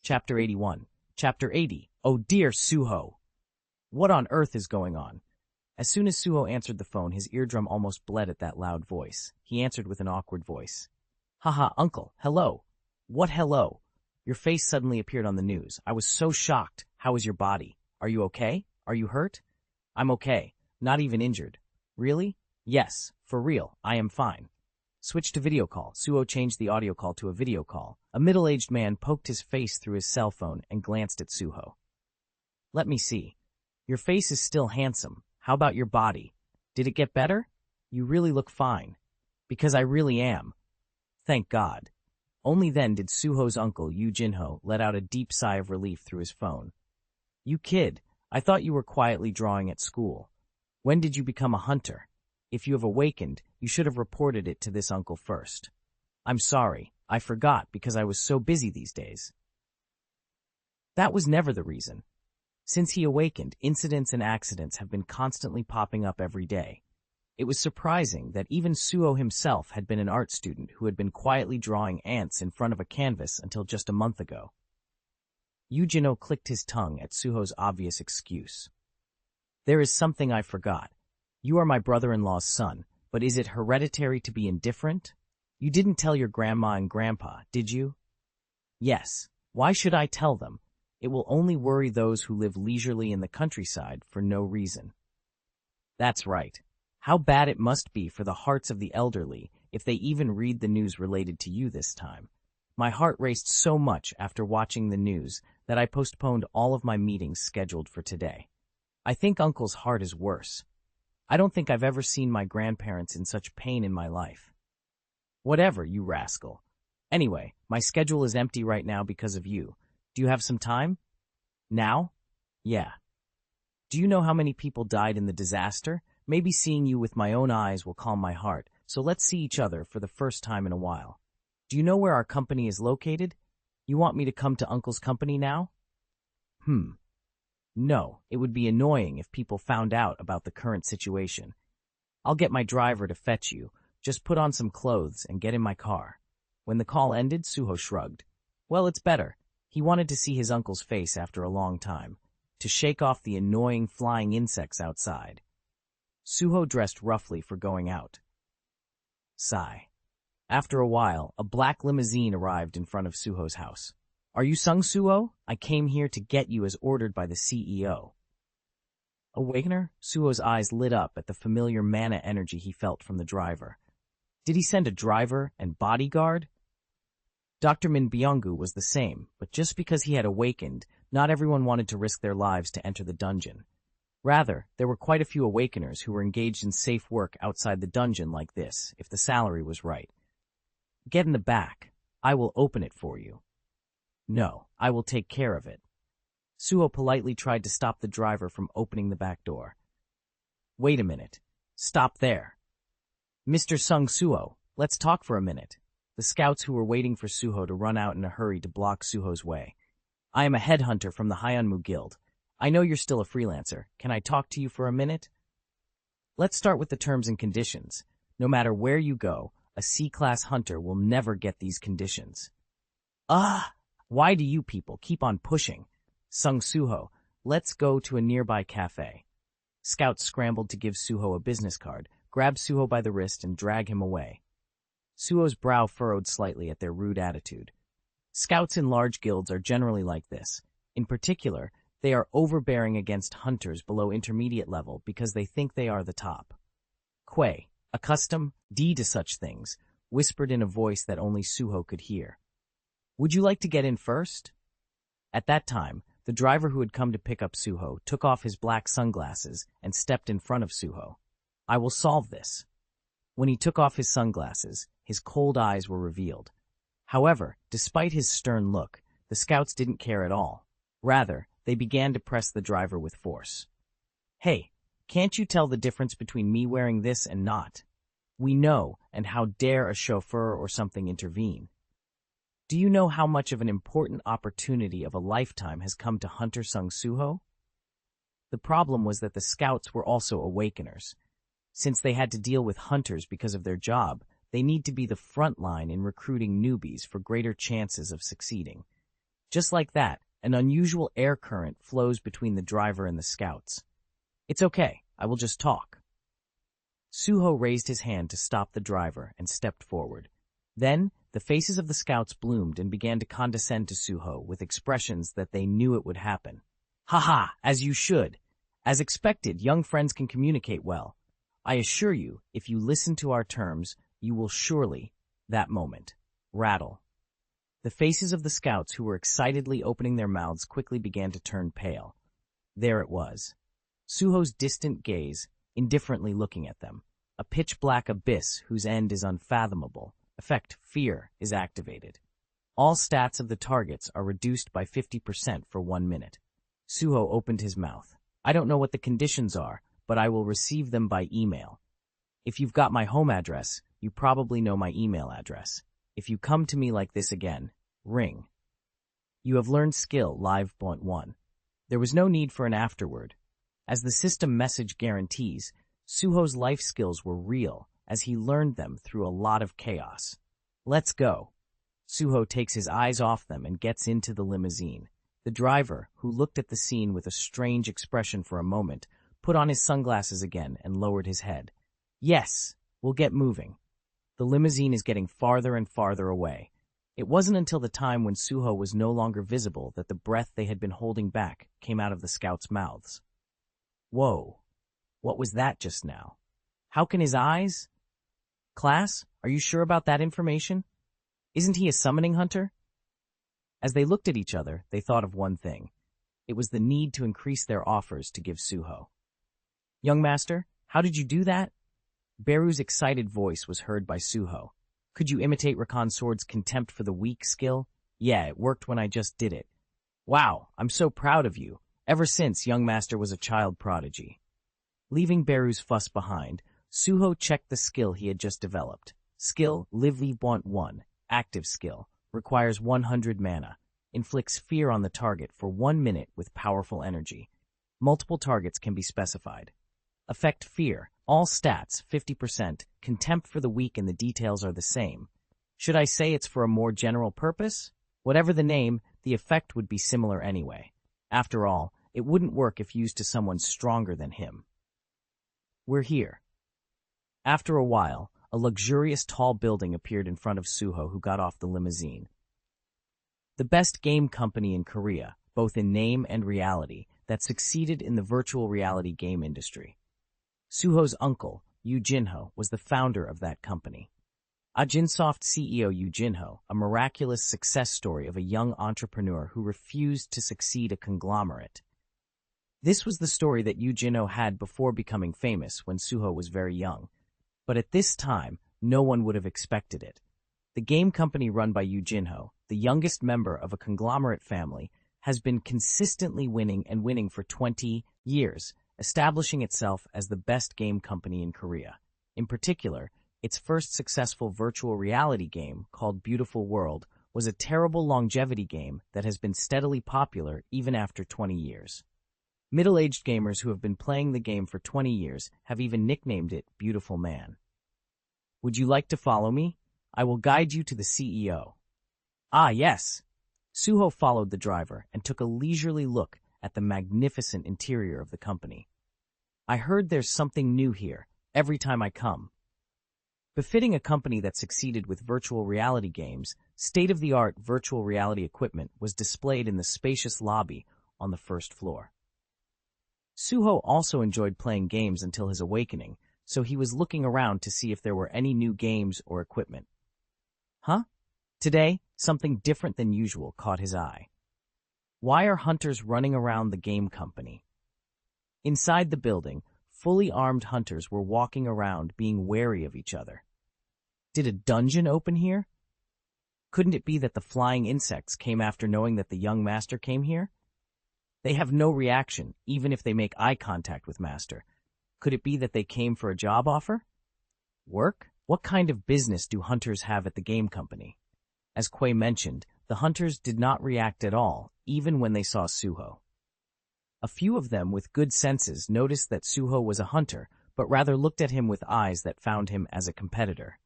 Chapter 81. Chapter 80. Oh dear, Suho. What on earth is going on? As soon as Suho answered the phone, his eardrum almost bled at that loud voice. He answered with an awkward voice. Haha, uncle, hello. What hello? Your face suddenly appeared on the news. I was so shocked. How is your body? Are you okay? Are you hurt? I'm okay. Not even injured. Really? Yes, for real. I am fine. Switch to video call. Suho changed the audio call to a video call. A middle-aged man poked his face through his cell phone and glanced at Suho. Let me see. Your face is still handsome. How about your body? Did it get better? You really look fine. Because I really am. Thank God. Only then did Suho's uncle, Yu Jinho, let out a deep sigh of relief through his phone. You kid, I thought you were quietly drawing at school. When did you become a hunter? If you have awakened, you should have reported it to this uncle first. I'm sorry, I forgot because I was so busy these days. That was never the reason. Since he awakened, incidents and accidents have been constantly popping up every day. It was surprising that even Suho himself had been an art student who had been quietly drawing ants in front of a canvas until just a month ago. Yujino clicked his tongue at Suho's obvious excuse. There is something I forgot. You are my brother-in-law's son, but is it hereditary to be indifferent? You didn't tell your grandma and grandpa, did you? Yes. Why should I tell them? It will only worry those who live leisurely in the countryside for no reason. That's right. How bad it must be for the hearts of the elderly if they even read the news related to you this time. My heart raced so much after watching the news that I postponed all of my meetings scheduled for today. I think Uncle's heart is worse. I don't think I've ever seen my grandparents in such pain in my life. Whatever, you rascal. Anyway, my schedule is empty right now because of you. Do you have some time? Now? Yeah. Do you know how many people died in the disaster? Maybe seeing you with my own eyes will calm my heart, so let's see each other for the first time in a while. Do you know where our company is located? You want me to come to Uncle's company now? No, it would be annoying if people found out about the current situation. I'll get my driver to fetch you. Just put on some clothes and get in my car. When the call ended, Suho shrugged. Well, it's better. He wanted to see his uncle's face after a long time, to shake off the annoying flying insects outside. Suho dressed roughly for going out. Sigh. After a while, a black limousine arrived in front of Suho's house. Are you Sung Suho? I came here to get you as ordered by the CEO. Awakener? Suho's eyes lit up at the familiar mana energy he felt from the driver. Did he send a driver and bodyguard? Dr. Min Byung-gu was the same, but just because he had awakened, not everyone wanted to risk their lives to enter the dungeon. Rather, there were quite a few awakeners who were engaged in safe work outside the dungeon like this, if the salary was right. Get in the back. I will open it for you. No, I will take care of it. Suho politely tried to stop the driver from opening the back door. Wait a minute. Stop there. Mr. Sung Suho, let's talk for a minute. The scouts who were waiting for Suho to run out in a hurry to block Suho's way. I am a headhunter from the Hyunmu Guild. I know you're still a freelancer. Can I talk to you for a minute? Let's start with the terms and conditions. No matter where you go, a C-class hunter will never get these conditions. Why do you people keep on pushing? Sung Suho, let's go to a nearby cafe. Scouts scrambled to give Suho a business card, grab Suho by the wrist and drag him away. Suho's brow furrowed slightly at their rude attitude. Scouts in large guilds are generally like this. In particular, they are overbearing against hunters below intermediate level because they think they are the top. Quay, accustomed to such things, whispered in a voice that only Suho could hear. Would you like to get in first? At that time, the driver who had come to pick up Suho took off his black sunglasses and stepped in front of Suho. I will solve this. When he took off his sunglasses, his cold eyes were revealed. However, despite his stern look, the scouts didn't care at all. Rather, they began to press the driver with force. Hey, can't you tell the difference between me wearing this and not? We know, and how dare a chauffeur or something intervene? Do you know how much of an important opportunity of a lifetime has come to Hunter Sung Suho? The problem was that the scouts were also awakeners. Since they had to deal with hunters because of their job, they need to be the front line in recruiting newbies for greater chances of succeeding. Just like that, an unusual air current flows between the driver and the scouts. It's okay, I will just talk. Suho raised his hand to stop the driver and stepped forward. Then, the faces of the scouts bloomed and began to condescend to Suho with expressions that they knew it would happen. Haha, as you should. As expected, young friends can communicate well. I assure you, if you listen to our terms, you will surely, that moment, rattle. The faces of the scouts who were excitedly opening their mouths quickly began to turn pale. There it was. Suho's distant gaze, indifferently looking at them. A pitch-black abyss whose end is unfathomable. Effect fear is activated. All stats of the targets are reduced by 50% for 1 minute. Suho opened his mouth. I don't know what the conditions are, but I will receive them by email. If you've got my home address, you probably know my email address. If you come to me like this again, ring. You have learned skill live point 1. There was no need for an afterword. As the system message guarantees, Suho's life skills were real as he learned them through a lot of chaos. Let's go. Suho takes his eyes off them and gets into the limousine. The driver, who looked at the scene with a strange expression for a moment, put on his sunglasses again and lowered his head. Yes, we'll get moving. The limousine is getting farther and farther away. It wasn't until the time when Suho was no longer visible that the breath they had been holding back came out of the scouts' mouths. Whoa, what was that just now? How can his eyes? Class, are you sure about that information? Isn't he a summoning hunter? As they looked at each other, they thought of one thing. It was the need to increase their offers to give Suho. Young master, how did you do that? Beru's excited voice was heard by Suho. Could you imitate Rakan Sword's contempt for the weak skill? Yeah, it worked when I just did it. Wow, I'm so proud of you. Ever since, young master was a child prodigy. Leaving Beru's fuss behind, Suho checked the skill he had just developed. Skill, Live Want 1, active skill, requires 100 mana, inflicts fear on the target for 1 minute with powerful energy. Multiple targets can be specified. Effect fear, all stats 50%, contempt for the weak and the details are the same. Should I say it's for a more general purpose? Whatever the name, the effect would be similar anyway. After all, it wouldn't work if used to someone stronger than him. We're here. After a while, a luxurious tall building appeared in front of Suho, who got off the limousine. The best game company in Korea, both in name and reality, that succeeded in the virtual reality game industry. Suho's uncle, Yoo Jinho, was the founder of that company. Ajinsoft CEO Yoo Jinho, a miraculous success story of a young entrepreneur who refused to succeed a conglomerate. This was the story that Yoo Jinho had before becoming famous when Suho was very young. But at this time, no one would have expected it. The game company run by Yoo Jinho, the youngest member of a conglomerate family, has been consistently winning for 20 years, establishing itself as the best game company in Korea. In particular, its first successful virtual reality game, called Beautiful World, was a terrible longevity game that has been steadily popular even after 20 years. Middle-aged gamers who have been playing the game for 20 years have even nicknamed it Beautiful Man. Would you like to follow me? I will guide you to the CEO. Ah, yes. Suho followed the driver and took a leisurely look at the magnificent interior of the company. I heard there's something new here every time I come. Befitting a company that succeeded with virtual reality games, state-of-the-art virtual reality equipment was displayed in the spacious lobby on the first floor. Suho also enjoyed playing games until his awakening, so he was looking around to see if there were any new games or equipment. Huh? Today, something different than usual caught his eye. Why are hunters running around the game company? Inside the building, fully armed hunters were walking around being wary of each other. Did a dungeon open here? Couldn't it be that the flying insects came after knowing that the young master came here? They have no reaction, even if they make eye contact with master. Could it be that they came for a job offer? Work? What kind of business do hunters have at the game company? As Quay mentioned, the hunters did not react at all, even when they saw Suho. A few of them with good senses noticed that Suho was a hunter, but rather looked at him with eyes that found him as a competitor.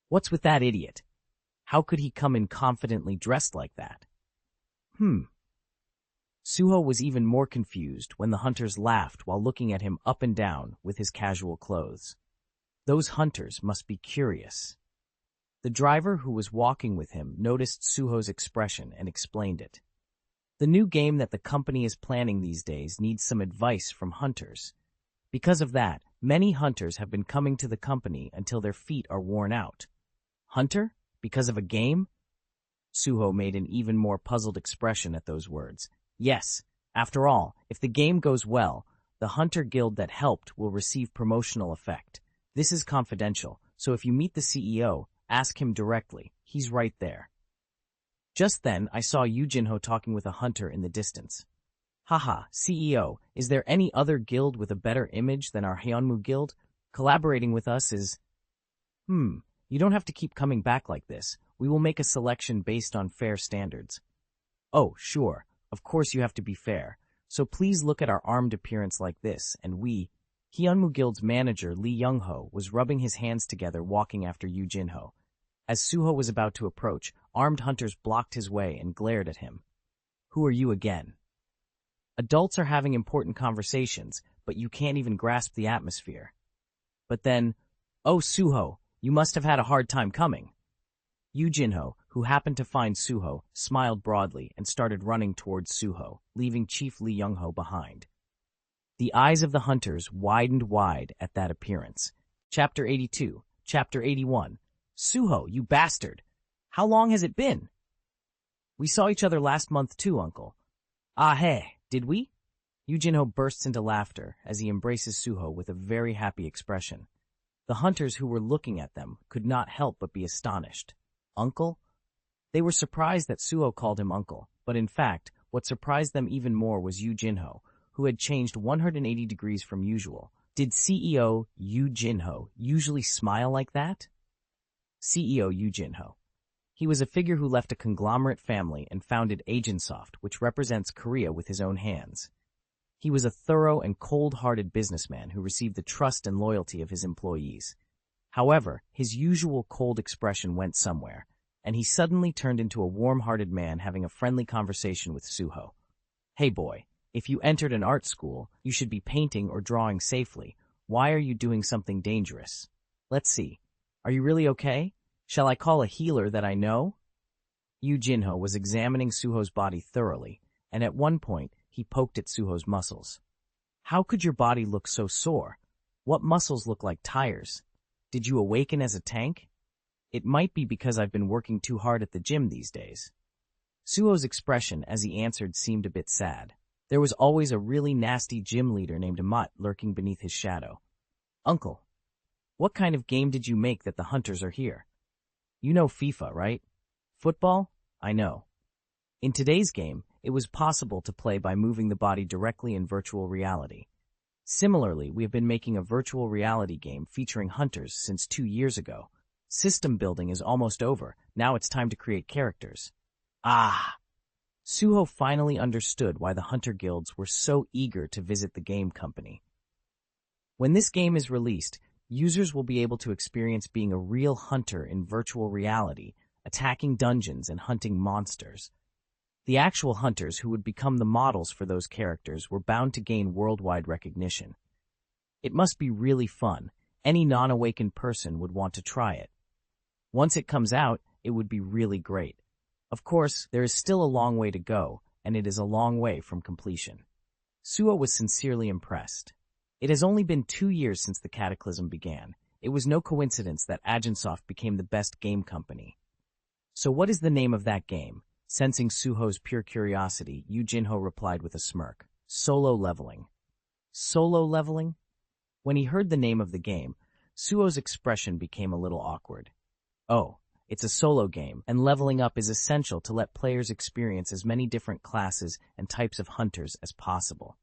What's with that idiot? How could he come in confidently dressed like that? Suho was even more confused when the hunters laughed while looking at him up and down with his casual clothes. Those hunters must be curious. The driver who was walking with him noticed Suho's expression and explained it. The new game that the company is planning these days needs some advice from hunters. Because of that, many hunters have been coming to the company until their feet are worn out. Hunter? Because of a game? Suho made an even more puzzled expression at those words. Yes, after all, if the game goes well, the hunter guild that helped will receive promotional effect. This is confidential, so if you meet the CEO, ask him directly. He's right there. Just then, I saw Yu Jinho talking with a hunter in the distance. Haha, CEO, is there any other guild with a better image than our Hyunmu guild? Collaborating with us is… You don't have to keep coming back like this. We will make a selection based on fair standards. Oh, sure. Of course you have to be fair. So please look at our armed appearance like this, and Hyunmu Guild's manager Lee Young-ho was rubbing his hands together walking after Yu Jinho. As Suho was about to approach, armed hunters blocked his way and glared at him. Who are you again? Adults are having important conversations, but you can't even grasp the atmosphere. But then, oh Suho, you must have had a hard time coming. Yu Jinho, who happened to find Suho, smiled broadly and started running towards Suho, leaving Chief Lee Young-ho behind. The eyes of the hunters widened wide at that appearance. Chapter 82, Chapter 81. Suho, you bastard! How long has it been? We saw each other last month too, uncle. Ah hey, did we? Yu Jinho bursts into laughter as he embraces Suho with a very happy expression. The hunters who were looking at them could not help but be astonished. Uncle? They were surprised that Suho called him uncle, but in fact, what surprised them even more was Yu Jinho, who had changed 180 degrees from usual. Did CEO Yu Jinho usually smile like that? CEO Yu Jinho. He was a figure who left a conglomerate family and founded Agensoft, which represents Korea with his own hands. He was a thorough and cold-hearted businessman who received the trust and loyalty of his employees. However, his usual cold expression went somewhere, and he suddenly turned into a warm-hearted man having a friendly conversation with Suho. Hey boy, if you entered an art school, you should be painting or drawing safely. Why are you doing something dangerous? Let's see. Are you really okay? Shall I call a healer that I know? Yu Jinho was examining Suho's body thoroughly, and at one point, he poked at Suho's muscles. How could your body look so sore? What muscles look like tires? Did you awaken as a tank? It might be because I've been working too hard at the gym these days. Suho's expression as he answered seemed a bit sad. There was always a really nasty gym leader named Mutt lurking beneath his shadow. Uncle, what kind of game did you make that the hunters are here? You know FIFA, right? Football? I know. In today's game, it was possible to play by moving the body directly in virtual reality. Similarly, we have been making a virtual reality game featuring hunters since 2 years ago. System building is almost over. Now it's time to create characters. Ah! Suho finally understood why the hunter guilds were so eager to visit the game company. When this game is released, users will be able to experience being a real hunter in virtual reality, attacking dungeons and hunting monsters. The actual hunters who would become the models for those characters were bound to gain worldwide recognition. It must be really fun. Any non-awakened person would want to try it. Once it comes out, it would be really great. Of course, there is still a long way to go, and it is a long way from completion. Suho was sincerely impressed. It has only been 2 years since the Cataclysm began. It was no coincidence that Agensoft became the best game company. So what is the name of that game? Sensing Suho's pure curiosity, Yu Jinho replied with a smirk. Solo leveling. Solo leveling? When he heard the name of the game, Suho's expression became a little awkward. Oh, it's a solo game, and leveling up is essential to let players experience as many different classes and types of hunters as possible.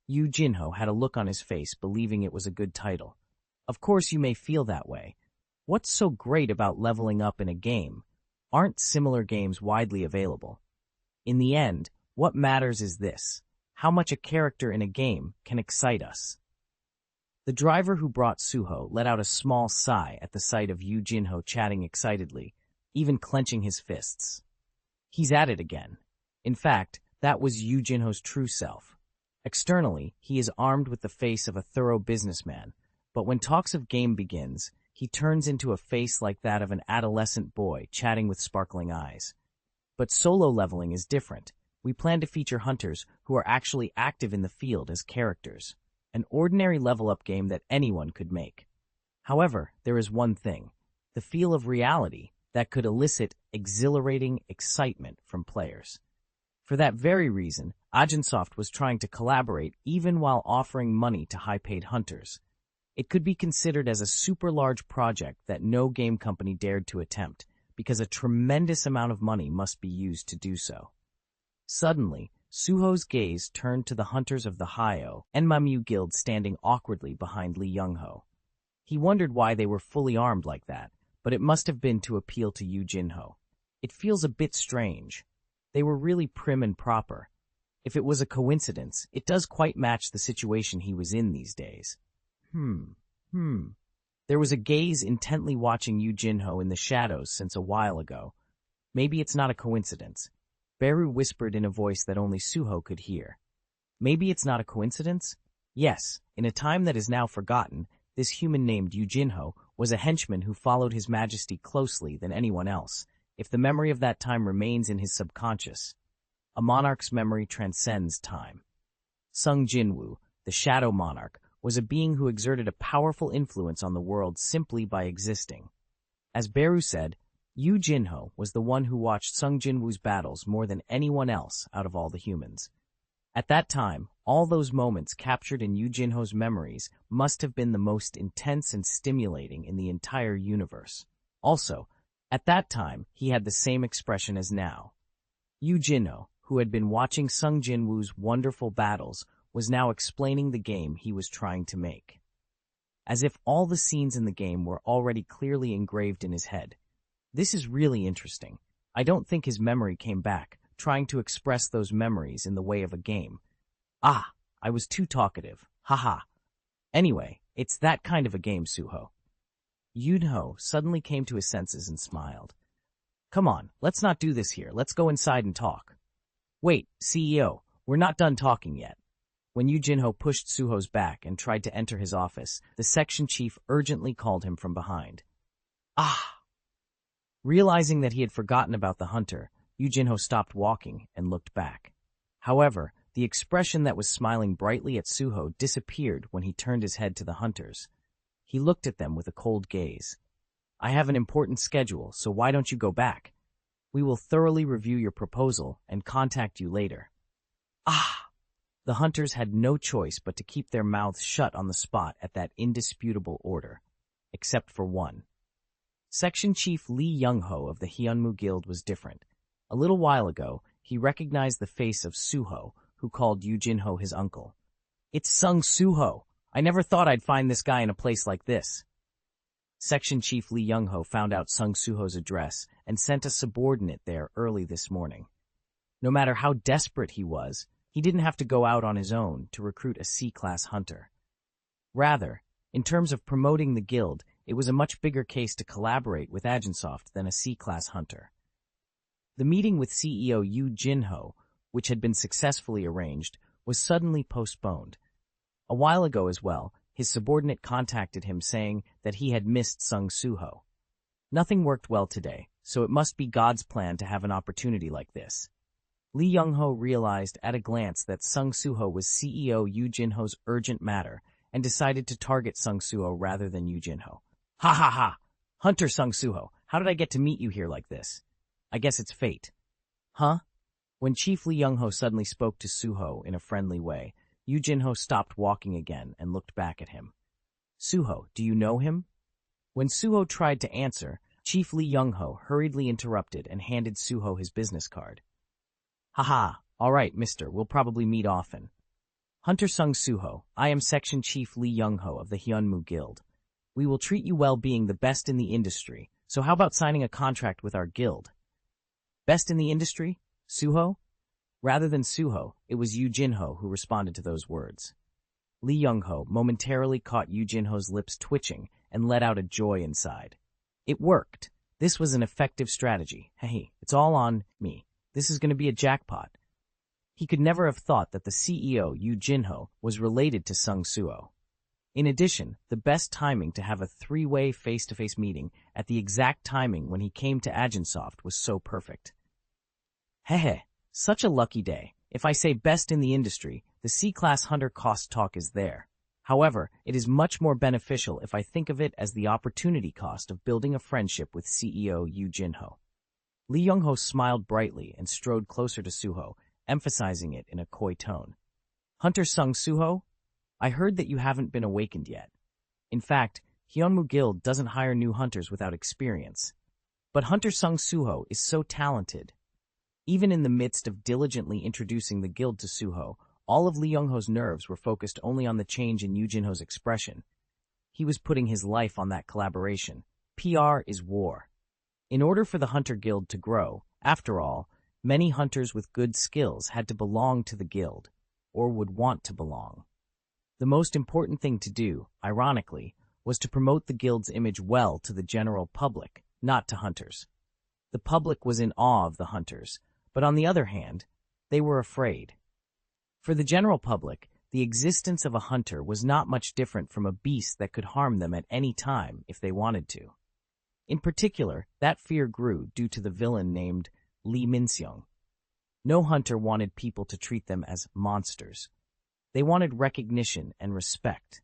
Yu Jinho had a look on his face, believing it was a good title. Of course you may feel that way. What's so great about leveling up in a game? Aren't similar games widely available? In the end, what matters is this: how much a character in a game can excite us. The driver who brought Suho let out a small sigh at the sight of Yu Jinho chatting excitedly, even clenching his fists. He's at it again. In fact, that was Yu Jinho's true self. Externally, he is armed with the face of a thorough businessman, but when talks of game begins, he turns into a face like that of an adolescent boy chatting with sparkling eyes. But solo leveling is different. We plan to feature hunters who are actually active in the field as characters, an ordinary level-up game that anyone could make. However, there is one thing, the feel of reality that could elicit exhilarating excitement from players. For that very reason, Agensoft was trying to collaborate even while offering money to high-paid hunters. It could be considered as a super large project that no game company dared to attempt, because a tremendous amount of money must be used to do so. Suddenly, Suho's gaze turned to the hunters of the Hyo and Enmamu Guild standing awkwardly behind Lee Young-ho. He wondered why they were fully armed like that, but it must have been to appeal to Yu Jinho. It feels a bit strange. They were really prim and proper. If it was a coincidence, it does quite match the situation he was in these days. There was a gaze intently watching Yu Jinho in the shadows since a while ago. Maybe it's not a coincidence. Beru whispered in a voice that only Suho could hear. Maybe it's not a coincidence? Yes, in a time that is now forgotten, this human named Yu Jinho was a henchman who followed His Majesty closely than anyone else, if the memory of that time remains in his subconscious. A monarch's memory transcends time. Sung Jinwoo, the Shadow Monarch, was a being who exerted a powerful influence on the world simply by existing. As Beru said, Yu Jinho was the one who watched Sung Jinwoo's battles more than anyone else out of all the humans. At that time, all those moments captured in Yu Jinho's memories must have been the most intense and stimulating in the entire universe. Also, at that time, he had the same expression as now. Yu Jinho, who had been watching Sung Jinwoo's wonderful battles, was now explaining the game he was trying to make. As if all the scenes in the game were already clearly engraved in his head. This is really interesting. I don't think his memory came back, trying to express those memories in the way of a game. Ah, I was too talkative. Haha. Anyway, it's that kind of a game, Suho. Yunho suddenly came to his senses and smiled. Come on, let's not do this here. Let's go inside and talk. Wait, CEO, we're not done talking yet. When Yu Jinho pushed Suho's back and tried to enter his office, the section chief urgently called him from behind. Ah! Realizing that he had forgotten about the hunter, Yu Jinho stopped walking and looked back. However, the expression that was smiling brightly at Suho disappeared when he turned his head to the hunters. He looked at them with a cold gaze. I have an important schedule, so why don't you go back? We will thoroughly review your proposal and contact you later. Ah! The hunters had no choice but to keep their mouths shut on the spot at that indisputable order, except for one. Section Chief Lee Young-ho of the Hyunmu Guild was different. A little while ago, he recognized the face of Suho, who called Yu Jinho his uncle. It's Sung Suho. I never thought I'd find this guy in a place like this. Section Chief Lee Young-ho found out Sung Suho's address and sent a subordinate there early this morning. No matter how desperate he was, he didn't have to go out on his own to recruit a C-class hunter. Rather, in terms of promoting the guild, it was a much bigger case to collaborate with Agensoft than a C-class hunter. The meeting with CEO Yu Jinho, which had been successfully arranged, was suddenly postponed. A while ago as well, his subordinate contacted him saying that he had missed Sung Suho. Nothing worked well today, so it must be God's plan to have an opportunity like this. Lee Young-ho realized at a glance that Sung Suho was CEO Yu Jinho's urgent matter and decided to target Sung Suho rather than Yu Jinho. Ha ha ha! Hunter Sung Suho, how did I get to meet you here like this? I guess it's fate. Huh? When Chief Lee Young-ho suddenly spoke to Suho in a friendly way, Yu Jinho stopped walking again and looked back at him. Suho, do you know him? When Suho tried to answer, Chief Lee Young-ho hurriedly interrupted and handed Suho his business card. Haha, all right, mister, we'll probably meet often. Hunter Sung Suho, I am Section Chief Lee Young-ho of the Hyunmu Guild. We will treat you well being the best in the industry, so how about signing a contract with our guild? Best in the industry? Suho? Rather than Suho, it was Yu Jinho who responded to those words. Lee Young-ho momentarily caught Yu Jinho's lips twitching and let out a joy inside. It worked. This was an effective strategy. Hey, it's all on me. This is going to be a jackpot. He could never have thought that the CEO, Yu Jinho, was related to Sung Suho. In addition, the best timing to have a three-way face-to-face meeting at the exact timing when he came to Agensoft was so perfect. Hehe, such a lucky day. If I say best in the industry, the C-Class Hunter cost talk is there. However, it is much more beneficial if I think of it as the opportunity cost of building a friendship with CEO Yu Jinho. Lee Young-ho smiled brightly and strode closer to Suho, emphasizing it in a coy tone. Hunter Sung Suho, I heard that you haven't been awakened yet. In fact, Hyunmu Guild doesn't hire new hunters without experience. But Hunter Sung Suho is so talented. Even in the midst of diligently introducing the guild to Suho, all of Lee Young-ho's nerves were focused only on the change in Yu Jinho's expression. He was putting his life on that collaboration. PR is war. In order for the Hunter Guild to grow, after all, many hunters with good skills had to belong to the guild, or would want to belong. The most important thing to do, ironically, was to promote the guild's image well to the general public, not to hunters. The public was in awe of the hunters, but on the other hand, they were afraid. For the general public, the existence of a hunter was not much different from a beast that could harm them at any time if they wanted to. In particular, that fear grew due to the villain named Lee Min-seong. No hunter wanted people to treat them as monsters. They wanted recognition and respect.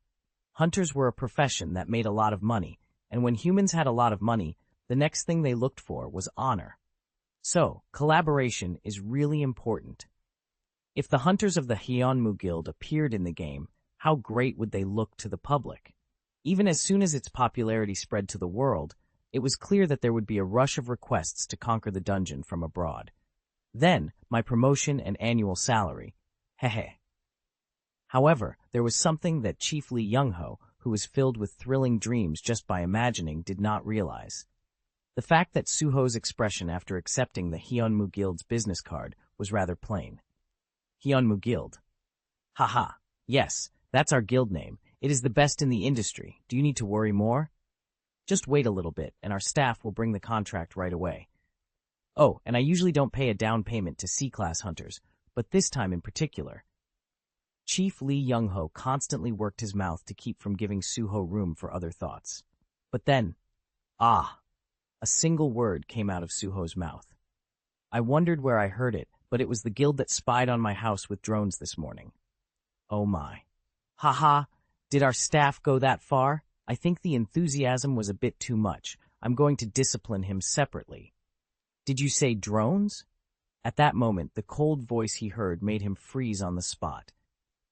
Hunters were a profession that made a lot of money, and when humans had a lot of money, the next thing they looked for was honor. So, collaboration is really important. If the hunters of the Hyunmu Guild appeared in the game, how great would they look to the public? Even as soon as its popularity spread to the world, it was clear that there would be a rush of requests to conquer the dungeon from abroad. Then, my promotion and annual salary. Hehe. However, there was something that Chief Lee Young-ho, who was filled with thrilling dreams just by imagining, did not realize. The fact that Suho's expression after accepting the Hyunmu Guild's business card was rather plain. Hyunmu Guild. Haha, yes, that's our guild name. It is the best in the industry. Do you need to worry more? Just wait a little bit, and our staff will bring the contract right away. Oh, and I usually don't pay a down payment to C-Class hunters, but this time in particular. Chief Lee Young-ho constantly worked his mouth to keep from giving Suho room for other thoughts. But then, a single word came out of Suho's mouth. I wondered where I heard it, but it was the guild that spied on my house with drones this morning. Oh my. Haha, did our staff go that far? I think the enthusiasm was a bit too much. I'm going to discipline him separately. Did you say drones? At that moment, the cold voice he heard made him freeze on the spot.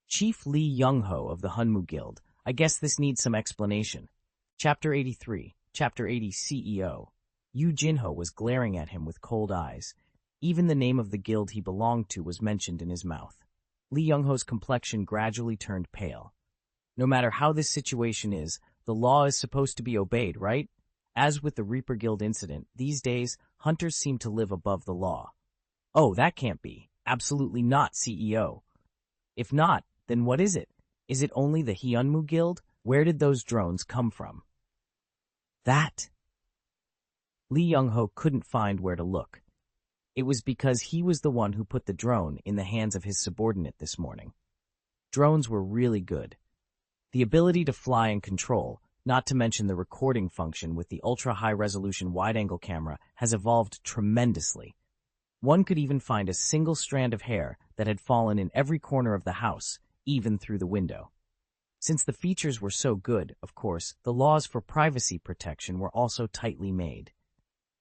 Chief Lee Young-ho of the Hyunmu Guild. I guess this needs some explanation. Chapter 83, Chapter 80 CEO. Yu Jinho was glaring at him with cold eyes. Even the name of the guild he belonged to was mentioned in his mouth. Lee Young-ho's complexion gradually turned pale. No matter how this situation is, the law is supposed to be obeyed, right? As with the Reaper Guild incident, these days, hunters seem to live above the law. Oh, that can't be. Absolutely not, CEO. If not, then what is it? Is it only the Hyunmu Guild? Where did those drones come from? That. Lee Young-ho couldn't find where to look. It was because he was the one who put the drone in the hands of his subordinate this morning. Drones were really good. The ability to fly and control, not to mention the recording function with the ultra-high-resolution wide-angle camera, has evolved tremendously. One could even find a single strand of hair that had fallen in every corner of the house, even through the window. Since the features were so good, of course, the laws for privacy protection were also tightly made.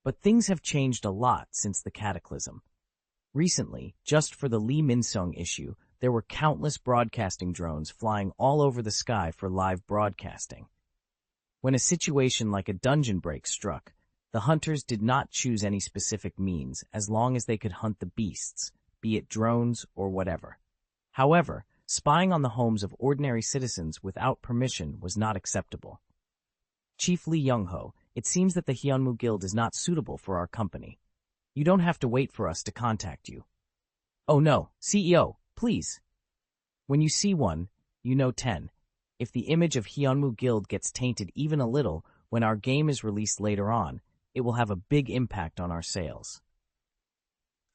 But things have changed a lot since the cataclysm. Recently, just for the Lee Min-seong issue, there were countless broadcasting drones flying all over the sky for live broadcasting. When a situation like a dungeon break struck, the hunters did not choose any specific means as long as they could hunt the beasts, be it drones or whatever. However, spying on the homes of ordinary citizens without permission was not acceptable. Chief Lee Young-ho, it seems that the Hyunmu Guild is not suitable for our company. You don't have to wait for us to contact you. Oh no, CEO, please. When you see one, you know 10. If the image of Hyunmu Guild gets tainted even a little when our game is released later on, it will have a big impact on our sales.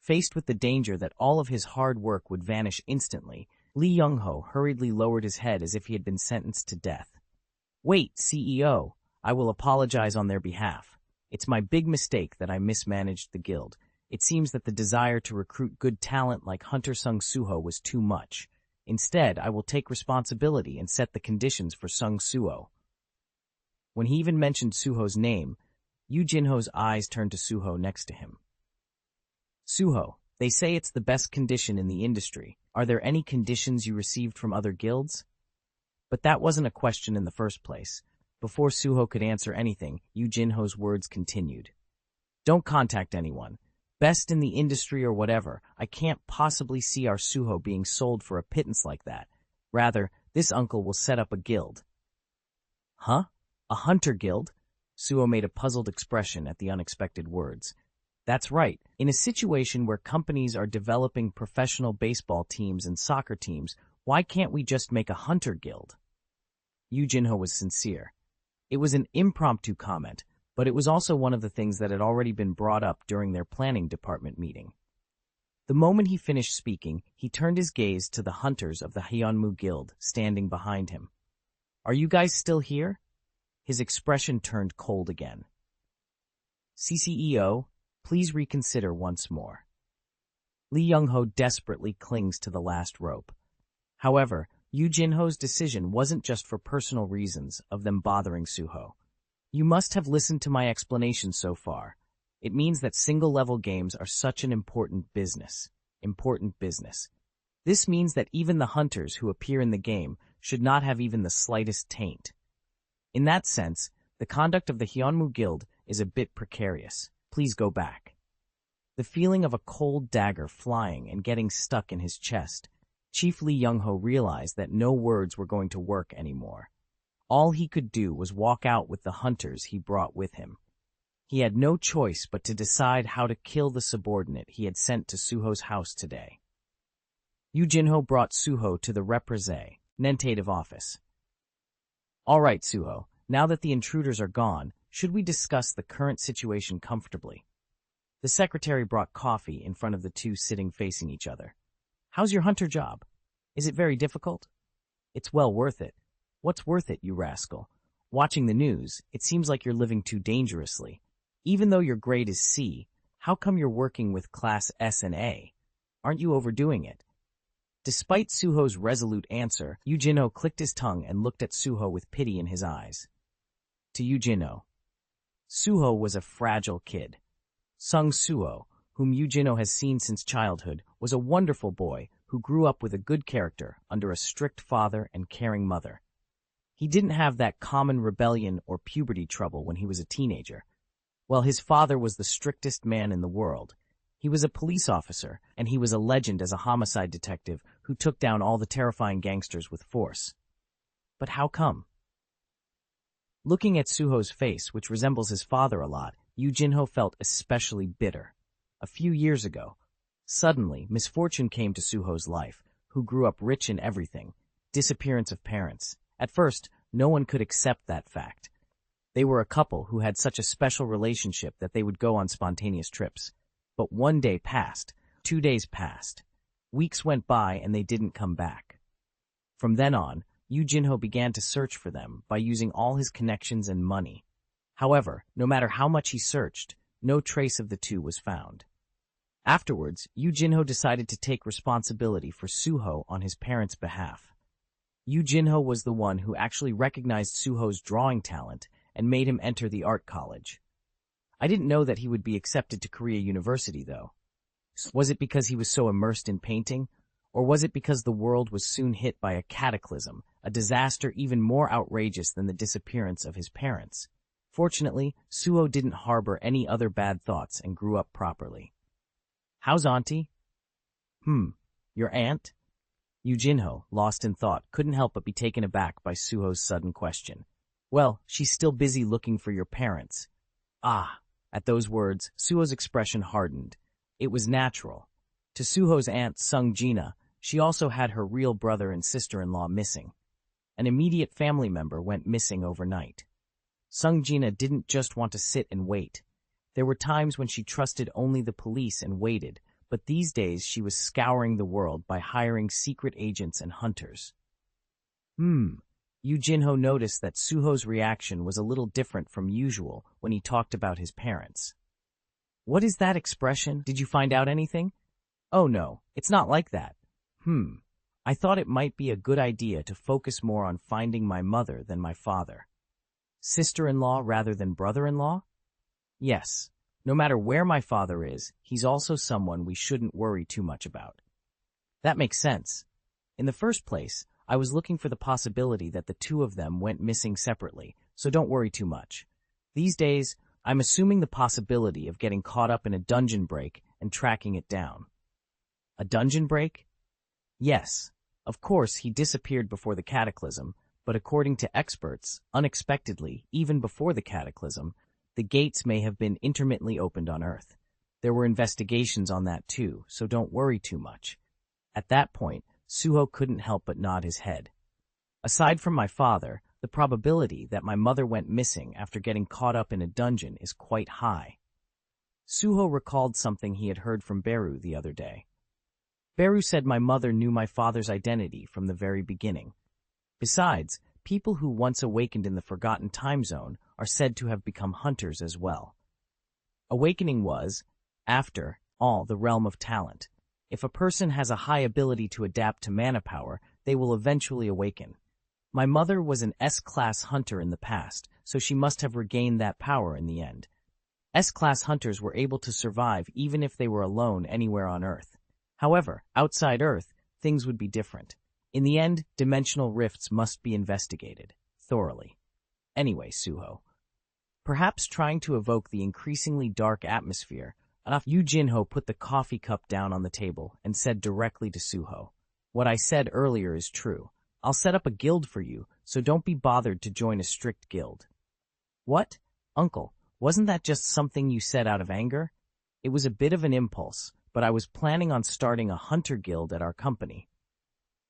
Faced with the danger that all of his hard work would vanish instantly, Lee Young-ho hurriedly lowered his head as if he had been sentenced to death. "Wait, CEO, I will apologize on their behalf. It's my big mistake that I mismanaged the guild. It seems that the desire to recruit good talent like Hunter Sung Suho was too much. Instead, I will take responsibility and set the conditions for Sung Suho." When he even mentioned Suho's name, Yu Jinho's eyes turned to Suho next to him. "Suho, they say it's the best condition in the industry. Are there any conditions you received from other guilds?" But that wasn't a question in the first place. Before Suho could answer anything, Yu Jinho's words continued. "Don't contact anyone. Best in the industry or whatever, I can't possibly see our Suho being sold for a pittance like that. Rather, this uncle will set up a guild." "Huh? A hunter guild?" Suho made a puzzled expression at the unexpected words. "That's right. In a situation where companies are developing professional baseball teams and soccer teams, why can't we just make a hunter guild?" Yu Jinho was sincere. It was an impromptu comment, but it was also one of the things that had already been brought up during their planning department meeting. The moment he finished speaking, he turned his gaze to the hunters of the Hyunmu Guild standing behind him. "Are you guys still here?" His expression turned cold again. "CCEO, please reconsider once more." Lee Young-ho desperately clings to the last rope. However, Yu Jinho's decision wasn't just for personal reasons of them bothering Suho. "You must have listened to my explanation so far. It means that single-level games are such an important business. This means that even the hunters who appear in the game should not have even the slightest taint. In that sense, the conduct of the Hyunmu Guild is a bit precarious. Please go back." The feeling of a cold dagger flying and getting stuck in his chest, Chief Lee Young-ho realized that no words were going to work anymore. All he could do was walk out with the hunters he brought with him. He had no choice but to decide how to kill the subordinate he had sent to Suho's house today. Yu Jinho brought Suho to the representative office. "All right, Suho, now that the intruders are gone, should we discuss the current situation comfortably?" The secretary brought coffee in front of the two sitting facing each other. "How's your hunter job? Is it very difficult?" "It's well worth it." "What's worth it, you rascal? Watching the news, it seems like you're living too dangerously. Even though your grade is C, how come you're working with class S and A? Aren't you overdoing it?" Despite Suho's resolute answer, Yu Jinho clicked his tongue and looked at Suho with pity in his eyes. To Yu Jinho, Suho was a fragile kid. Sung Suho, whom Yu Jinho has seen since childhood, was a wonderful boy who grew up with a good character under a strict father and caring mother. He didn't have that common rebellion or puberty trouble when he was a teenager. While his father was the strictest man in the world, he was a police officer, and he was a legend as a homicide detective who took down all the terrifying gangsters with force. But how come? Looking at Suho's face, which resembles his father a lot, Yu Jinho felt especially bitter. A few years ago, suddenly, misfortune came to Suho's life, who grew up rich in everything, disappearance of parents. At first, no one could accept that fact. They were a couple who had such a special relationship that they would go on spontaneous trips. But one day passed, 2 days passed. Weeks went by and they didn't come back. From then on, Yu Jinho began to search for them by using all his connections and money. However, no matter how much he searched, no trace of the two was found. Afterwards, Yu Jinho decided to take responsibility for Suho on his parents' behalf. Yu Jinho was the one who actually recognized Suho's drawing talent and made him enter the art college. I didn't know that he would be accepted to Korea University, though. Was it because he was so immersed in painting? Or was it because the world was soon hit by a cataclysm, a disaster even more outrageous than the disappearance of his parents? Fortunately, Suho didn't harbor any other bad thoughts and grew up properly. "How's Auntie?" Your aunt?" Yu Jinho, lost in thought, couldn't help but be taken aback by Suho's sudden question. "Well, she's still busy looking for your parents." "Ah." At those words, Suho's expression hardened. It was natural. To Suho's aunt, Sung Jinwoo, she also had her real brother and sister-in-law missing. An immediate family member went missing overnight. Sung Jinwoo didn't just want to sit and wait. There were times when she trusted only the police and waited, but these days she was scouring the world by hiring secret agents and hunters. Yu Jinho noticed that Suho's reaction was a little different from usual when he talked about his parents. What is that expression? Did you find out anything? Oh no, it's not like that. I thought it might be a good idea to focus more on finding my mother than my father. Sister-in-law rather than brother-in-law? Yes, no matter where my father is, he's also someone we shouldn't worry too much about. That makes sense. In the first place, I was looking for the possibility that the two of them went missing separately, so don't worry too much. These days, I'm assuming the possibility of getting caught up in a dungeon break and tracking it down. A dungeon break? Yes. Of course, he disappeared before the cataclysm, but according to experts, unexpectedly, even before the cataclysm, the gates may have been intermittently opened on Earth. There were investigations on that too, so don't worry too much. At that point, Suho couldn't help but nod his head. Aside from my father, the probability that my mother went missing after getting caught up in a dungeon is quite high. Suho recalled something he had heard from Beru the other day. Beru said my mother knew my father's identity from the very beginning. Besides, people who once awakened in the Forgotten Time Zone are said to have become hunters as well. Awakening was, after all, the realm of talent. If a person has a high ability to adapt to mana power, they will eventually awaken. My mother was an S-class hunter in the past, so she must have regained that power in the end. S-class hunters were able to survive even if they were alone anywhere on Earth. However, outside Earth, things would be different. In the end, dimensional rifts must be investigated, thoroughly. Anyway, Suho. Perhaps trying to evoke the increasingly dark atmosphere, Yu Jinho put the coffee cup down on the table and said directly to Suho, "What I said earlier is true. I'll set up a guild for you, so don't be bothered to join a strict guild." What? Uncle, wasn't that just something you said out of anger? It was a bit of an impulse, but I was planning on starting a hunter guild at our company.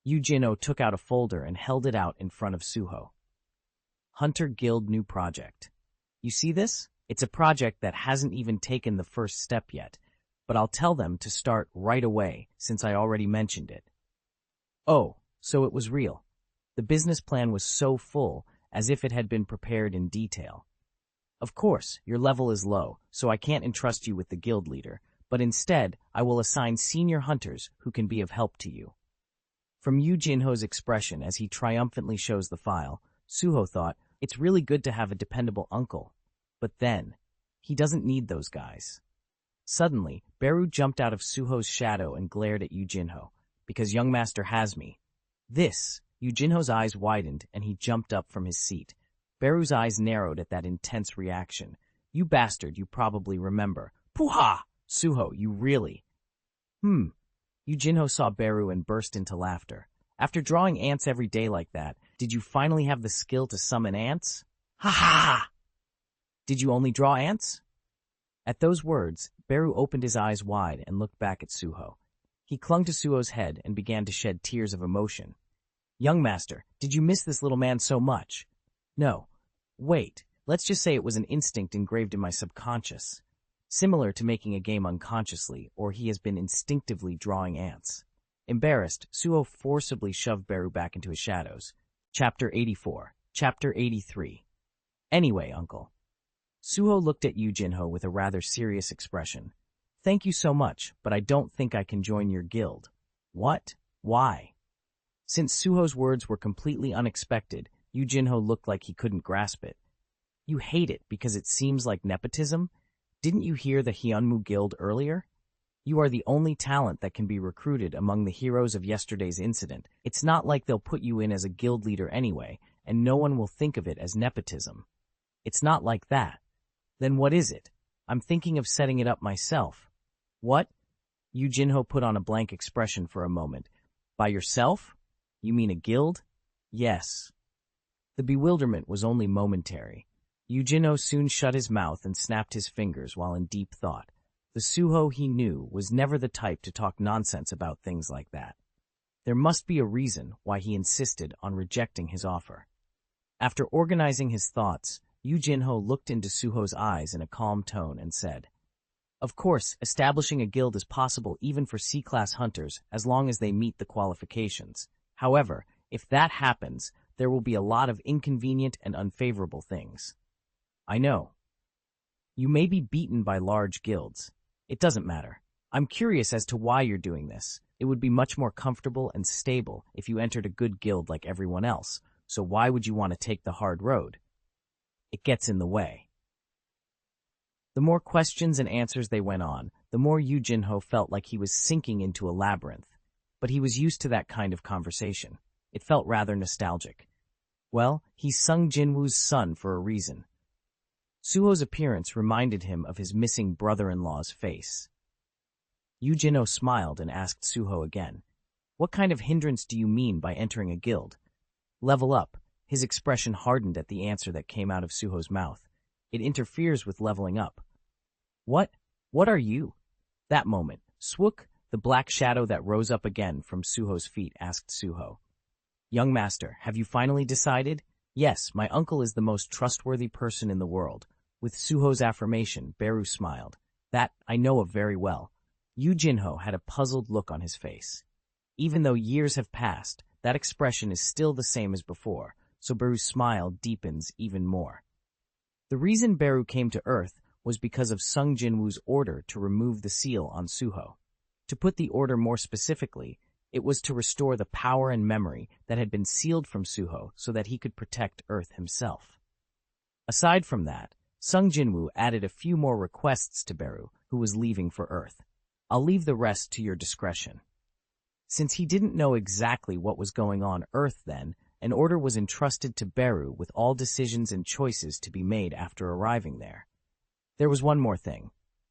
Yu Jinho took out a folder and held it out in front of Suho. Hunter Guild new project. You see this? It's a project that hasn't even taken the first step yet, but I'll tell them to start right away since I already mentioned it. Oh, so it was real. The business plan was so full, as if it had been prepared in detail. Of course, your level is low, so I can't entrust you with the guild leader, but instead, I will assign senior hunters who can be of help to you. From Yu Jinho's expression as he triumphantly shows the file, Suho thought, it's really good to have a dependable uncle. But then, he doesn't need those guys. Suddenly, Beru jumped out of Suho's shadow and glared at Yu Jinho, because young master has me. This, Yu Jinho's eyes widened and he jumped up from his seat. Beru's eyes narrowed at that intense reaction. You bastard, you probably remember. Pooha! Suho, you really... Yu Jinho saw Beru and burst into laughter. After drawing ants every day like that, did you finally have the skill to summon ants? Ha ha ha! Did you only draw ants? At those words, Beru opened his eyes wide and looked back at Suho. He clung to Suho's head and began to shed tears of emotion. Young master, did you miss this little man so much? No. Wait, let's just say it was an instinct engraved in my subconscious. Similar to making a game unconsciously, or he has been instinctively drawing ants. Embarrassed, Suho forcibly shoved Beru back into his shadows. Chapter 84. Chapter 83. Anyway, uncle. Suho looked at Yu Jinho with a rather serious expression. Thank you so much, but I don't think I can join your guild. What? Why? Since Suho's words were completely unexpected, Yu Jinho looked like he couldn't grasp it. You hate it because it seems like nepotism? Didn't you hear the Hyunmu Guild earlier? You are the only talent that can be recruited among the heroes of yesterday's incident. It's not like they'll put you in as a guild leader anyway, and no one will think of it as nepotism. It's not like that. Then what is it? I'm thinking of setting it up myself. What? Yu Jinho put on a blank expression for a moment. By yourself? You mean a guild? Yes. The bewilderment was only momentary. Yu Jinho soon shut his mouth and snapped his fingers while in deep thought. The Suho he knew was never the type to talk nonsense about things like that. There must be a reason why he insisted on rejecting his offer. After organizing his thoughts, Yu Jinho looked into Suho's eyes in a calm tone and said, Of course, establishing a guild is possible even for C-class hunters as long as they meet the qualifications. However, if that happens, there will be a lot of inconvenient and unfavorable things. I know. You may be beaten by large guilds. It doesn't matter. I'm curious as to why you're doing this. It would be much more comfortable and stable if you entered a good guild like everyone else, so why would you want to take the hard road? It gets in the way. The more questions and answers they went on, the more Yu Jinho felt like he was sinking into a labyrinth. But he was used to that kind of conversation. It felt rather nostalgic. Well, he's Sung Jinwoo's son for a reason. Suho's appearance reminded him of his missing brother-in-law's face. Yu Jinho smiled and asked Suho again, "What kind of hindrance do you mean by entering a guild?" Level up. His expression hardened at the answer that came out of Suho's mouth. It interferes with leveling up. What? What are you? That moment, Swook, the black shadow that rose up again from Suho's feet, asked Suho. "Young master, have you finally decided?" "Yes, my uncle is the most trustworthy person in the world." With Suho's affirmation, Beru smiled. "That I know of very well." Yu Jinho had a puzzled look on his face. Even though years have passed, that expression is still the same as before, so Beru's smile deepens even more. The reason Beru came to Earth was because of Sung Jinwoo's order to remove the seal on Suho. To put the order more specifically, it was to restore the power and memory that had been sealed from Suho so that he could protect Earth himself. Aside from that, Sung Jinwoo added a few more requests to Beru, who was leaving for Earth. I'll leave the rest to your discretion. Since he didn't know exactly what was going on Earth then, an order was entrusted to Beru with all decisions and choices to be made after arriving there. There was one more thing,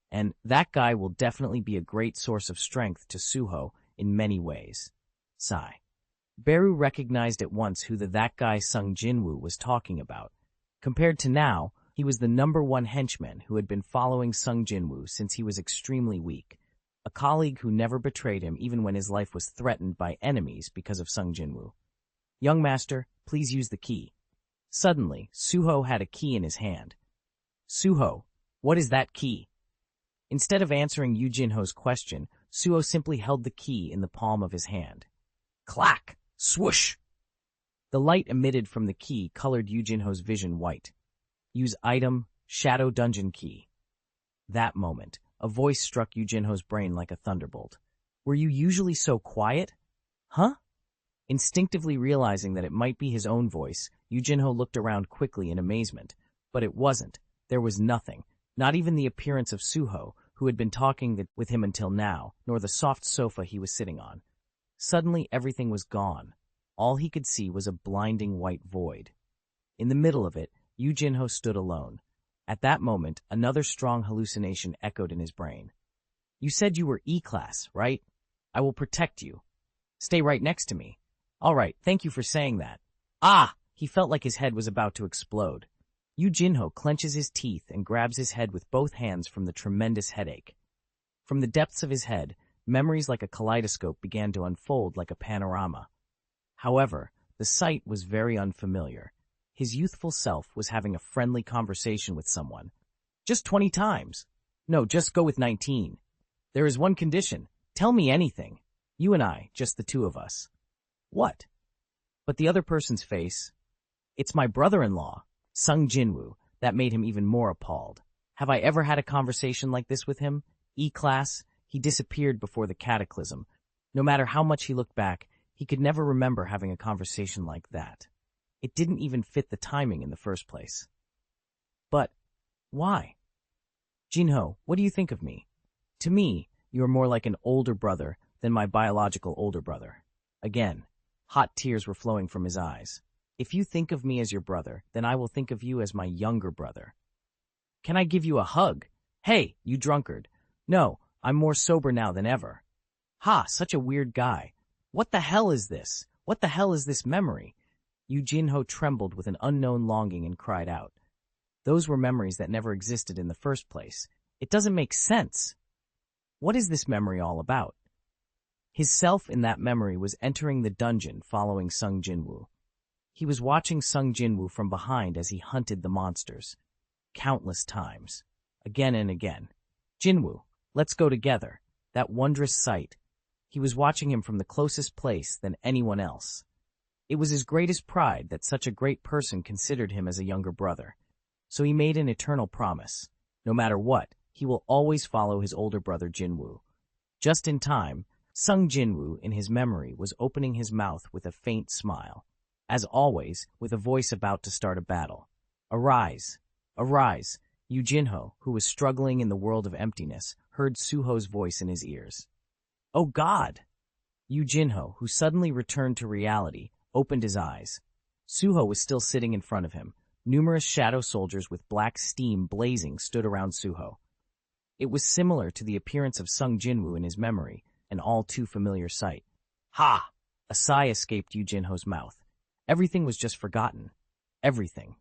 and that guy will definitely be a great source of strength to Suho in many ways. Sigh. Beru recognized at once who that guy Sung Jinwoo was talking about. Compared to now, he was the #1 henchman who had been following Sung Jinwoo since he was extremely weak. A colleague who never betrayed him even when his life was threatened by enemies because of Sung Jinwoo. "Young master, please use the key." Suddenly, Suho had a key in his hand. "Suho, what is that key?" Instead of answering Yu Jinho's question, Suho simply held the key in the palm of his hand. Clack! Swoosh! The light emitted from the key colored Yu Jinho's vision white. Use item, Shadow Dungeon Key. That moment, a voice struck Yu Jinho's brain like a thunderbolt. "Were you usually so quiet?" "Huh?" Instinctively realizing that it might be his own voice, Yu Jinho looked around quickly in amazement. But it wasn't. There was nothing. Not even the appearance of Suho, who had been talking with him until now, nor the soft sofa he was sitting on. Suddenly everything was gone. All he could see was a blinding white void. In the middle of it, Yu Jinho stood alone. At that moment, another strong hallucination echoed in his brain. "You said you were E-class, right? I will protect you. Stay right next to me." "All right, thank you for saying that." "Ah!" He felt like his head was about to explode. Yu Jinho clenches his teeth and grabs his head with both hands from the tremendous headache. From the depths of his head, memories like a kaleidoscope began to unfold like a panorama. However, the sight was very unfamiliar. His youthful self was having a friendly conversation with someone. "Just 20 times. No, just go with 19. There is one condition. Tell me anything. You and I, just the two of us." "What?" But the other person's face. "It's my brother-in-law, Sung Jinwoo." That made him even more appalled. Have I ever had a conversation like this with him? E-class, he disappeared before the cataclysm. No matter how much he looked back, he could never remember having a conversation like that. It didn't even fit the timing in the first place. But why? "Jinho, what do you think of me?" "To me, you are more like an older brother than my biological older brother." Again, hot tears were flowing from his eyes. "If you think of me as your brother, then I will think of you as my younger brother." "Can I give you a hug?" "Hey, you drunkard." "No, I'm more sober now than ever." "Ha, such a weird guy. What the hell is this? What the hell is this memory?" Yu Jinho trembled with an unknown longing and cried out. Those were memories that never existed in the first place. It doesn't make sense. What is this memory all about? His self in that memory was entering the dungeon following Sung Jinwoo. He was watching Sung Jinwoo from behind as he hunted the monsters. Countless times. Again and again. Jinwoo, let's go together. That wondrous sight. He was watching him from the closest place than anyone else. It was his greatest pride that such a great person considered him as a younger brother. So he made an eternal promise. No matter what, he will always follow his older brother Jinwoo. Just in time, Sung Jinwoo, in his memory, was opening his mouth with a faint smile. As always, with a voice about to start a battle. Arise! Arise! Yu Jinho, who was struggling in the world of emptiness, heard Suho's voice in his ears. Oh God! Yu Jinho, who suddenly returned to reality, opened his eyes. Suho was still sitting in front of him. Numerous shadow soldiers with black steam blazing stood around Suho. It was similar to the appearance of Sung Jinwoo in his memory, an all-too-familiar sight. Ha! A sigh escaped Yu Jinho's mouth. Everything was just forgotten. Everything.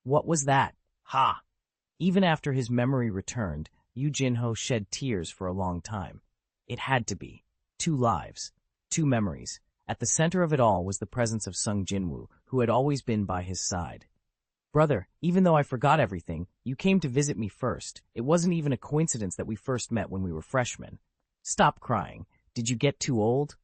What was that? Ha! Even after his memory returned, Yu Jinho shed tears for a long time. It had to be. 2 lives. 2 memories. At the center of it all was the presence of Sung Jinwoo, who had always been by his side. Brother, even though I forgot everything, you came to visit me first. It wasn't even a coincidence that we first met when we were freshmen. Stop crying. Did you get too old?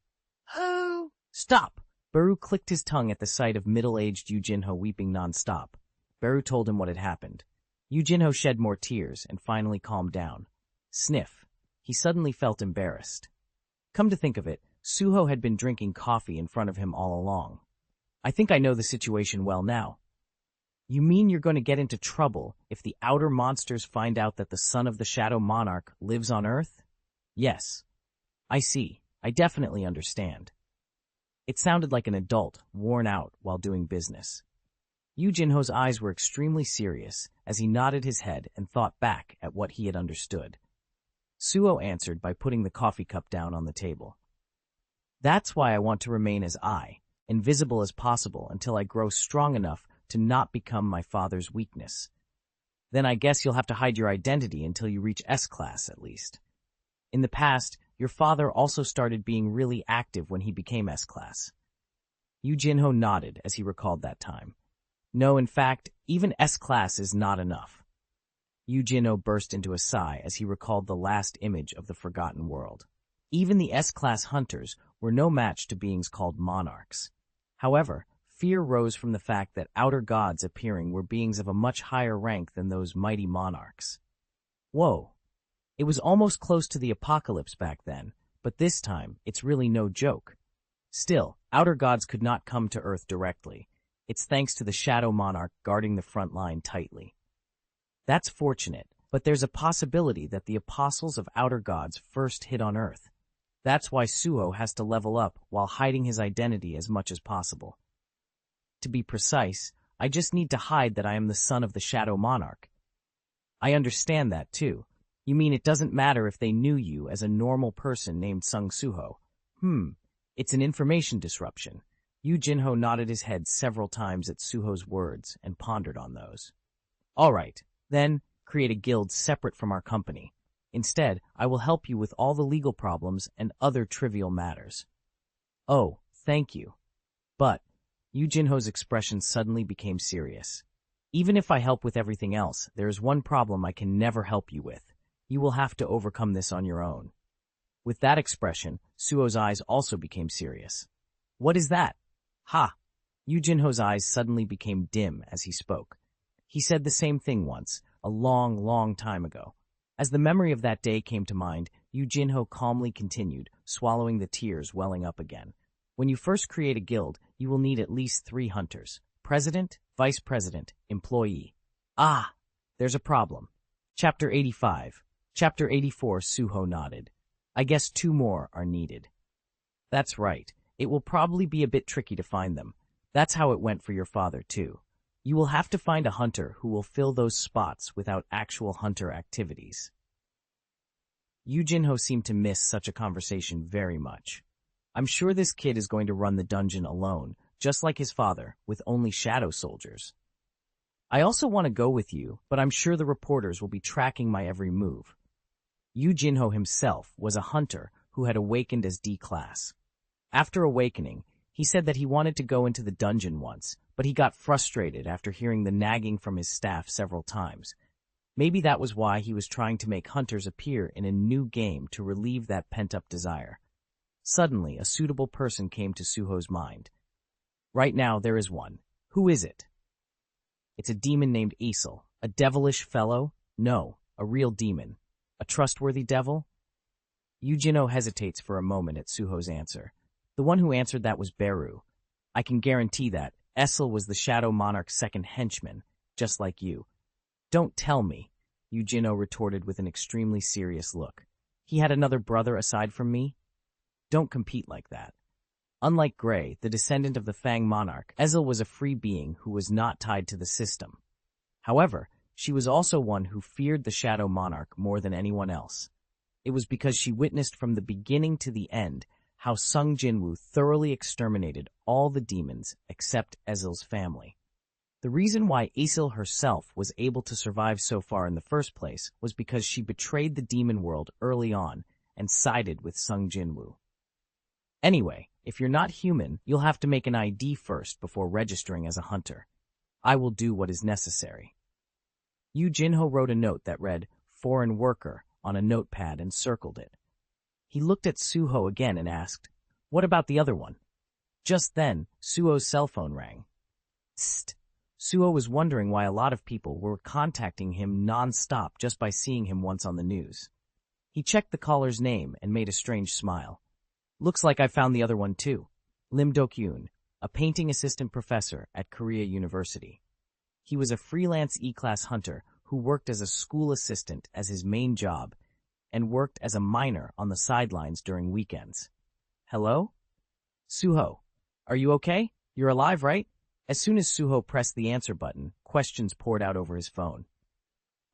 Oh! Stop! Beru clicked his tongue at the sight of middle-aged Yu Jinho weeping non-stop. Beru told him what had happened. Yu Jinho shed more tears and finally calmed down. Sniff. He suddenly felt embarrassed. Come to think of it, Suho had been drinking coffee in front of him all along. I think I know the situation well now. You mean you're going to get into trouble if the outer monsters find out that the son of the Shadow Monarch lives on Earth? Yes. I see. I definitely understand. It sounded like an adult, worn out while doing business. Yu Jinho's eyes were extremely serious as he nodded his head and thought back at what he had understood. Suho answered by putting the coffee cup down on the table. That's why I want to remain as invisible as possible until I grow strong enough to not become my father's weakness. Then I guess you'll have to hide your identity until you reach S-class, at least. In the past, your father also started being really active when he became S-class. Yu Jinho nodded as he recalled that time. No, in fact, even S-class is not enough. Yu Jinho burst into a sigh as he recalled the last image of the Forgotten World. Even the S-class hunters were no match to beings called monarchs. However, fear rose from the fact that outer gods appearing were beings of a much higher rank than those mighty monarchs. Whoa. It was almost close to the apocalypse back then, but this time, it's really no joke. Still, outer gods could not come to Earth directly. It's thanks to the Shadow Monarch guarding the front line tightly. That's fortunate, but there's a possibility that the apostles of outer gods first hit on Earth. That's why Suho has to level up while hiding his identity as much as possible. To be precise, I just need to hide that I am the son of the Shadow Monarch. I understand that, too. You mean it doesn't matter if they knew you as a normal person named Sung Suho? It's an information disruption. Yu Jinho nodded his head several times at Suho's words and pondered on those. All right, then, create a guild separate from our company. Instead, I will help you with all the legal problems and other trivial matters. Oh, thank you. But Yu Jinho's expression suddenly became serious. Even if I help with everything else, there is one problem I can never help you with. You will have to overcome this on your own. With that expression, Suho's eyes also became serious. What is that? Ha! Yu Jinho's eyes suddenly became dim as he spoke. He said the same thing once, a long, long time ago. As the memory of that day came to mind, Yu Jinho calmly continued, swallowing the tears welling up again. When you first create a guild, you will need at least 3 hunters. President, vice president, employee. Ah! There's a problem. Chapter 85. Chapter 84, Suho nodded. I guess 2 more are needed. That's right. It will probably be a bit tricky to find them. That's how it went for your father, too. You will have to find a hunter who will fill those spots without actual hunter activities. Yu Jinho seemed to miss such a conversation very much. I'm sure this kid is going to run the dungeon alone, just like his father, with only shadow soldiers. I also want to go with you, but I'm sure the reporters will be tracking my every move. Yu Jinho himself was a hunter who had awakened as D-class. After awakening, he said that he wanted to go into the dungeon once, but he got frustrated after hearing the nagging from his staff several times. Maybe that was why he was trying to make hunters appear in a new game to relieve that pent-up desire. Suddenly, a suitable person came to Suho's mind. Right now, there is one. Who is it? It's a demon named Aesel. A devilish fellow? No, a real demon. A trustworthy devil? Yujino hesitates for a moment at Suho's answer. The one who answered that was Beru. I can guarantee that. Aesel was the Shadow Monarch's second henchman, just like you. Don't tell me, Yujino retorted with an extremely serious look. He had another brother aside from me? Don't compete like that. Unlike Grey, the descendant of the Fang Monarch, Aesel was a free being who was not tied to the system. However, she was also one who feared the Shadow Monarch more than anyone else. It was because she witnessed from the beginning to the end how Sung Jinwoo thoroughly exterminated all the demons except Aesel's family. The reason why Aesel herself was able to survive so far in the first place was because she betrayed the demon world early on and sided with Sung Jinwoo. Anyway, if you're not human, you'll have to make an ID first before registering as a hunter. I will do what is necessary. Yu Jinho wrote a note that read, "Foreign worker," on a notepad and circled it. He looked at Suho again and asked, "What about the other one?" Just then, Suho's cell phone rang. Psst. Suho was wondering why a lot of people were contacting him non-stop just by seeing him once on the news. He checked the caller's name and made a strange smile. Looks like I found the other one too. Lim Dokyun, a painting assistant professor at Korea University. He was a freelance E-class hunter who worked as a school assistant as his main job and worked as a miner on the sidelines during weekends. Hello? Suho, are you okay? You're alive, right? As soon as Suho pressed the answer button, questions poured out over his phone.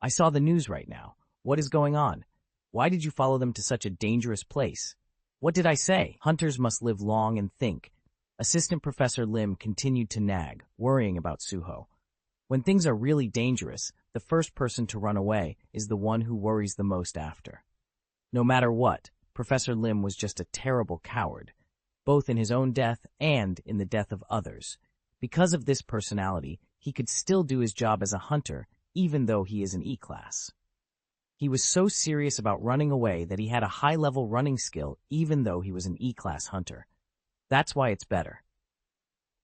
I saw the news right now. What is going on? Why did you follow them to such a dangerous place? What did I say? Hunters must live long and think. Assistant Professor Lim continued to nag, worrying about Suho. When things are really dangerous, the first person to run away is the one who worries the most after. No matter what, Professor Lim was just a terrible coward, both in his own death and in the death of others. Because of this personality, he could still do his job as a hunter, even though he is an E-class. He was so serious about running away that he had a high-level running skill even though he was an E-class hunter. That's why it's better.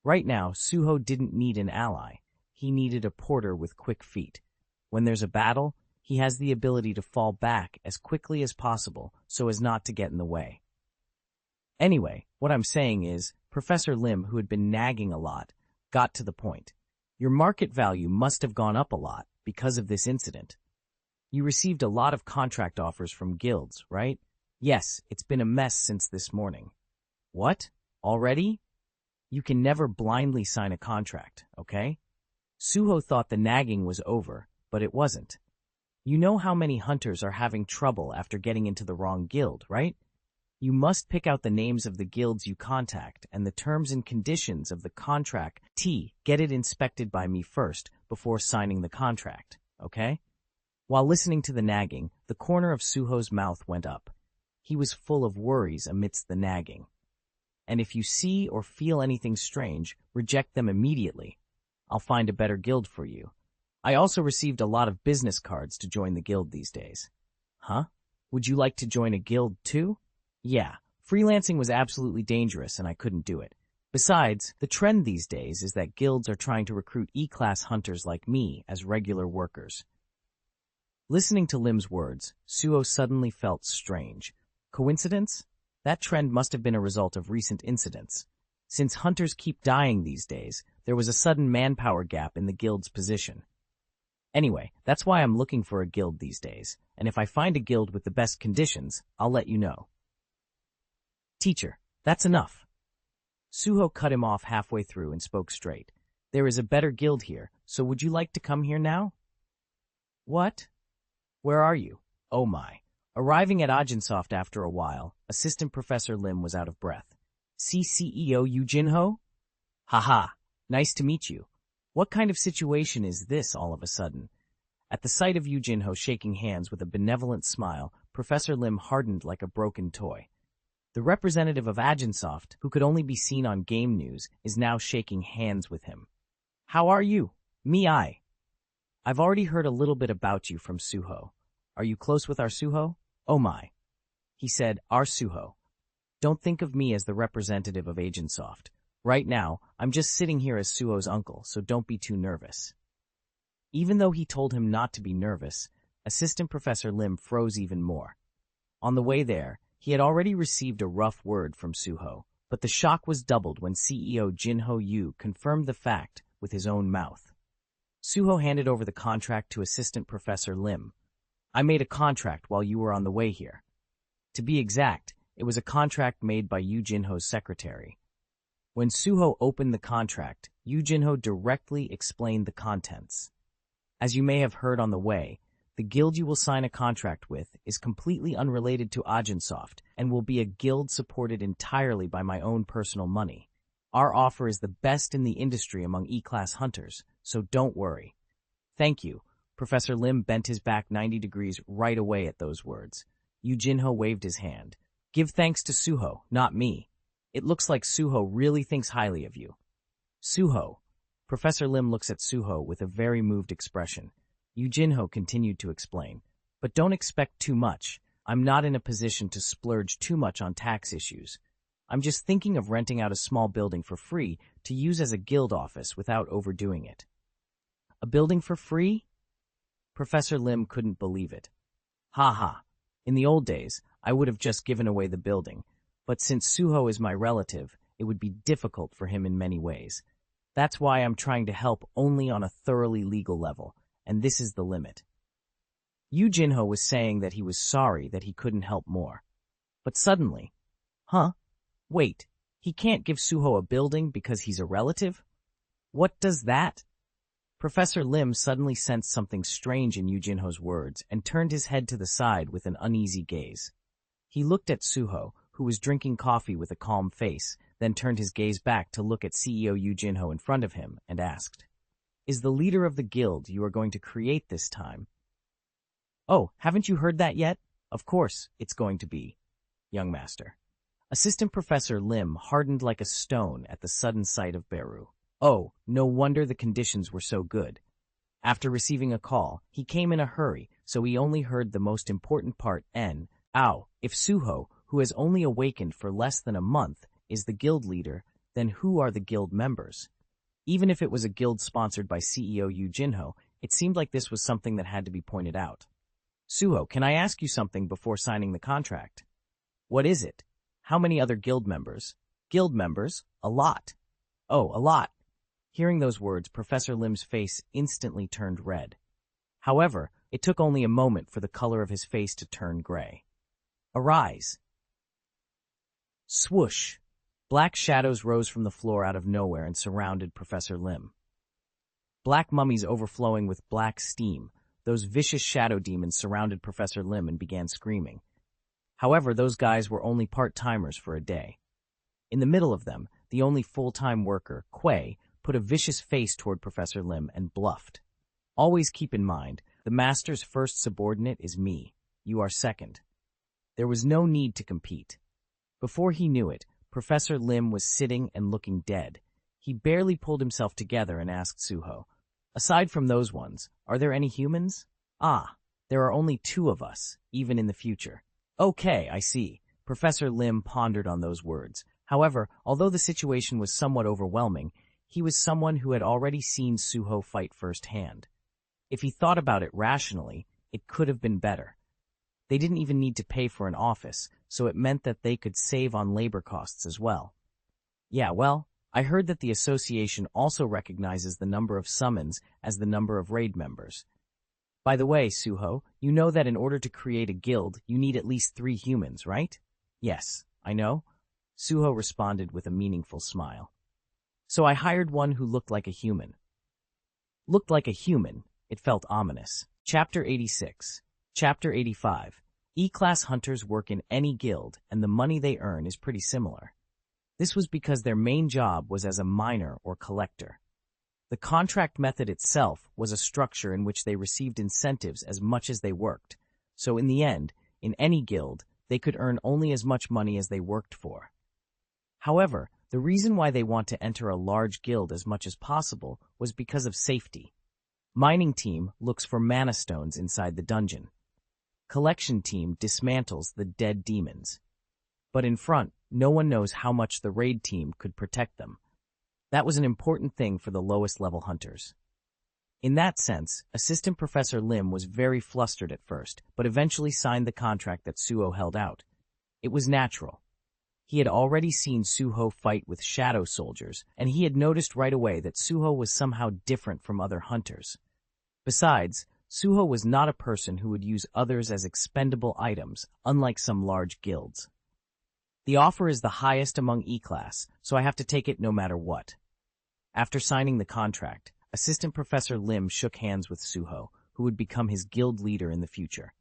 Right now, Suho didn't need an ally. He needed a porter with quick feet. When there's a battle, he has the ability to fall back as quickly as possible so as not to get in the way. Anyway, what I'm saying is, Professor Lim, who had been nagging a lot, got to the point. Your market value must have gone up a lot because of this incident. You received a lot of contract offers from guilds, right? Yes, it's been a mess since this morning. What? Already? You can never blindly sign a contract, okay? Suho thought the nagging was over, but it wasn't. You know how many hunters are having trouble after getting into the wrong guild, right? You must pick out the names of the guilds you contact and the terms and conditions of the contract. Get it inspected by me first before signing the contract, okay? While listening to the nagging, the corner of Suho's mouth went up. He was full of worries amidst the nagging. And if you see or feel anything strange, reject them immediately. I'll find a better guild for you. I also received a lot of business cards to join the guild these days. Huh? Would you like to join a guild too? Yeah, freelancing was absolutely dangerous and I couldn't do it. Besides, the trend these days is that guilds are trying to recruit E-class hunters like me as regular workers. Listening to Lim's words, Suho suddenly felt strange. Coincidence? That trend must have been a result of recent incidents. Since hunters keep dying these days, there was a sudden manpower gap in the guild's position. Anyway, that's why I'm looking for a guild these days, and if I find a guild with the best conditions, I'll let you know. Teacher, that's enough. Suho cut him off halfway through and spoke straight. There is a better guild here, so would you like to come here now? What? Where are you? Oh my. Arriving at Ajinsoft after a while, Assistant Professor Lim was out of breath. See CEO Yu Jinho? Haha, nice to meet you. What kind of situation is this all of a sudden? At the sight of Yu Jinho shaking hands with a benevolent smile, Professor Lim hardened like a broken toy. The representative of Ajinsoft, who could only be seen on game news, is now shaking hands with him. How are you? Me I. I've already heard a little bit about you from Suho. Are you close with our Suho? Oh my. He said, our Suho. Don't think of me as the representative of Agentsoft. Right now, I'm just sitting here as Suho's uncle, so don't be too nervous. Even though he told him not to be nervous, Assistant Professor Lim froze even more. On the way there, he had already received a rough word from Suho, but the shock was doubled when CEO Jinho Yu confirmed the fact with his own mouth. Suho handed over the contract to Assistant Professor Lim. I made a contract while you were on the way here. To be exact, it was a contract made by Yu Jinho's secretary. When Suho opened the contract, Yu Jinho directly explained the contents. As you may have heard on the way, the guild you will sign a contract with is completely unrelated to Agentsoft and will be a guild supported entirely by my own personal money. Our offer is the best in the industry among E-class hunters, so don't worry. Thank you. Professor Lim bent his back 90 degrees right away at those words. Yu Jinho waved his hand. Give thanks to Suho, not me. It looks like Suho really thinks highly of you. Suho. Professor Lim looks at Suho with a very moved expression. Yu Jinho continued to explain. But don't expect too much. I'm not in a position to splurge too much on tax issues. I'm just thinking of renting out a small building for free to use as a guild office without overdoing it. A building for free? Professor Lim couldn't believe it. Ha ha. In the old days, I would have just given away the building, but since Suho is my relative, it would be difficult for him in many ways. That's why I'm trying to help only on a thoroughly legal level, and this is the limit. Yu Jinho was saying that he was sorry that he couldn't help more. But suddenly, wait, he can't give Suho a building because he's a relative? What does that? Professor Lim suddenly sensed something strange in Yu Jinho's words and turned his head to the side with an uneasy gaze. He looked at Suho, who was drinking coffee with a calm face, then turned his gaze back to look at CEO Yu Jinho in front of him and asked, Is the leader of the guild you are going to create this time? Oh, haven't you heard that yet? Of course, it's going to be, young master. Assistant Professor Lim hardened like a stone at the sudden sight of Beru. Oh, no wonder the conditions were so good. After receiving a call, he came in a hurry, so he only heard the most important part. If Suho, who has only awakened for less than a month, is the guild leader, then who are the guild members? Even if it was a guild sponsored by CEO Yu Jinho, it seemed like this was something that had to be pointed out. Suho, can I ask you something before signing the contract? What is it? How many other guild members? Guild members? A lot. Oh, a lot. Hearing those words, Professor Lim's face instantly turned red. However, it took only a moment for the color of his face to turn gray. Arise. Swoosh. Black shadows rose from the floor out of nowhere and surrounded Professor Lim. Black mummies overflowing with black steam, those vicious shadow demons surrounded Professor Lim and began screaming. However, those guys were only part-timers for a day. In the middle of them, the only full-time worker, Quay, put a vicious face toward Professor Lim and bluffed. Always keep in mind, the master's first subordinate is me. You are second. There was no need to compete. Before he knew it, Professor Lim was sitting and looking dead. He barely pulled himself together and asked Suho, Aside from those ones, are there any humans? Ah, there are only 2 of us, even in the future. Okay, I see. Professor Lim pondered on those words. However, although the situation was somewhat overwhelming, he was someone who had already seen Suho fight firsthand. If he thought about it rationally, it could have been better. They didn't even need to pay for an office, so it meant that they could save on labor costs as well. Yeah, well, I heard that the association also recognizes the number of summons as the number of raid members. By the way, Suho, you know that in order to create a guild, you need at least 3 humans, right? Yes, I know. Suho responded with a meaningful smile. So I hired one who looked like a human. Looked like a human. It felt ominous. Chapter 86. Chapter 85. E-class hunters work in any guild, and the money they earn is pretty similar. This was because their main job was as a miner or collector. The contract method itself was a structure in which they received incentives as much as they worked, so in the end, in any guild, they could earn only as much money as they worked for. However, the reason why they want to enter a large guild as much as possible was because of safety. Mining team looks for mana stones inside the dungeon. Collection team dismantles the dead demons. But in front, no one knows how much the raid team could protect them. That was an important thing for the lowest level hunters. In that sense, Assistant Professor Lim was very flustered at first, but eventually signed the contract that Suho held out. It was natural. He had already seen Suho fight with shadow soldiers, and he had noticed right away that Suho was somehow different from other hunters. Besides, Suho was not a person who would use others as expendable items, unlike some large guilds. The offer is the highest among E-class, so I have to take it no matter what. After signing the contract, Assistant Professor Lim shook hands with Suho, who would become his guild leader in the future.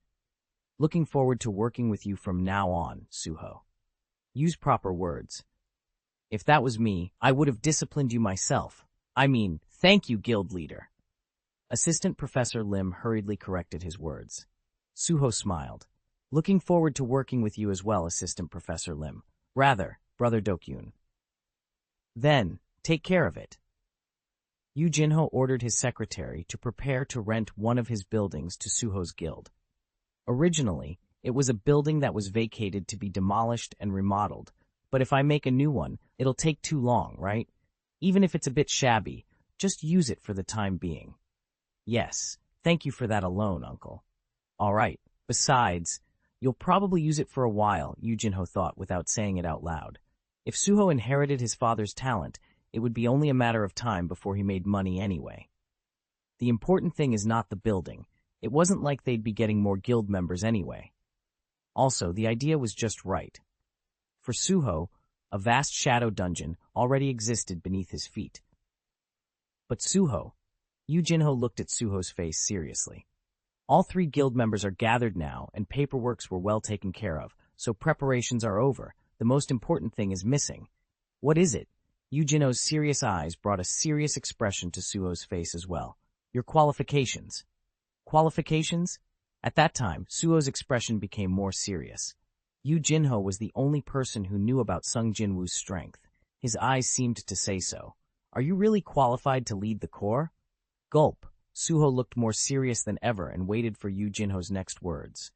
Looking forward to working with you from now on, Suho. Use proper words. If that was me, I would have disciplined you myself. I mean, thank you, guild leader. Assistant Professor Lim hurriedly corrected his words. Suho smiled. Looking forward to working with you as well, Assistant Professor Lim. Rather, Brother Dokyun. Then, take care of it. Yu Jinho ordered his secretary to prepare to rent one of his buildings to Suho's guild. Originally, it was a building that was vacated to be demolished and remodeled, but if I make a new one, it'll take too long, right? Even if it's a bit shabby, just use it for the time being. Yes, thank you for that alone, Uncle. All right, besides, you'll probably use it for a while, Yu Jinho thought without saying it out loud. If Suho inherited his father's talent, it would be only a matter of time before he made money anyway. The important thing is not the building. It wasn't like they'd be getting more guild members anyway. Also, the idea was just right. For Suho, a vast shadow dungeon already existed beneath his feet. But Suho, Yu Jinho looked at Suho's face seriously. All 3 guild members are gathered now, and paperworks were well taken care of, so preparations are over. The most important thing is missing. What is it? Yu Jinho's serious eyes brought a serious expression to Suho's face as well. Your qualifications. Qualifications? At that time, Suho's expression became more serious. Yu Jinho was the only person who knew about Sung Jinwoo's strength. His eyes seemed to say so. Are you really qualified to lead the corps? Gulp. Suho looked more serious than ever and waited for Yu Jinho's next words.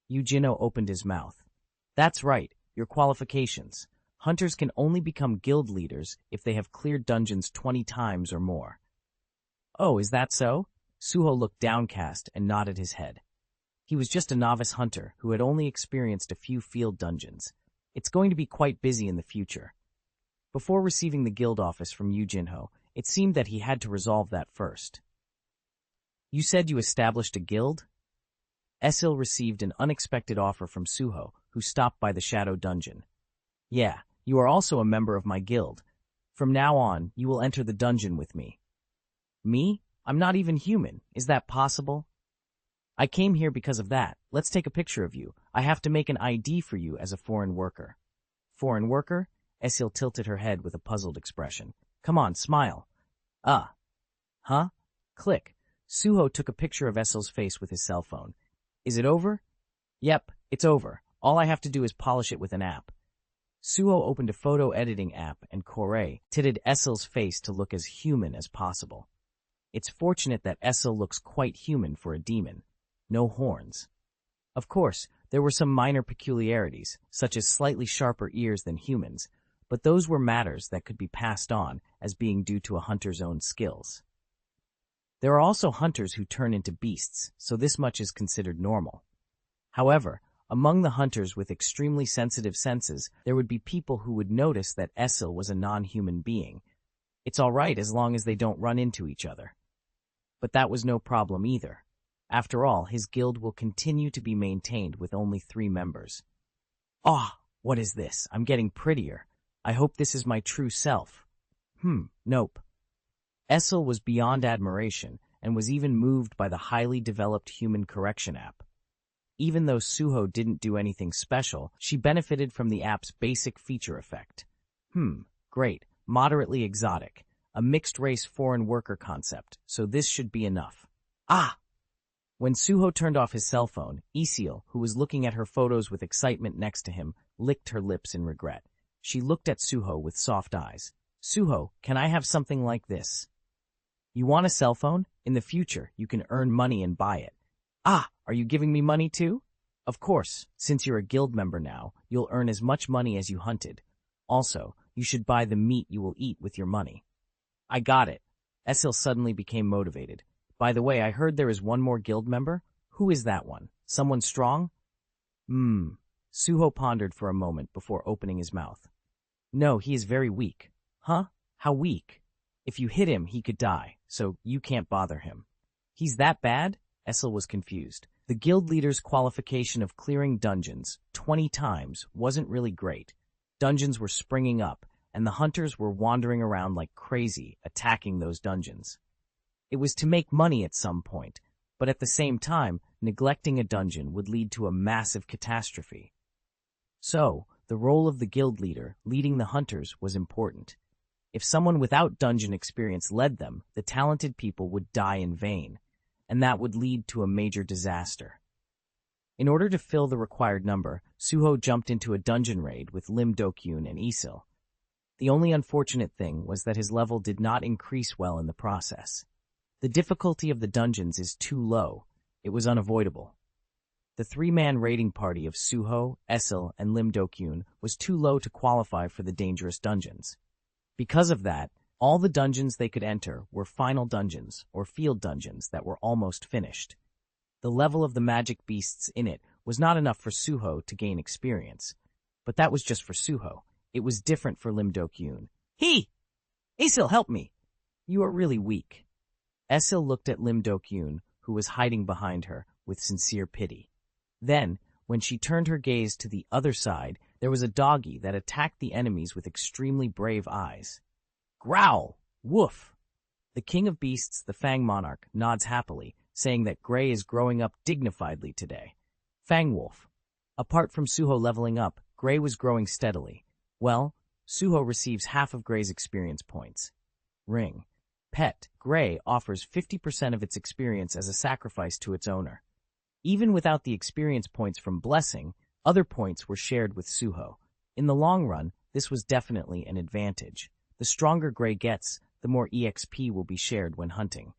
Yu Jinho opened his mouth. That's right, your qualifications. Hunters can only become guild leaders if they have cleared dungeons 20 times or more. Oh, is that so? Suho looked downcast and nodded his head. He was just a novice hunter who had only experienced a few field dungeons. It's going to be quite busy in the future. Before receiving the guild office from Yu Jinho, it seemed that he had to resolve that first. You said you established a guild? Esil received an unexpected offer from Suho, who stopped by the shadow dungeon. Yeah, you are also a member of my guild. From now on, you will enter the dungeon with me. Me? I'm not even human. Is that possible? I came here because of that. Let's take a picture of you. I have to make an ID for you as a foreign worker. Foreign worker? Esil tilted her head with a puzzled expression. Come on, smile. Huh? Click. Suho took a picture of Esil's face with his cell phone. Is it over? Yep, it's over. All I have to do is polish it with an app. Suho opened a photo editing app and Corey titted Esil's face to look as human as possible. It's fortunate that Esil looks quite human for a demon. No horns. Of course, there were some minor peculiarities, such as slightly sharper ears than humans, but those were matters that could be passed on as being due to a hunter's own skills. There are also hunters who turn into beasts, so this much is considered normal. However, among the hunters with extremely sensitive senses, there would be people who would notice that Esil was a non-human being. It's all right as long as they don't run into each other. But that was no problem either. After all, his guild will continue to be maintained with only 3 members. What is this? I'm getting prettier. I hope this is my true self. Nope. Esil was beyond admiration and was even moved by the highly developed human correction app. Even though Suho didn't do anything special, she benefited from the app's basic feature effect. Great. Moderately exotic. A mixed-race foreign worker concept, so this should be enough. When Suho turned off his cell phone, Esil, who was looking at her photos with excitement next to him, licked her lips in regret. She looked at Suho with soft eyes. Suho, can I have something like this? You want a cell phone? In the future, you can earn money and buy it. Ah, are you giving me money too? Of course, since you're a guild member now, you'll earn as much money as you hunted. Also, you should buy the meat you will eat with your money. I got it. Esil suddenly became motivated. By the way, I heard there is one more guild member. Who is that one? Someone strong? Suho pondered for a moment before opening his mouth. No, he is very weak. Huh? How weak? If you hit him, he could die, so you can't bother him. He's that bad? Esil was confused. The guild leader's qualification of clearing dungeons 20 times wasn't really great. Dungeons were springing up, and the hunters were wandering around like crazy, attacking those dungeons. It was to make money at some point, but at the same time, neglecting a dungeon would lead to a massive catastrophe. So, the role of the guild leader, leading the hunters, was important. If someone without dungeon experience led them, the talented people would die in vain, and that would lead to a major disaster. In order to fill the required number, Suho jumped into a dungeon raid with Lim Dokyun and Isil. The only unfortunate thing was that his level did not increase well in the process. The difficulty of the dungeons is too low. It was unavoidable. The three-man raiding party of Suho, Esil, and Lim Dokyun was too low to qualify for the dangerous dungeons. Because of that, all the dungeons they could enter were final dungeons or field dungeons that were almost finished. The level of the magic beasts in it was not enough for Suho to gain experience. But that was just for Suho. It was different for Lim Dokyun. Esil, help me! You are really weak. Esil looked at Lim Dokyun, who was hiding behind her, with sincere pity. Then, when she turned her gaze to the other side, there was a doggy that attacked the enemies with extremely brave eyes. Growl! Woof! The king of beasts, the Fang monarch, nods happily, saying that Gray is growing up dignifiedly today. Fang Wolf. Apart from Suho leveling up, Gray was growing steadily. Well, Suho receives half of Gray's experience points. Ring. Pet. Gray offers 50% of its experience as a sacrifice to its owner. Even without the experience points from Blessing, other points were shared with Suho. In the long run, this was definitely an advantage. The stronger Gray gets, the more EXP will be shared when hunting.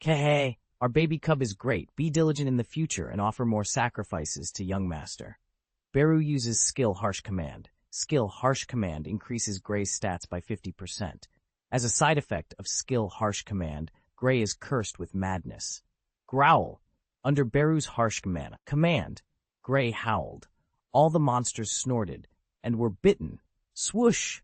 Kehei, our baby cub is great. Be diligent in the future and offer more sacrifices to young master. Beru uses skill Harsh Command. Skill Harsh Command increases Gray's stats by 50%. As a side effect of skill Harsh Command, Gray is cursed with madness. Growl. Under Beru's Harsh Command, Gray howled. All the monsters snorted and were bitten. Swoosh!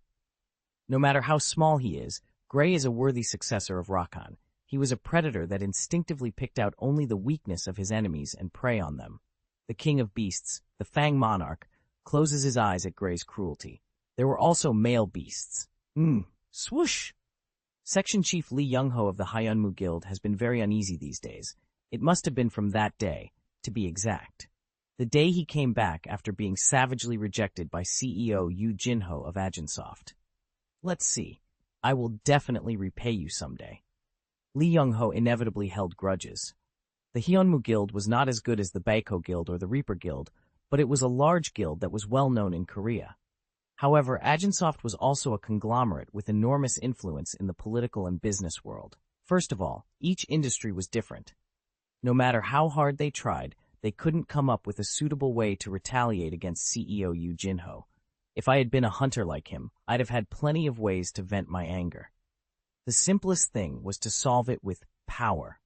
No matter how small he is, Gray is a worthy successor of Rakan. He was a predator that instinctively picked out only the weakness of his enemies and prey on them. The king of beasts, the Fang monarch, closes his eyes at Gray's cruelty. There were also male beasts. Swoosh! Section Chief Lee Young-ho of the Hyunmu Guild has been very uneasy these days. It must have been from that day, to be exact. The day he came back after being savagely rejected by CEO Yoo Jin-ho of Agensoft. Let's see. I will definitely repay you someday. Lee Young-ho inevitably held grudges. The Hyunmu Guild was not as good as the Baeko Guild or the Reaper Guild, but it was a large guild that was well known in Korea. However, Agensoft was also a conglomerate with enormous influence in the political and business world. First of all, each industry was different. No matter how hard they tried, they couldn't come up with a suitable way to retaliate against CEO Yoo Jin-ho. If I had been a hunter like him, I'd have had plenty of ways to vent my anger. The simplest thing was to solve it with power.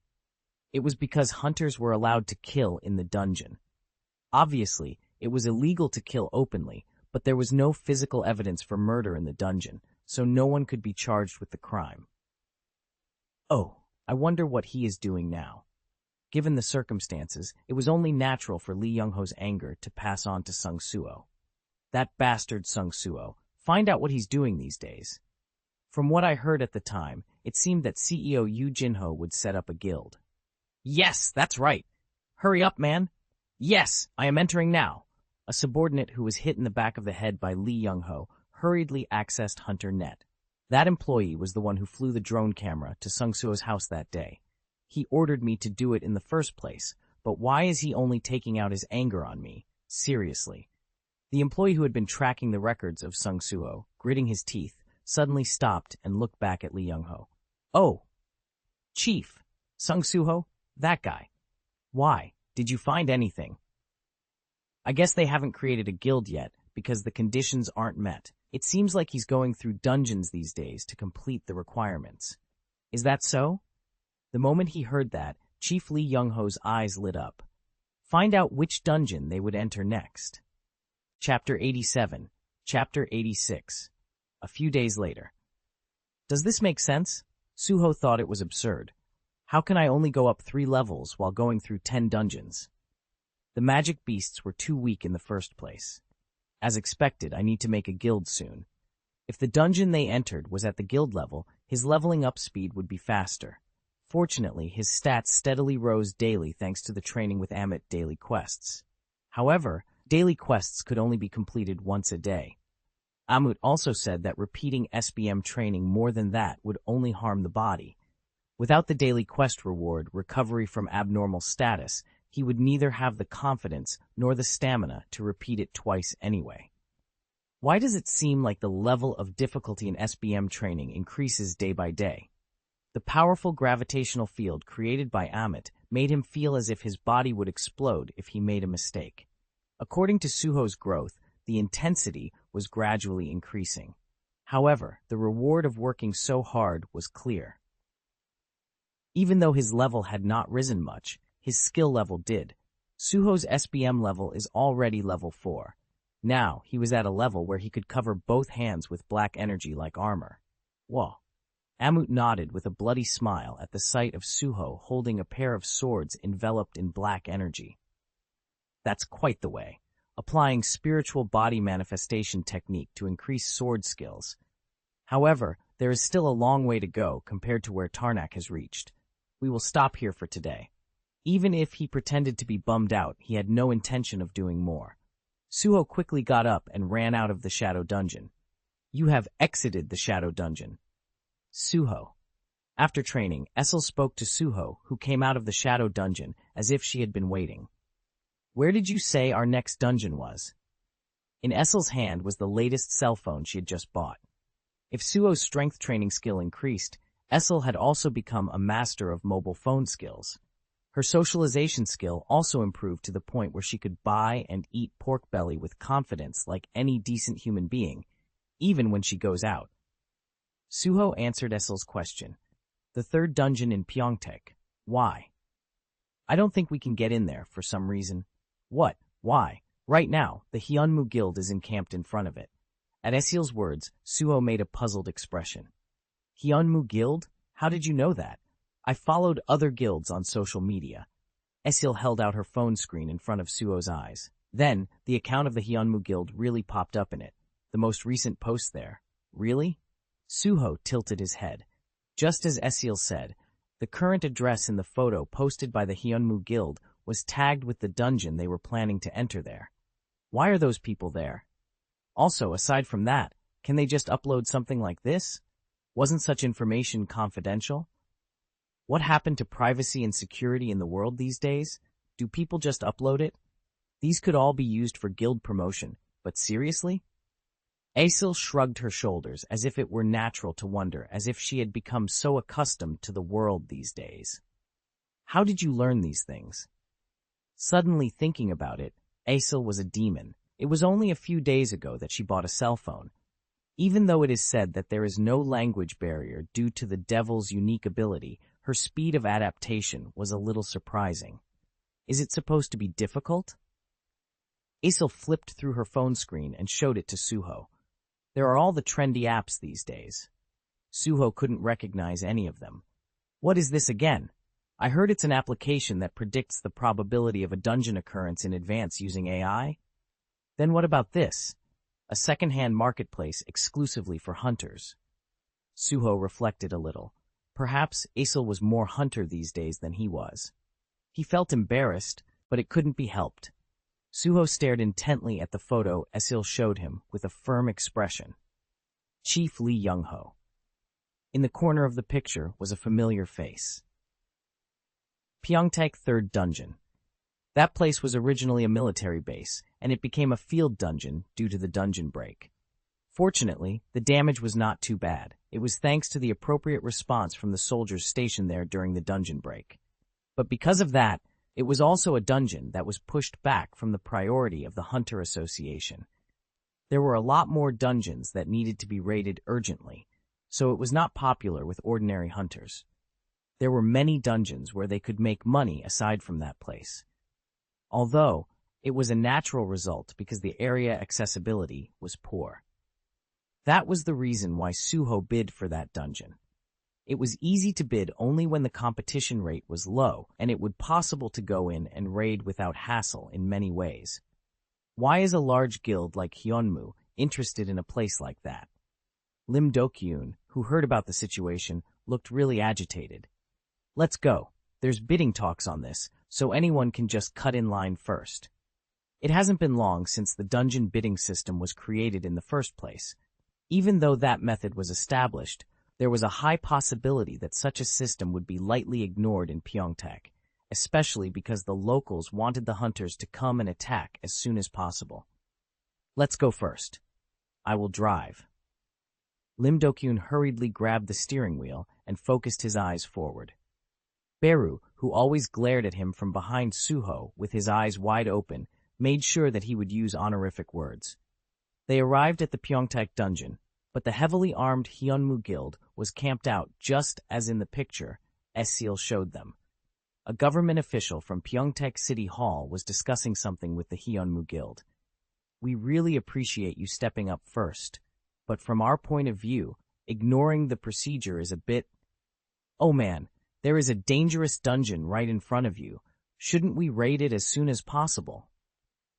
It was because hunters were allowed to kill in the dungeon. Obviously, it was illegal to kill openly, but there was no physical evidence for murder in the dungeon, so no one could be charged with the crime. Oh, I wonder what he is doing now. Given the circumstances, it was only natural for Lee Young-ho's anger to pass on to Sung Suho. That bastard Sung Suho. Find out what he's doing these days. From what I heard at the time, it seemed that CEO Yoo Jin-ho would set up a guild. Yes, that's right. Hurry up, man. Yes, I am entering now. A subordinate who was hit in the back of the head by Lee Young-ho hurriedly accessed Hunter Net. That employee was the one who flew the drone camera to Sung Suho's house that day. He ordered me to do it in the first place, but why is he only taking out his anger on me? Seriously. The employee who had been tracking the records of Sung Suho, gritting his teeth, suddenly stopped and looked back at Lee Young-ho. Oh, Chief, Sung Suho? That guy. Why? Did you find anything? I guess they haven't created a guild yet, because the conditions aren't met. It seems like he's going through dungeons these days to complete the requirements. Is that so? The moment he heard that, Chief Lee Young-ho's eyes lit up. Find out which dungeon they would enter next. Chapter 87. Chapter 86. A few days later. Does this make sense? Suho thought it was absurd. How can I only go up 3 levels while going through 10 dungeons? The magic beasts were too weak in the first place. As expected, I need to make a guild soon. If the dungeon they entered was at the guild level, his leveling up speed would be faster. Fortunately, his stats steadily rose daily thanks to the training with Amit daily quests. However, daily quests could only be completed once a day. Amit also said that repeating SBM training more than that would only harm the body. Without the daily quest reward, recovery from abnormal status, he would neither have the confidence nor the stamina to repeat it twice anyway. Why does it seem like the level of difficulty in SBM training increases day by day? The powerful gravitational field created by Amit made him feel as if his body would explode if he made a mistake. According to Suho's growth, the intensity was gradually increasing. However, the reward of working so hard was clear. Even though his level had not risen much, his skill level did. Suho's SBM level is already level 4. Now, he was at a level where he could cover both hands with black energy like armor. Whoa. Amit nodded with a bloody smile at the sight of Suho holding a pair of swords enveloped in black energy. That's quite the way, applying spiritual body manifestation technique to increase sword skills. However, there is still a long way to go compared to where Tarnak has reached. We will stop here for today. Even if he pretended to be bummed out, he had no intention of doing more. Suho quickly got up and ran out of the shadow dungeon. You have exited the shadow dungeon. Suho. After training, Essel spoke to Suho, who came out of the shadow dungeon as if she had been waiting. Where did you say our next dungeon was? In Essel's hand was the latest cell phone she had just bought. If Suho's strength training skill increased, Essel had also become a master of mobile phone skills. Her socialization skill also improved to the point where she could buy and eat pork belly with confidence like any decent human being, even when she goes out. Suho answered Essel's question. The 3rd dungeon in Pyeongtaek. Why? I don't think we can get in there for some reason. What? Why? Right now, the Hyunmu Guild is encamped in front of it. At Essel's words, Suho made a puzzled expression. Hyunmu Guild? How did you know that? I followed other guilds on social media. Essel held out her phone screen in front of Suho's eyes. Then, the account of the Hyunmu Guild really popped up in it. The most recent post there. Really? Suho tilted his head. Just as Essel said, the current address in the photo posted by the Hyunmu Guild was tagged with the dungeon they were planning to enter there. Why are those people there? Also, aside from that, can they just upload something like this? Wasn't such information confidential? What happened to privacy and security in the world these days? Do people just upload it? These could all be used for guild promotion, but seriously? Essel shrugged her shoulders as if it were natural to wonder, as if she had become so accustomed to the world these days. How did you learn these things? Suddenly thinking about it, Essel was a demon. It was only a few days ago that she bought a cell phone. Even though it is said that there is no language barrier due to the devil's unique ability, her speed of adaptation was a little surprising. Is it supposed to be difficult? Essel flipped through her phone screen and showed it to Suho. There are all the trendy apps these days. Suho couldn't recognize any of them. What is this again? I heard it's an application that predicts the probability of a dungeon occurrence in advance using AI. Then what about this? A second-hand marketplace exclusively for hunters. Suho reflected a little. Perhaps Essel was more hunter these days than he was. He felt embarrassed, but it couldn't be helped. Suho stared intently at the photo Essel showed him with a firm expression. Chief Lee Young-ho. In the corner of the picture was a familiar face. Pyeongtaek 3rd Dungeon. That place was originally a military base, and it became a field dungeon due to the dungeon break. Fortunately, the damage was not too bad. It was thanks to the appropriate response from the soldiers stationed there during the dungeon break. But because of that, it was also a dungeon that was pushed back from the priority of the Hunter Association. There were a lot more dungeons that needed to be raided urgently, so it was not popular with ordinary hunters. There were many dungeons where they could make money aside from that place. Although, it was a natural result because the area accessibility was poor. That was the reason why Suho bid for that dungeon. It was easy to bid only when the competition rate was low, and it would possible to go in and raid without hassle in many ways. Why is a large guild like Hyunmu interested in a place like that? Lim Dokyun, who heard about the situation, looked really agitated. Let's go. There's bidding talks on this, so anyone can just cut in line first. It hasn't been long since the dungeon bidding system was created in the first place. Even though that method was established, there was a high possibility that such a system would be lightly ignored in Pyeongtaek, especially because the locals wanted the hunters to come and attack as soon as possible. Let's go first. I will drive. Lim Dokyun hurriedly grabbed the steering wheel and focused his eyes forward. Beru, who always glared at him from behind Suho with his eyes wide open, made sure that he would use honorific words. They arrived at the Pyeongtaek dungeon, but the heavily armed Hyunmu Guild was camped out just as in the picture Esil showed them. A government official from Pyeongtaek City Hall was discussing something with the Hyunmu Guild. We really appreciate you stepping up first, but from our point of view, ignoring the procedure is a bit... Oh man, there is a dangerous dungeon right in front of you. Shouldn't we raid it as soon as possible?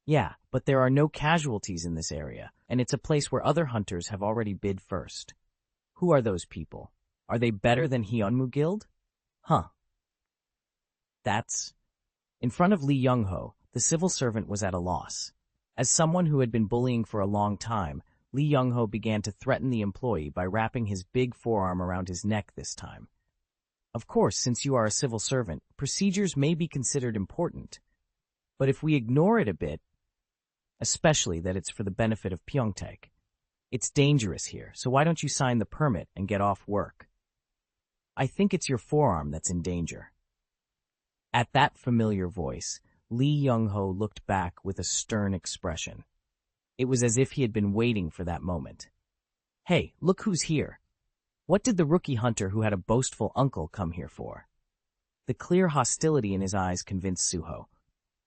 Yeah, but there are no casualties in this area, and it's a place where other hunters have already bid first. Who are those people? Are they better than Hyunmu Guild? Huh. That's... In front of Lee Young-ho, the civil servant was at a loss. As someone who had been bullying for a long time, Lee Young-ho began to threaten the employee by wrapping his big forearm around his neck this time. Of course, since you are a civil servant, procedures may be considered important. But if we ignore it a bit, especially that it's for the benefit of Pyeongtaek, it's dangerous here, so why don't you sign the permit and get off work? I think it's your forearm that's in danger. At that familiar voice, Lee Young-ho looked back with a stern expression. It was as if he had been waiting for that moment. Hey, look who's here. What did the rookie hunter who had a boastful uncle come here for? The clear hostility in his eyes convinced Suho.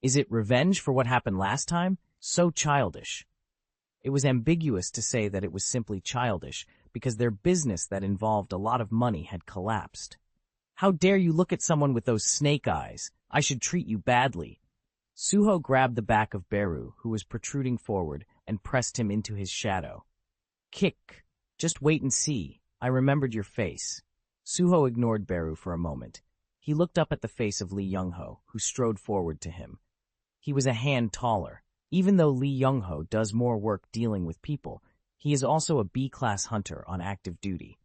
Is it revenge for what happened last time? So childish. It was ambiguous to say that it was simply childish because their business that involved a lot of money had collapsed. How dare you look at someone with those snake eyes? I should treat you badly. Suho grabbed the back of Beru, who was protruding forward, and pressed him into his shadow. Kick. Just wait and see. I remembered your face. Suho ignored Beru for a moment. He looked up at the face of Lee Young-ho, who strode forward to him. He was a hand taller. Even though Lee Young-ho does more work dealing with people, he is also a B-class hunter on active duty.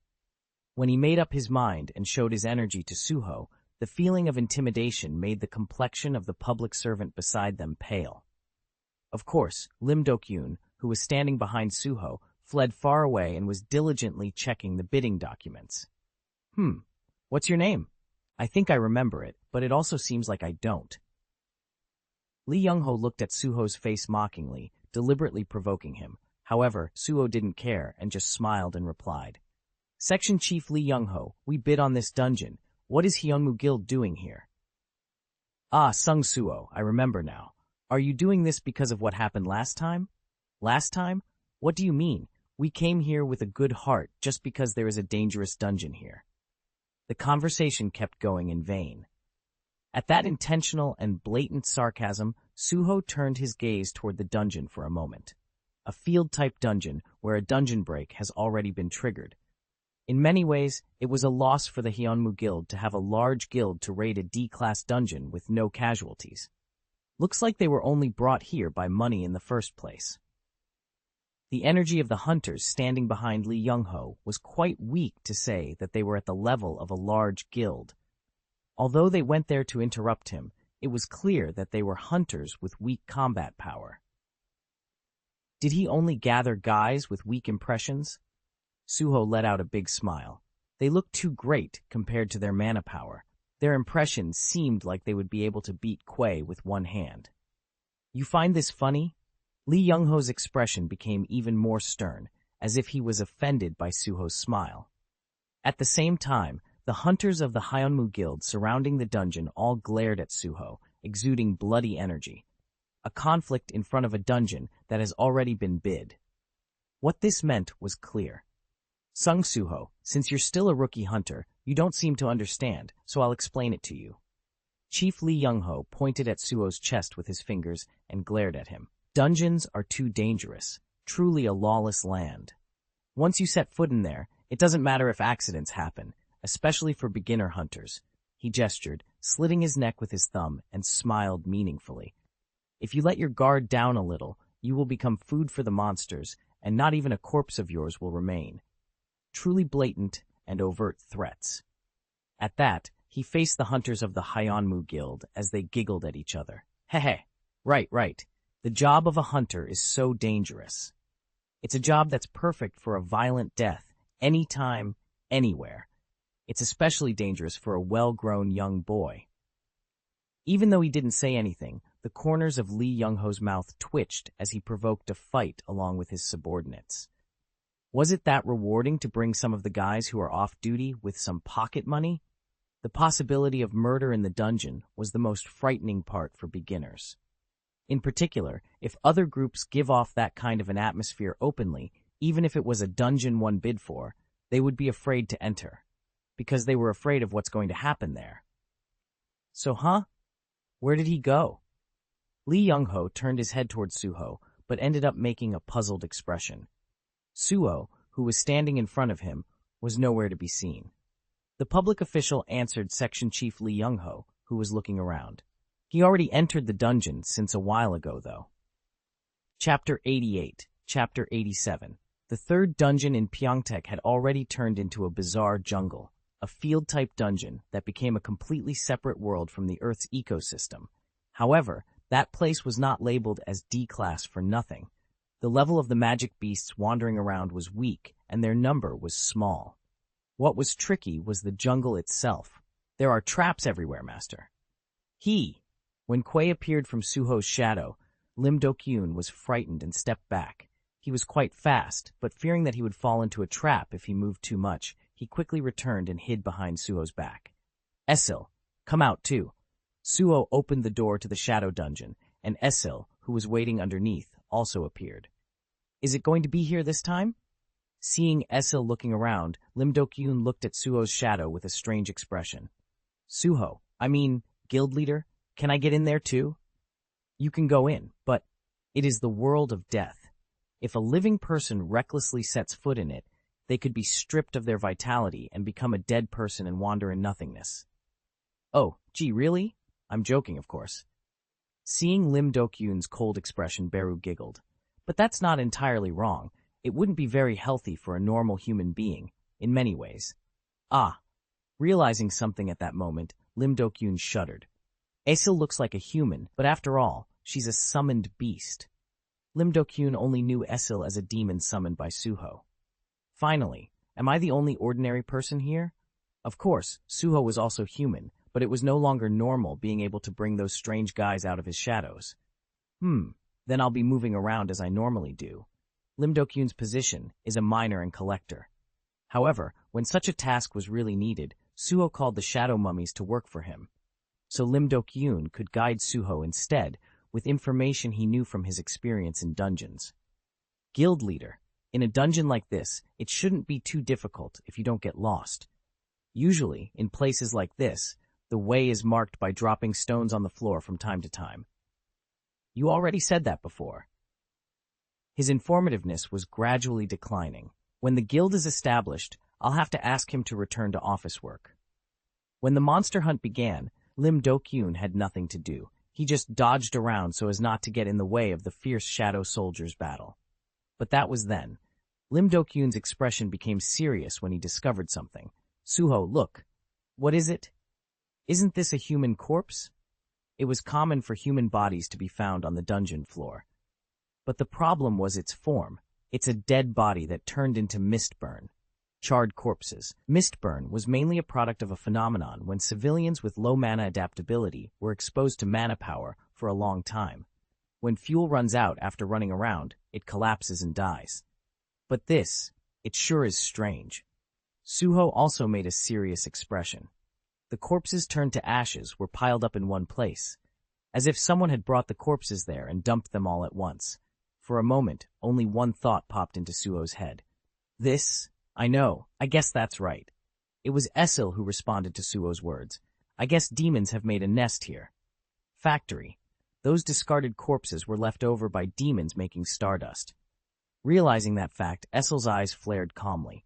When he made up his mind and showed his energy to Suho, the feeling of intimidation made the complexion of the public servant beside them pale. Of course, Lim Dokyun, who was standing behind Suho, fled far away and was diligently checking the bidding documents. What's your name? I think I remember it, but it also seems like I don't. Lee Young-ho looked at Suho's face mockingly, deliberately provoking him. However, Suho didn't care and just smiled and replied. Section Chief Lee Young-ho, we bid on this dungeon. What is Hyunmu Guild doing here? Ah, Sung Suho, I remember now. Are you doing this because of what happened last time? Last time? What do you mean? We came here with a good heart just because there is a dangerous dungeon here. The conversation kept going in vain. At that intentional and blatant sarcasm, Suho turned his gaze toward the dungeon for a moment. A field-type dungeon where a dungeon break has already been triggered. In many ways, it was a loss for the Hyunmu Guild to have a large guild to raid a D-class dungeon with no casualties. Looks like they were only brought here by money in the first place. The energy of the hunters standing behind Lee Young-ho was quite weak to say that they were at the level of a large guild. Although they went there to interrupt him, it was clear that they were hunters with weak combat power. Did he only gather guys with weak impressions? Suho let out a big smile. They looked too great compared to their mana power. Their impressions seemed like they would be able to beat Quay with one hand. You find this funny? Lee Young-ho's expression became even more stern, as if he was offended by Suho's smile. At the same time, the hunters of the Hyunmu Guild surrounding the dungeon all glared at Suho, exuding bloody energy. A conflict in front of a dungeon that has already been bid. What this meant was clear. Sung Suho, since you're still a rookie hunter, you don't seem to understand, so I'll explain it to you. Chief Lee Young-ho pointed at Suho's chest with his fingers and glared at him. Dungeons are too dangerous, truly a lawless land. Once you set foot in there, it doesn't matter if accidents happen, especially for beginner hunters. He gestured, slitting his neck with his thumb, and smiled meaningfully. If you let your guard down a little, you will become food for the monsters, and not even a corpse of yours will remain. Truly blatant and overt threats. At that, he faced the hunters of the Hyunmu Guild as they giggled at each other. Hehe, right. The job of a hunter is so dangerous. It's a job that's perfect for a violent death, anytime, anywhere. It's especially dangerous for a well-grown young boy. Even though he didn't say anything, the corners of Lee Young-ho's mouth twitched as he provoked a fight along with his subordinates. Was it that rewarding to bring some of the guys who are off-duty with some pocket money? The possibility of murder in the dungeon was the most frightening part for beginners. In particular, if other groups give off that kind of an atmosphere openly, even if it was a dungeon one bid for, they would be afraid to enter, because they were afraid of what's going to happen there. So, where did he go? Lee Young-ho turned his head towards Suho, but ended up making a puzzled expression. Suho, who was standing in front of him, was nowhere to be seen. The public official answered Section Chief Lee Young-ho, who was looking around. He already entered the dungeon since a while ago, though. Chapter 88, Chapter 87. The third dungeon in Pyeongtaek had already turned into a bizarre jungle, a field-type dungeon that became a completely separate world from the Earth's ecosystem. However, that place was not labeled as D-class for nothing. The level of the magic beasts wandering around was weak, and their number was small. What was tricky was the jungle itself. There are traps everywhere, Master. When Quay appeared from Suho's shadow, Lim Do-kyun was frightened and stepped back. He was quite fast, but fearing that he would fall into a trap if he moved too much, he quickly returned and hid behind Suho's back. Esil, come out too. Suho opened the door to the shadow dungeon, and Esil, who was waiting underneath, also appeared. Is it going to be here this time? Seeing Esil looking around, Lim Do-kyun looked at Suho's shadow with a strange expression. Suho, guild leader, can I get in there too? You can go in, but it is the world of death. If a living person recklessly sets foot in it, they could be stripped of their vitality and become a dead person and wander in nothingness. Oh, gee, really? I'm joking, of course. Seeing Lim Do-kyun's cold expression, Beru giggled. But that's not entirely wrong. It wouldn't be very healthy for a normal human being, in many ways. Realizing something at that moment, Lim Do-kyun shuddered. Esil looks like a human, but after all, she's a summoned beast. Lim Do-kyun only knew Esil as a demon summoned by Suho. Finally, am I the only ordinary person here? Of course, Suho was also human, but it was no longer normal being able to bring those strange guys out of his shadows. Then I'll be moving around as I normally do. Lim Do-kyun's position is a miner and collector. However, when such a task was really needed, Suho called the shadow mummies to work for him. So Lim Do-kyun could guide Suho instead with information he knew from his experience in dungeons. Guild leader, in a dungeon like this, it shouldn't be too difficult if you don't get lost. Usually, in places like this, the way is marked by dropping stones on the floor from time to time. You already said that before. His informativeness was gradually declining. When the guild is established, I'll have to ask him to return to office work. When the monster hunt began, Lim Do-kyun had nothing to do. He just dodged around so as not to get in the way of the fierce shadow soldiers' battle. But that was then. Lim Do-kyun's expression became serious when he discovered something. Suho, look. What is it? Isn't this a human corpse? It was common for human bodies to be found on the dungeon floor. But the problem was its form. It's a dead body that turned into mistburn. Charred corpses. Mistburn was mainly a product of a phenomenon when civilians with low mana adaptability were exposed to mana power for a long time. When fuel runs out after running around, it collapses and dies. But this, it sure is strange. Suho also made a serious expression. The corpses turned to ashes were piled up in one place, as if someone had brought the corpses there and dumped them all at once. For a moment, only one thought popped into Suho's head. This, I know, I guess that's right. It was Essil who responded to Suho's words. I guess demons have made a nest here. Factory. Those discarded corpses were left over by demons making stardust. Realizing that fact, Essil's eyes flared calmly.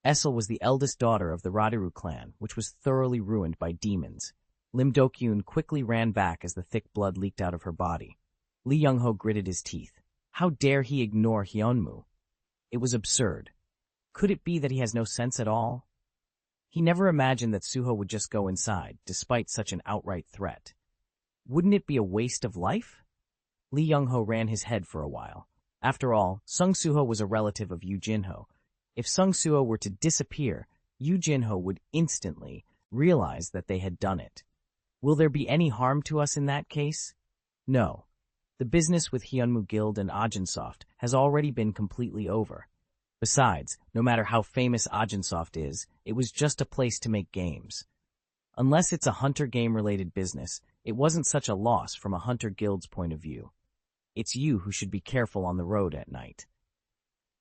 Essil was the eldest daughter of the Radiru clan, which was thoroughly ruined by demons. Lim Dokyun quickly ran back as the thick blood leaked out of her body. Lee Young-ho gritted his teeth. How dare he ignore Hyunmu? It was absurd. Could it be that he has no sense at all? He never imagined that Suho would just go inside, despite such an outright threat. Wouldn't it be a waste of life? Lee Young-ho ran his head for a while. After all, Sung Suho was a relative of Yu Jinho. If Sung Suho were to disappear, Yu Jinho would instantly realize that they had done it. Will there be any harm to us in that case? No. The business with Hyunmu Guild and Agensoft has already been completely over. Besides, no matter how famous Agensoft is, it was just a place to make games. Unless it's a hunter game-related business, it wasn't such a loss from a hunter guild's point of view. It's you who should be careful on the road at night.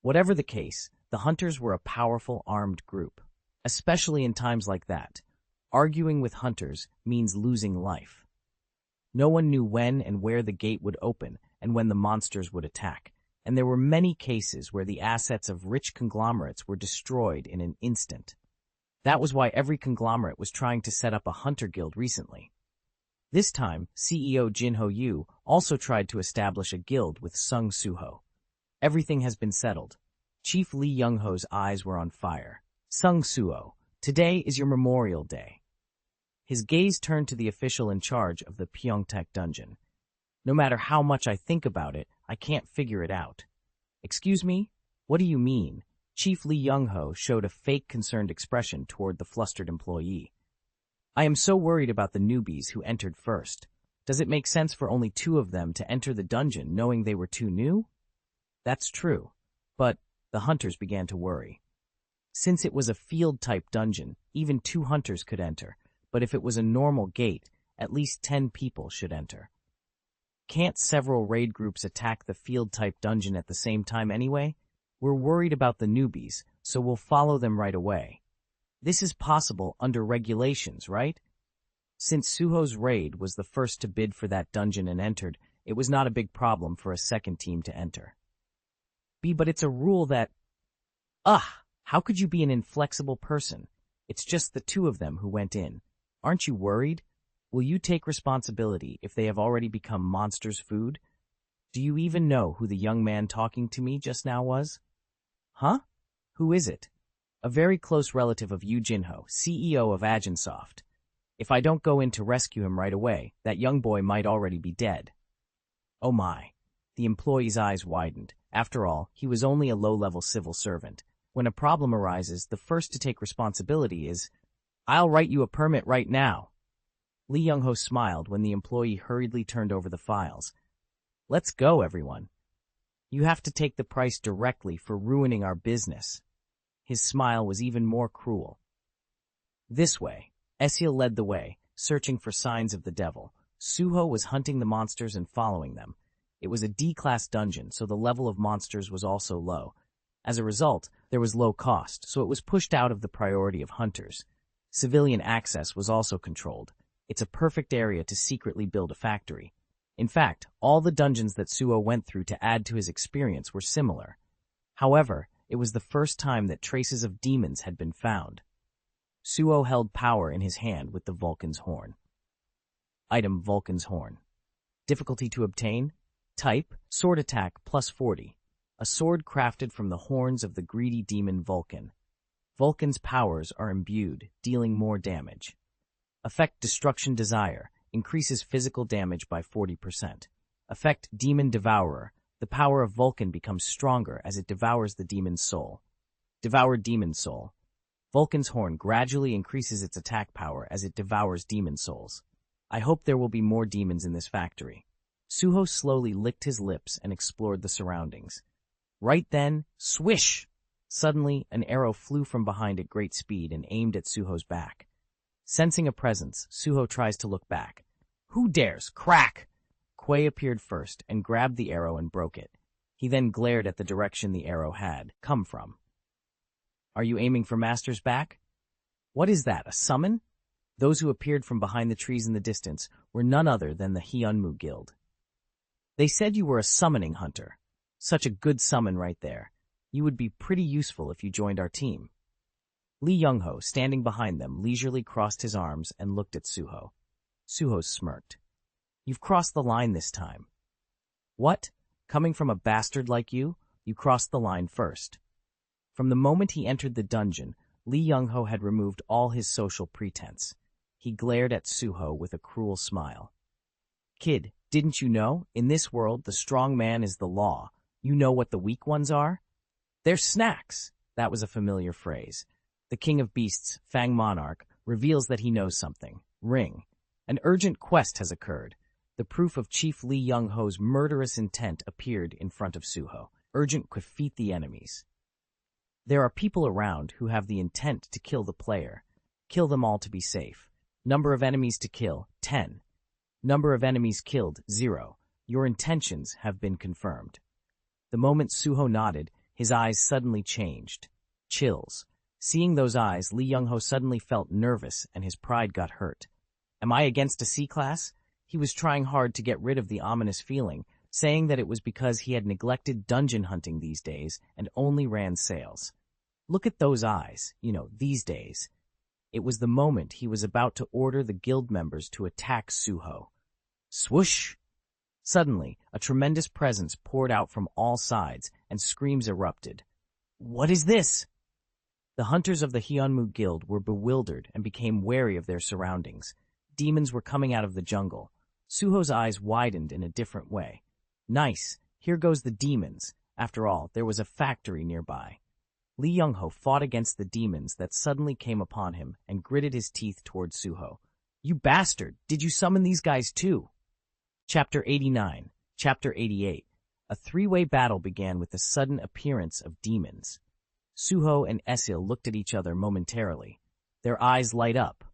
Whatever the case, the hunters were a powerful armed group, especially in times like that. Arguing with hunters means losing life. No one knew when and where the gate would open and when the monsters would attack, and there were many cases where the assets of rich conglomerates were destroyed in an instant. That was why every conglomerate was trying to set up a hunter guild recently. This time, CEO Jinho Yu also tried to establish a guild with Sung Suho. Everything has been settled. Chief Lee Young-ho's eyes were on fire. Sung Suho, today is your Memorial Day. His gaze turned to the official in charge of the Pyeongtaek dungeon. No matter how much I think about it, I can't figure it out. Excuse me? What do you mean? Chief Lee Young-ho showed a fake concerned expression toward the flustered employee. I am so worried about the newbies who entered first. Does it make sense for only 2 of them to enter the dungeon knowing they were too new? That's true, but the hunters began to worry. Since it was a field-type dungeon, even 2 hunters could enter, but if it was a normal gate, at least 10 people should enter. Can't several raid groups attack the field-type dungeon at the same time anyway? We're worried about the newbies, so we'll follow them right away. This is possible under regulations, right? Since Suho's raid was the first to bid for that dungeon and entered, it was not a big problem for a second team to enter. But it's a rule that... How could you be an inflexible person? It's just the 2 of them who went in. Aren't you worried? Will you take responsibility if they have already become monsters' food? Do you even know who the young man talking to me just now was? Huh? Who is it? A very close relative of Yu Jinho, CEO of Agensoft. If I don't go in to rescue him right away, that young boy might already be dead. Oh my. The employee's eyes widened. After all, he was only a low-level civil servant. When a problem arises, the first to take responsibility is, I'll write you a permit right now. Lee Young-ho smiled when the employee hurriedly turned over the files. Let's go, everyone. You have to take the price directly for ruining our business. His smile was even more cruel. This way. Essil led the way, searching for signs of the devil. Suho was hunting the monsters and following them. It was a D-class dungeon, so the level of monsters was also low. As a result, there was low cost, so it was pushed out of the priority of hunters. Civilian access was also controlled. It's a perfect area to secretly build a factory. In fact, all the dungeons that Suho went through to add to his experience were similar. However, it was the first time that traces of demons had been found. Suho held power in his hand with the Vulcan's horn. Item Vulcan's horn. Difficulty to obtain? Type, sword attack plus 40. A sword crafted from the horns of the greedy demon Vulcan. Vulcan's powers are imbued, dealing more damage. Effect Destruction Desire, increases physical damage by 40%. Effect Demon Devourer, The power of Vulcan becomes stronger as it devours the demon's soul. Devoured demon soul. Vulcan's horn gradually increases its attack power as it devours demon souls. I hope there will be more demons in this factory. Suho slowly licked his lips and explored the surroundings. Right then, swish! Suddenly, an arrow flew from behind at great speed and aimed at Suho's back. Sensing a presence, Suho tries to look back. Who dares? Crack! Quay appeared first and grabbed the arrow and broke it. He then glared at the direction the arrow had come from. Are you aiming for Master's back? What is that, a summon? Those who appeared from behind the trees in the distance were none other than the Hyunmu Guild. They said you were a summoning hunter. Such a good summon right there. You would be pretty useful if you joined our team. Lee Young-ho, standing behind them, leisurely crossed his arms and looked at Suho. Suho smirked. You've crossed the line this time. What? Coming from a bastard like you crossed the line first. From the moment he entered the dungeon, Lee Young-ho had removed all his social pretense. He glared at Suho with a cruel smile. Kid, didn't you know? In this world, the strong man is the law. You know what the weak ones are? They're snacks. That was a familiar phrase. The king of beasts, Fang Monarch, reveals that he knows something. Ring. An urgent quest has occurred. The proof of Chief Lee Young-ho's murderous intent appeared in front of Suho. Urgent to defeat the enemies. There are people around who have the intent to kill the player. Kill them all to be safe. Number of enemies to kill, 10. Number of enemies killed, 0. Your intentions have been confirmed. The moment Suho nodded, his eyes suddenly changed. Chills. Seeing those eyes, Lee Young-ho suddenly felt nervous and his pride got hurt. Am I against a C-class? He was trying hard to get rid of the ominous feeling, saying that it was because he had neglected dungeon hunting these days and only ran sales. Look at those eyes, these days. It was the moment he was about to order the guild members to attack Suho. Swoosh! Suddenly, a tremendous presence poured out from all sides and screams erupted. What is this? The hunters of the Hyunmu Guild were bewildered and became wary of their surroundings. Demons were coming out of the jungle. Suho's eyes widened in a different way. Nice, here goes the demons. After all, there was a factory nearby. Lee Young-ho fought against the demons that suddenly came upon him and gritted his teeth toward Suho. You bastard, did you summon these guys too? Chapter 89, Chapter 88. A three-way battle began with the sudden appearance of demons. Suho and Esil looked at each other momentarily. Their eyes light up.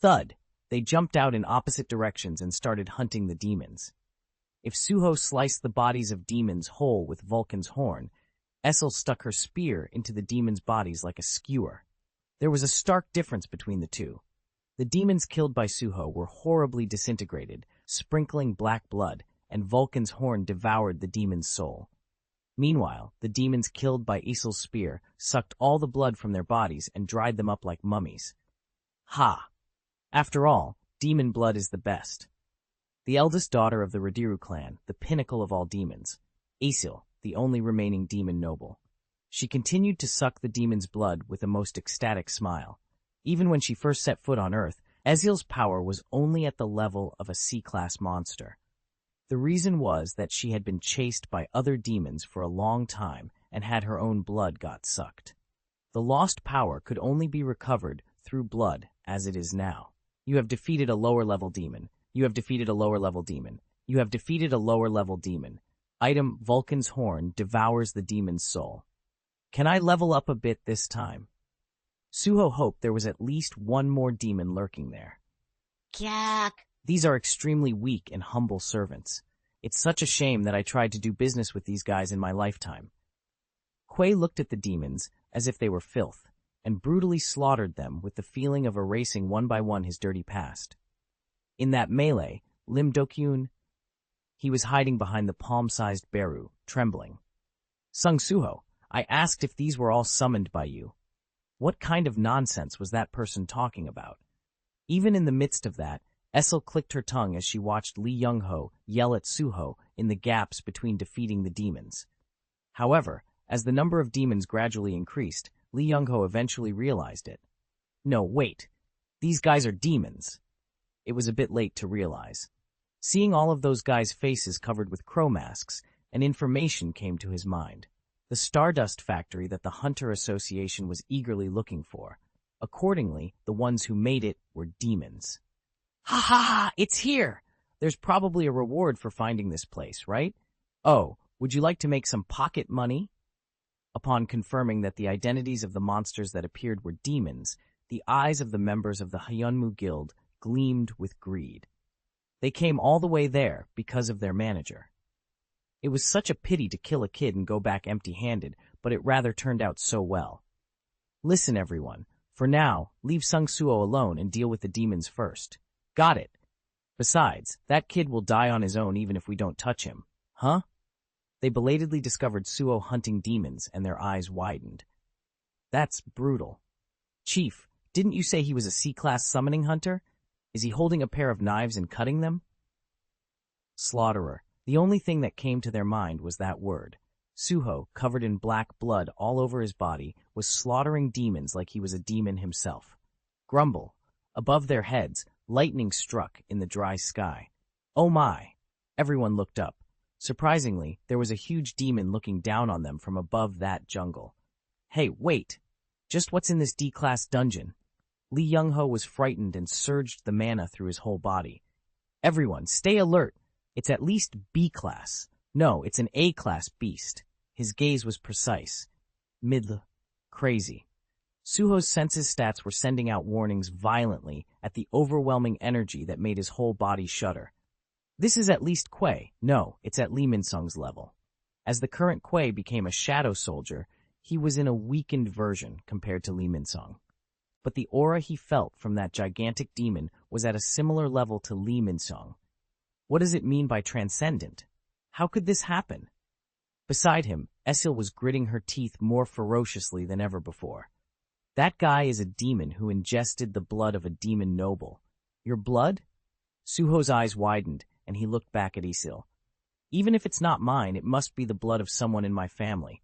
Thud! They jumped out in opposite directions and started hunting the demons. If Suho sliced the bodies of demons whole with Vulcan's horn, Esil stuck her spear into the demons' bodies like a skewer. There was a stark difference between the two. The demons killed by Suho were horribly disintegrated, sprinkling black blood, and Vulcan's horn devoured the demon's soul. Meanwhile, the demons killed by Esil's spear sucked all the blood from their bodies and dried them up like mummies. Ha! After all, demon blood is the best. The eldest daughter of the Radiru clan, the pinnacle of all demons, Esil, the only remaining demon noble. She continued to suck the demon's blood with a most ecstatic smile. Even when she first set foot on Earth, Esil's power was only at the level of a C-class monster. The reason was that she had been chased by other demons for a long time and had her own blood got sucked. The lost power could only be recovered through blood as it is now. You have defeated a lower-level demon. You have defeated a lower-level demon. You have defeated a lower-level demon. Item Vulcan's horn devours the demon's soul. Can I level up a bit this time? Suho hoped there was at least one more demon lurking there. Kyak. These are extremely weak and humble servants. It's such a shame that I tried to do business with these guys in my lifetime. Quay looked at the demons as if they were filth, and brutally slaughtered them with the feeling of erasing one by one his dirty past. In that melee, Lim Dokyun, he was hiding behind the palm-sized Beru, trembling. Sung Suho, I asked if these were all summoned by you. What kind of nonsense was that person talking about? Even in the midst of that, Esil clicked her tongue as she watched Lee Young-ho yell at Suho in the gaps between defeating the demons. However, as the number of demons gradually increased, Lee Young-ho eventually realized it. No, wait. These guys are demons. It was a bit late to realize. Seeing all of those guys' faces covered with crow masks, and information came to his mind. The Stardust Factory that the Hunter Association was eagerly looking for. Accordingly, the ones who made it were demons. Ha ha ha! It's here! There's probably a reward for finding this place, right? Oh, would you like to make some pocket money? Upon confirming that the identities of the monsters that appeared were demons, the eyes of the members of the Hyunmu Guild gleamed with greed. They came all the way there because of their manager. It was such a pity to kill a kid and go back empty-handed, but it rather turned out so well. Listen, everyone. For now, leave Sung Suho alone and deal with the demons first. Got it. Besides, that kid will die on his own even if we don't touch him. Huh? They belatedly discovered Suho hunting demons, and their eyes widened. That's brutal. Chief, didn't you say he was a C-class summoning hunter? Is he holding a pair of knives and cutting them? Slaughterer. The only thing that came to their mind was that word. Suho, covered in black blood all over his body, was slaughtering demons like he was a demon himself. Grumble. Above their heads, lightning struck in the dry sky. Oh my! Everyone looked up. Surprisingly, there was a huge demon looking down on them from above that jungle. Hey, wait! Just what's in this D-class dungeon? Lee Young-ho was frightened and surged the mana through his whole body. Everyone, stay alert! It's at least B-class. No, it's an A-class beast. His gaze was precise. Crazy. Suho's senses stats were sending out warnings violently at the overwhelming energy that made his whole body shudder. This is at least Quay. No, it's at Lee Min-sung's level. As the current Quay became a shadow soldier, he was in a weakened version compared to Lee Min-sung. But the aura he felt from that gigantic demon was at a similar level to Lee Min-sung. What does it mean by transcendent? How could this happen? Beside him, Esil was gritting her teeth more ferociously than ever before. That guy is a demon who ingested the blood of a demon noble. Your blood? Suho's eyes widened, and he looked back at Esil. Even if it's not mine, it must be the blood of someone in my family.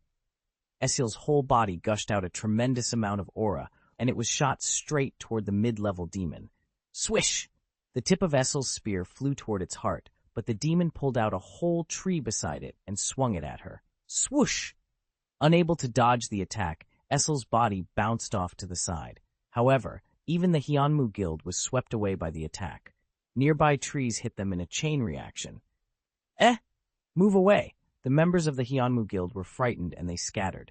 Esil's whole body gushed out a tremendous amount of aura, and it was shot straight toward the mid-level demon. Swish! The tip of Esil's spear flew toward its heart, but the demon pulled out a whole tree beside it and swung it at her. Swoosh! Unable to dodge the attack, Esil's body bounced off to the side. However, even the Hyunmu Guild was swept away by the attack. Nearby trees hit them in a chain reaction. Move away! The members of the Hyunmu Guild were frightened and they scattered.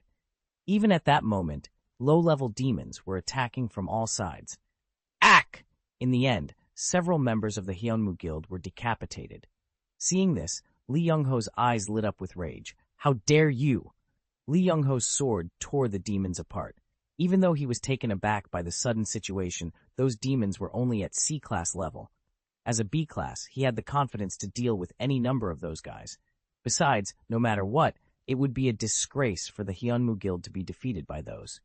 Even at that moment, low-level demons were attacking from all sides. Ack! In the end, several members of the Hyunmu Guild were decapitated. Seeing this, Lee Young-ho's eyes lit up with rage. How dare you! Lee Young-ho's sword tore the demons apart. Even though he was taken aback by the sudden situation, those demons were only at C-class level. As a B-class, he had the confidence to deal with any number of those guys. Besides, no matter what, it would be a disgrace for the Hyunmu Guild to be defeated by those.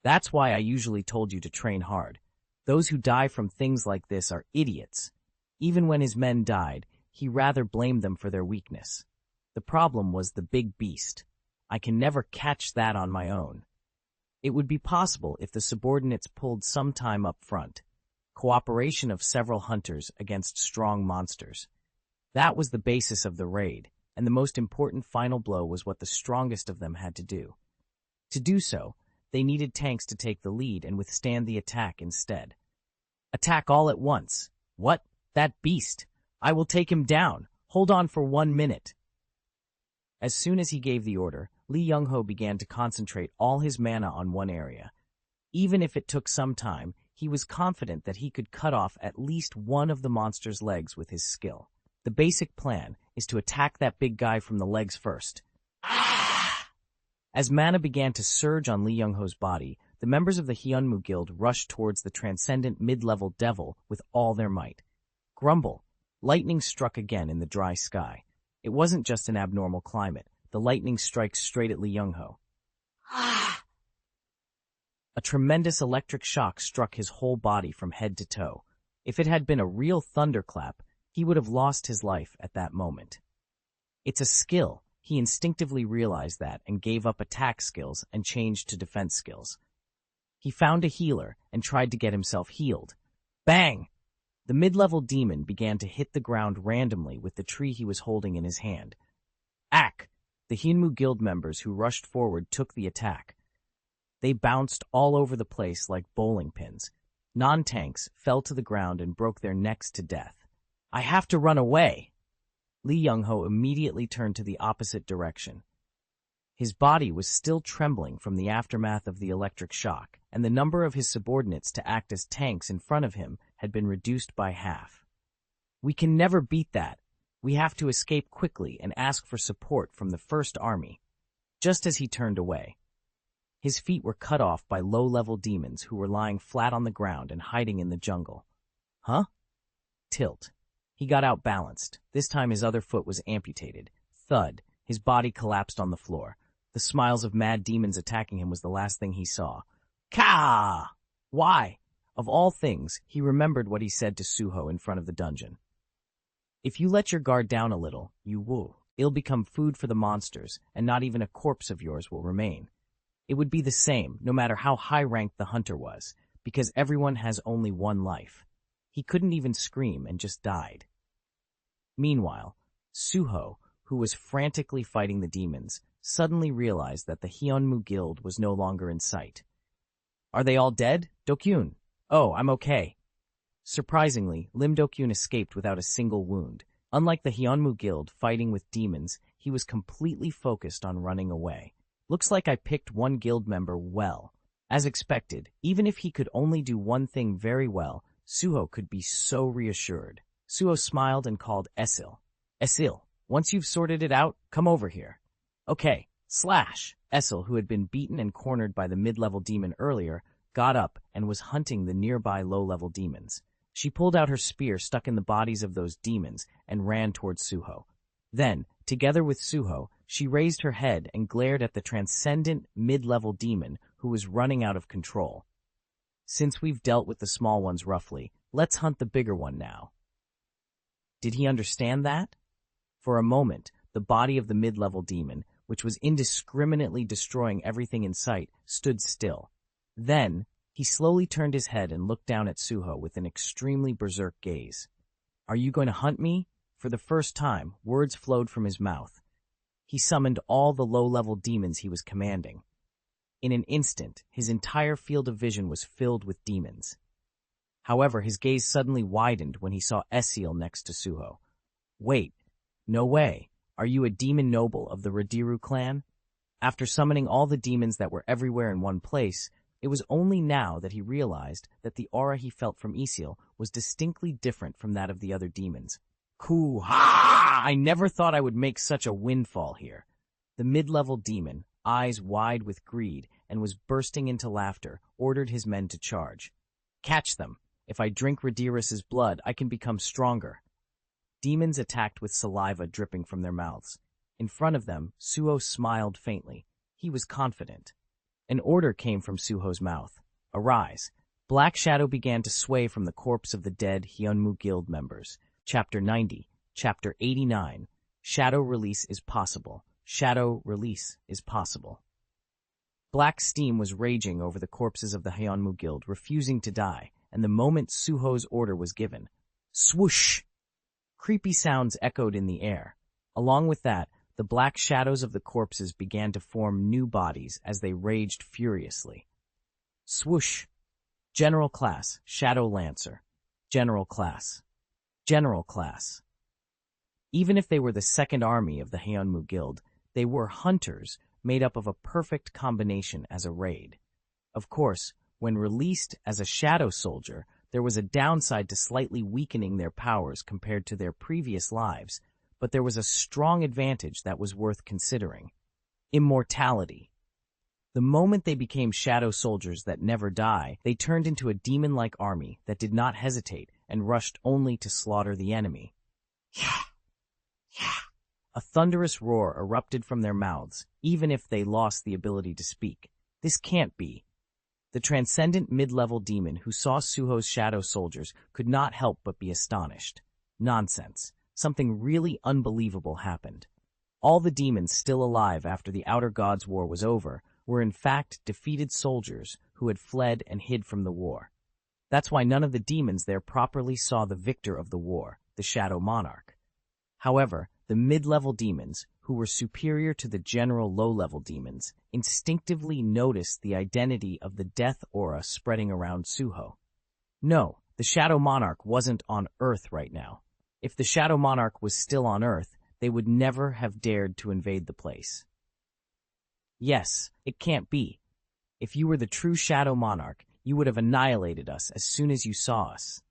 That's why I usually told you to train hard. Those who die from things like this are idiots. Even when his men died, he rather blamed them for their weakness. The problem was the big beast. I can never catch that on my own. It would be possible if the subordinates pulled some time up front. Cooperation of several hunters against strong monsters. That was the basis of the raid, and the most important final blow was what the strongest of them had to do. To do so, they needed tanks to take the lead and withstand the attack instead. Attack all at once. What? That beast! I will take him down. Hold on for 1 minute. As soon as he gave the order, Lee Young-ho began to concentrate all his mana on one area. Even if it took some time, he was confident that he could cut off at least one of the monster's legs with his skill. The basic plan is to attack that big guy from the legs first. As mana began to surge on Lee Young-ho's body, the members of the Hyunmu Guild rushed towards the transcendent mid-level devil with all their might. Grumble. Lightning struck again in the dry sky. It wasn't just an abnormal climate. The lightning strikes straight at Lee Young-ho. A tremendous electric shock struck his whole body from head to toe. If it had been a real thunderclap, he would have lost his life at that moment. It's a skill. He instinctively realized that and gave up attack skills and changed to defense skills. He found a healer and tried to get himself healed. Bang! The mid-level demon began to hit the ground randomly with the tree he was holding in his hand. Ack! The Hyunmu Guild members who rushed forward took the attack. They bounced all over the place like bowling pins. Non-tanks fell to the ground and broke their necks to death. I have to run away! Lee Young-ho immediately turned to the opposite direction. His body was still trembling from the aftermath of the electric shock, and the number of his subordinates to act as tanks in front of him had been reduced by half. We can never beat that. We have to escape quickly and ask for support from the First Army. Just as he turned away, his feet were cut off by low-level demons who were lying flat on the ground and hiding in the jungle. Huh? Tilt. He got outbalanced. This time his other foot was amputated. Thud. His body collapsed on the floor. The smiles of mad demons attacking him was the last thing he saw. Ka! Why? Of all things, he remembered what he said to Suho in front of the dungeon. If you let your guard down a little, it'll become food for the monsters, and not even a corpse of yours will remain. It would be the same, no matter how high-ranked the hunter was, because everyone has only one life. He couldn't even scream and just died. Meanwhile, Suho, who was frantically fighting the demons, suddenly realized that the Hyunmu Guild was no longer in sight. Are they all dead? Dokyun. Oh, I'm okay. Surprisingly, Lim Dokyun escaped without a single wound. Unlike the Hyunmu Guild fighting with demons, he was completely focused on running away. Looks like I picked one guild member well. As expected, even if he could only do one thing very well, Suho could be so reassured. Suho smiled and called Esil. Esil, once you've sorted it out, come over here. Okay, slash. Esil, who had been beaten and cornered by the mid-level demon earlier, got up and was hunting the nearby low-level demons. She pulled out her spear stuck in the bodies of those demons and ran towards Suho. Then, together with Suho, she raised her head and glared at the transcendent mid-level demon who was running out of control. Since we've dealt with the small ones roughly, let's hunt the bigger one now. Did he understand that? For a moment, the body of the mid-level demon, which was indiscriminately destroying everything in sight, stood still. Then, he slowly turned his head and looked down at Suho with an extremely berserk gaze. Are you going to hunt me? For the first time, words flowed from his mouth. He summoned all the low-level demons he was commanding. In an instant, his entire field of vision was filled with demons. However, his gaze suddenly widened when he saw Esil next to Suho. Wait, no way. Are you a demon noble of the Radiru clan? After summoning all the demons that were everywhere in one place, it was only now that he realized that the aura he felt from Esil was distinctly different from that of the other demons. Koo-ha! I never thought I would make such a windfall here. The mid-level demon, eyes wide with greed and was bursting into laughter, ordered his men to charge. Catch them. If I drink Radirus's blood, I can become stronger. Demons attacked with saliva dripping from their mouths. In front of them, Suho smiled faintly. He was confident. An order came from Suho's mouth. Arise. Black shadow began to sway from the corpse of the dead Hyunmu Guild members. Chapter 90. Chapter 89. Shadow release is possible. Shadow release is possible. Black steam was raging over the corpses of the Hyunmu Guild, refusing to die, and the moment Suho's order was given, swoosh! Creepy sounds echoed in the air. Along with that, the black shadows of the corpses began to form new bodies as they raged furiously. Swoosh! General Class, Shadow Lancer. General Class. General Class. Even if they were the second army of the Hyunmu Guild, they were hunters made up of a perfect combination as a raid. Of course, when released as a shadow soldier, there was a downside to slightly weakening their powers compared to their previous lives, but there was a strong advantage that was worth considering. Immortality. The moment they became shadow soldiers that never die, they turned into a demon-like army that did not hesitate and rushed only to slaughter the enemy. A thunderous roar erupted from their mouths, even if they lost the ability to speak. This can't be. The transcendent mid-level demon who saw Suho's shadow soldiers could not help but be astonished. Nonsense. Something really unbelievable happened. All the demons still alive after the Outer Gods' War was over were in fact defeated soldiers who had fled and hid from the war. That's why none of the demons there properly saw the victor of the war, the Shadow Monarch. However, The mid-level demons, who were superior to the general low-level demons, instinctively noticed the identity of the death aura spreading around Suho. No, the Shadow Monarch wasn't on Earth right now. If the Shadow Monarch was still on Earth, they would never have dared to invade the place. Yes, it can't be. If you were the true Shadow Monarch, you would have annihilated us as soon as you saw us.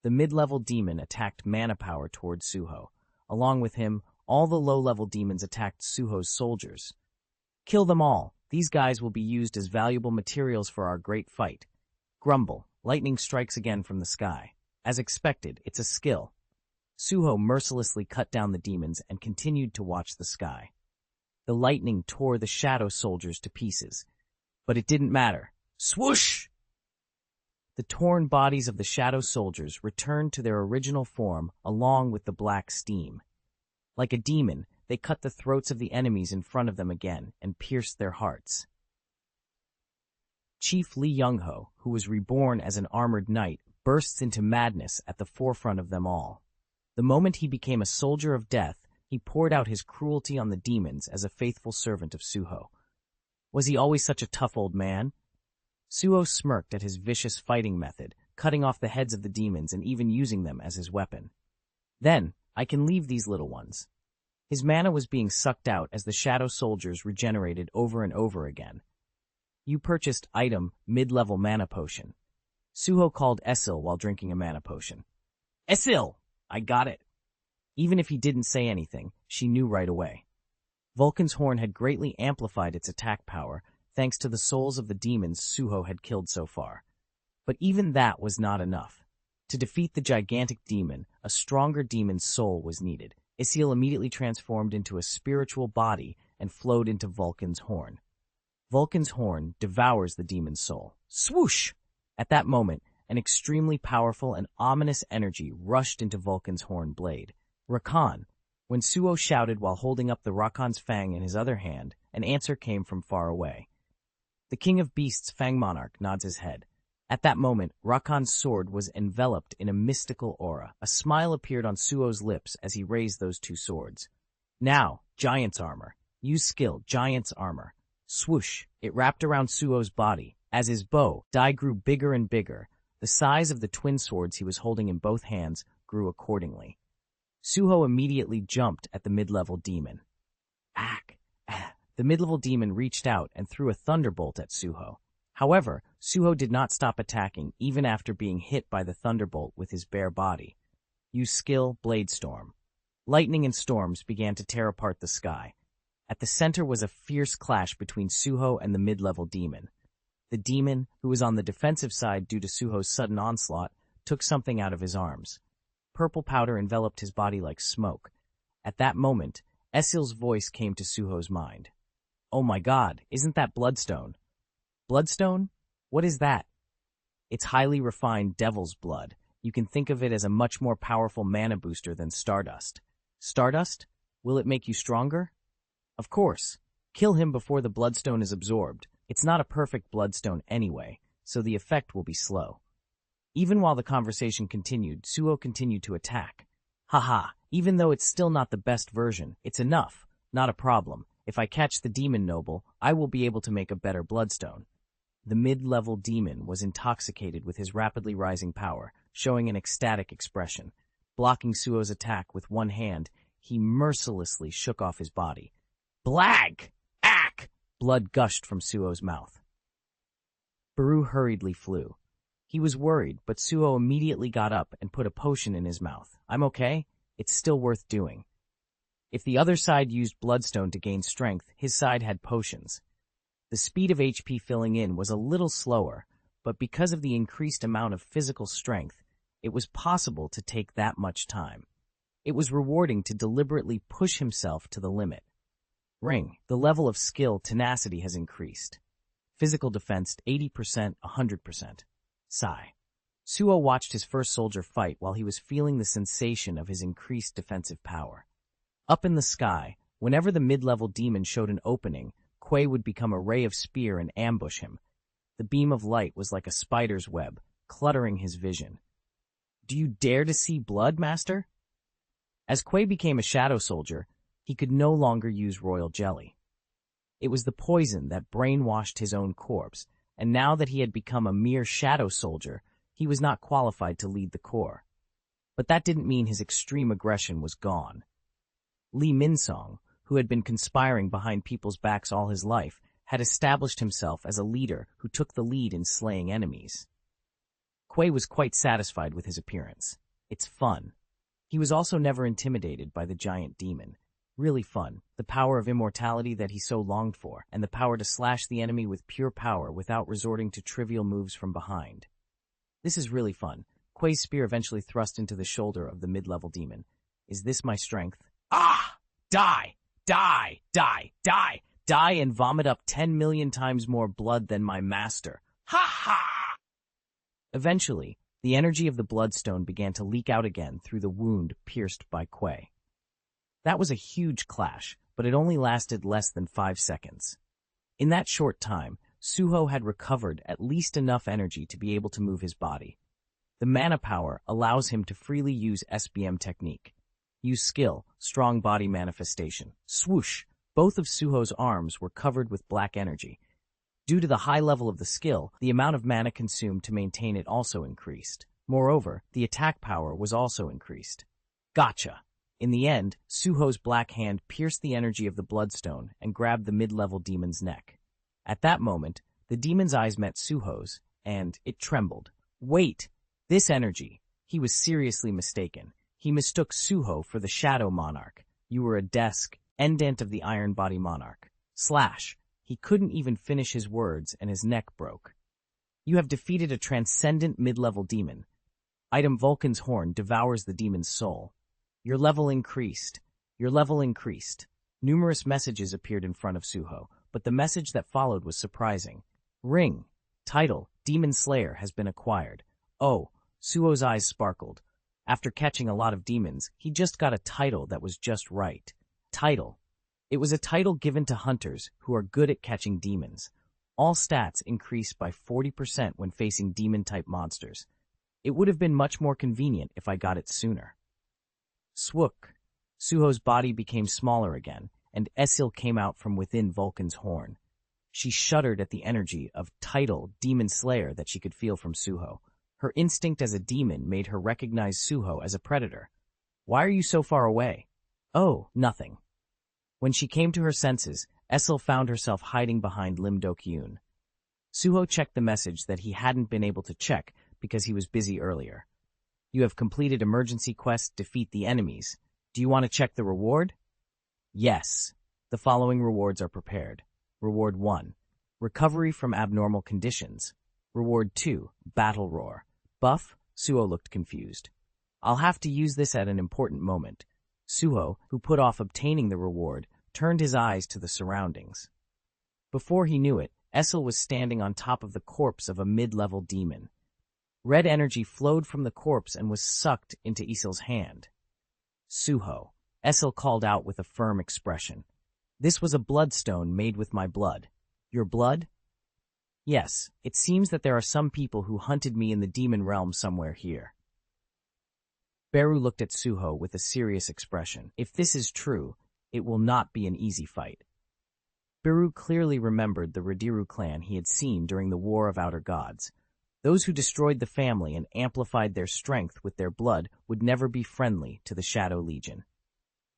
The mid-level demon attacked mana power towards Suho. Along with him, all the low-level demons attacked Suho's soldiers. Kill them all. These guys will be used as valuable materials for our great fight. Grumble. Lightning strikes again from the sky. As expected, it's a skill. Suho mercilessly cut down the demons and continued to watch the sky. The lightning tore the shadow soldiers to pieces. But it didn't matter. Swoosh! The torn bodies of the shadow soldiers returned to their original form along with the black steam. Like a demon, they cut the throats of the enemies in front of them again and pierced their hearts. Chief Lee Young-ho, who was reborn as an armored knight, bursts into madness at the forefront of them all. The moment he became a soldier of death, he poured out his cruelty on the demons as a faithful servant of Suho. Was he always such a tough old man? Suho smirked at his vicious fighting method, cutting off the heads of the demons and even using them as his weapon. Then, I can leave these little ones. His mana was being sucked out as the shadow soldiers regenerated over and over again. You purchased item mid-level mana potion. Suho called Esil while drinking a mana potion. Esil! I got it. Even if he didn't say anything, she knew right away. Vulcan's horn had greatly amplified its attack power, thanks to the souls of the demons Suho had killed so far. But even that was not enough. To defeat the gigantic demon, a stronger demon's soul was needed. Esil immediately transformed into a spiritual body and flowed into Vulcan's horn. Vulcan's horn devours the demon's soul. Swoosh! At that moment, an extremely powerful and ominous energy rushed into Vulcan's horn blade. Rakan. When Suho shouted while holding up the Rakan's fang in his other hand, an answer came from far away. The King of Beasts, Fang Monarch, nods his head. At that moment, Rakan's sword was enveloped in a mystical aura. A smile appeared on Suho's lips as he raised those two swords. Now, Giant's Armor. Use skill, Giant's Armor. Swoosh! It wrapped around Suho's body. As his bow, Dai grew bigger and bigger. The size of the twin swords he was holding in both hands grew accordingly. Suho immediately jumped at the mid-level demon. Ack! The mid-level demon reached out and threw a thunderbolt at Suho. However, Suho did not stop attacking even after being hit by the thunderbolt with his bare body. Use skill, Blade Storm. Lightning and storms began to tear apart the sky. At the center was a fierce clash between Suho and the mid-level demon. The demon, who was on the defensive side due to Suho's sudden onslaught, took something out of his arms. Purple powder enveloped his body like smoke. At that moment, Esil's voice came to Suho's mind. Oh my god, isn't that bloodstone? Bloodstone? What is that? It's highly refined devil's blood. You can think of it as a much more powerful mana booster than Stardust. Stardust? Will it make you stronger? Of course. Kill him before the bloodstone is absorbed. It's not a perfect bloodstone anyway, so the effect will be slow. Even while the conversation continued, Suho continued to attack. Haha, even though it's still not the best version, it's enough. Not a problem. If I catch the demon noble, I will be able to make a better bloodstone. The mid-level demon was intoxicated with his rapidly rising power, showing an ecstatic expression. Blocking Suho's attack with one hand, he mercilessly shook off his body. Blag! Ack! Blood gushed from Suho's mouth. Beru hurriedly flew. He was worried, but Suho immediately got up and put a potion in his mouth. I'm okay. It's still worth doing. If the other side used bloodstone to gain strength, his side had potions. The speed of HP filling in was a little slower, but because of the increased amount of physical strength, it was possible to take that much time. It was rewarding to deliberately push himself to the limit. Ring. The level of skill tenacity has increased. Physical defense 80%, 100%. Sigh. Suho watched his first soldier fight while he was feeling the sensation of his increased defensive power. Up in the sky, whenever the mid-level demon showed an opening, Quay would become a ray of spear and ambush him. The beam of light was like a spider's web, cluttering his vision. Do you dare to see blood, Master? As Quay became a shadow soldier, he could no longer use royal jelly. It was the poison that brainwashed his own corpse, and now that he had become a mere shadow soldier, he was not qualified to lead the corps. But that didn't mean his extreme aggression was gone. Lee Min-song, who had been conspiring behind people's backs all his life, had established himself as a leader who took the lead in slaying enemies. Quay was quite satisfied with his appearance. It's fun. He was also never intimidated by the giant demon. Really fun, the power of immortality that he so longed for, and the power to slash the enemy with pure power without resorting to trivial moves from behind. This is really fun. Quay's spear eventually thrust into the shoulder of the mid-level demon. Is this my strength? Ah! Die! Die! Die! Die! Die and vomit up 10 million times more blood than my master. Ha ha! Eventually, the energy of the bloodstone began to leak out again through the wound pierced by Quay. That was a huge clash, but it only lasted less than 5 seconds. In that short time, Suho had recovered at least enough energy to be able to move his body. The mana power allows him to freely use SBM technique. Use skill, strong body manifestation. Swoosh! Both of Suho's arms were covered with black energy. Due to the high level of the skill, the amount of mana consumed to maintain it also increased. Moreover, the attack power was also increased. Gotcha! In the end, Suho's black hand pierced the energy of the bloodstone and grabbed the mid-level demon's neck. At that moment, the demon's eyes met Suho's, and it trembled. Wait! This energy! He was seriously mistaken. He mistook Suho for the Shadow Monarch. You were a desk, endant of the Iron Body Monarch. Slash! He couldn't even finish his words and his neck broke. You have defeated a transcendent mid-level demon. Item Vulcan's Horn devours the demon's soul. Your level increased. Your level increased. Numerous messages appeared in front of Suho, but the message that followed was surprising. Ring. Title, Demon Slayer has been acquired. Oh, Suho's eyes sparkled. After catching a lot of demons, he just got a title that was just right. Title. It was a title given to hunters who are good at catching demons. All stats increased by 40% when facing demon-type monsters. It would have been much more convenient if I got it sooner. Swook. Suho's body became smaller again, and Esil came out from within Vulcan's horn. She shuddered at the energy of title Demon Slayer that she could feel from Suho. Her instinct as a demon made her recognize Suho as a predator. Why are you so far away? Oh, nothing. When she came to her senses, Esil found herself hiding behind Lim Dok-yoon. Suho checked the message that he hadn't been able to check because he was busy earlier. You have completed emergency quest, defeat the enemies. Do you want to check the reward? Yes. The following rewards are prepared. Reward 1. Recovery from abnormal conditions. Reward 2. Battle Roar. Buff? Suho looked confused. I'll have to use this at an important moment. Suho, who put off obtaining the reward, turned his eyes to the surroundings. Before he knew it, Esil was standing on top of the corpse of a mid-level demon. Red energy flowed from the corpse and was sucked into Esil's hand. Suho. Esil called out with a firm expression. This was a bloodstone made with my blood. Your blood? Yes, it seems that there are some people who hunted me in the demon realm somewhere here. Beru looked at Suho with a serious expression. If this is true, it will not be an easy fight. Beru clearly remembered the Radiru clan he had seen during the War of Outer Gods. Those who destroyed the family and amplified their strength with their blood would never be friendly to the Shadow Legion.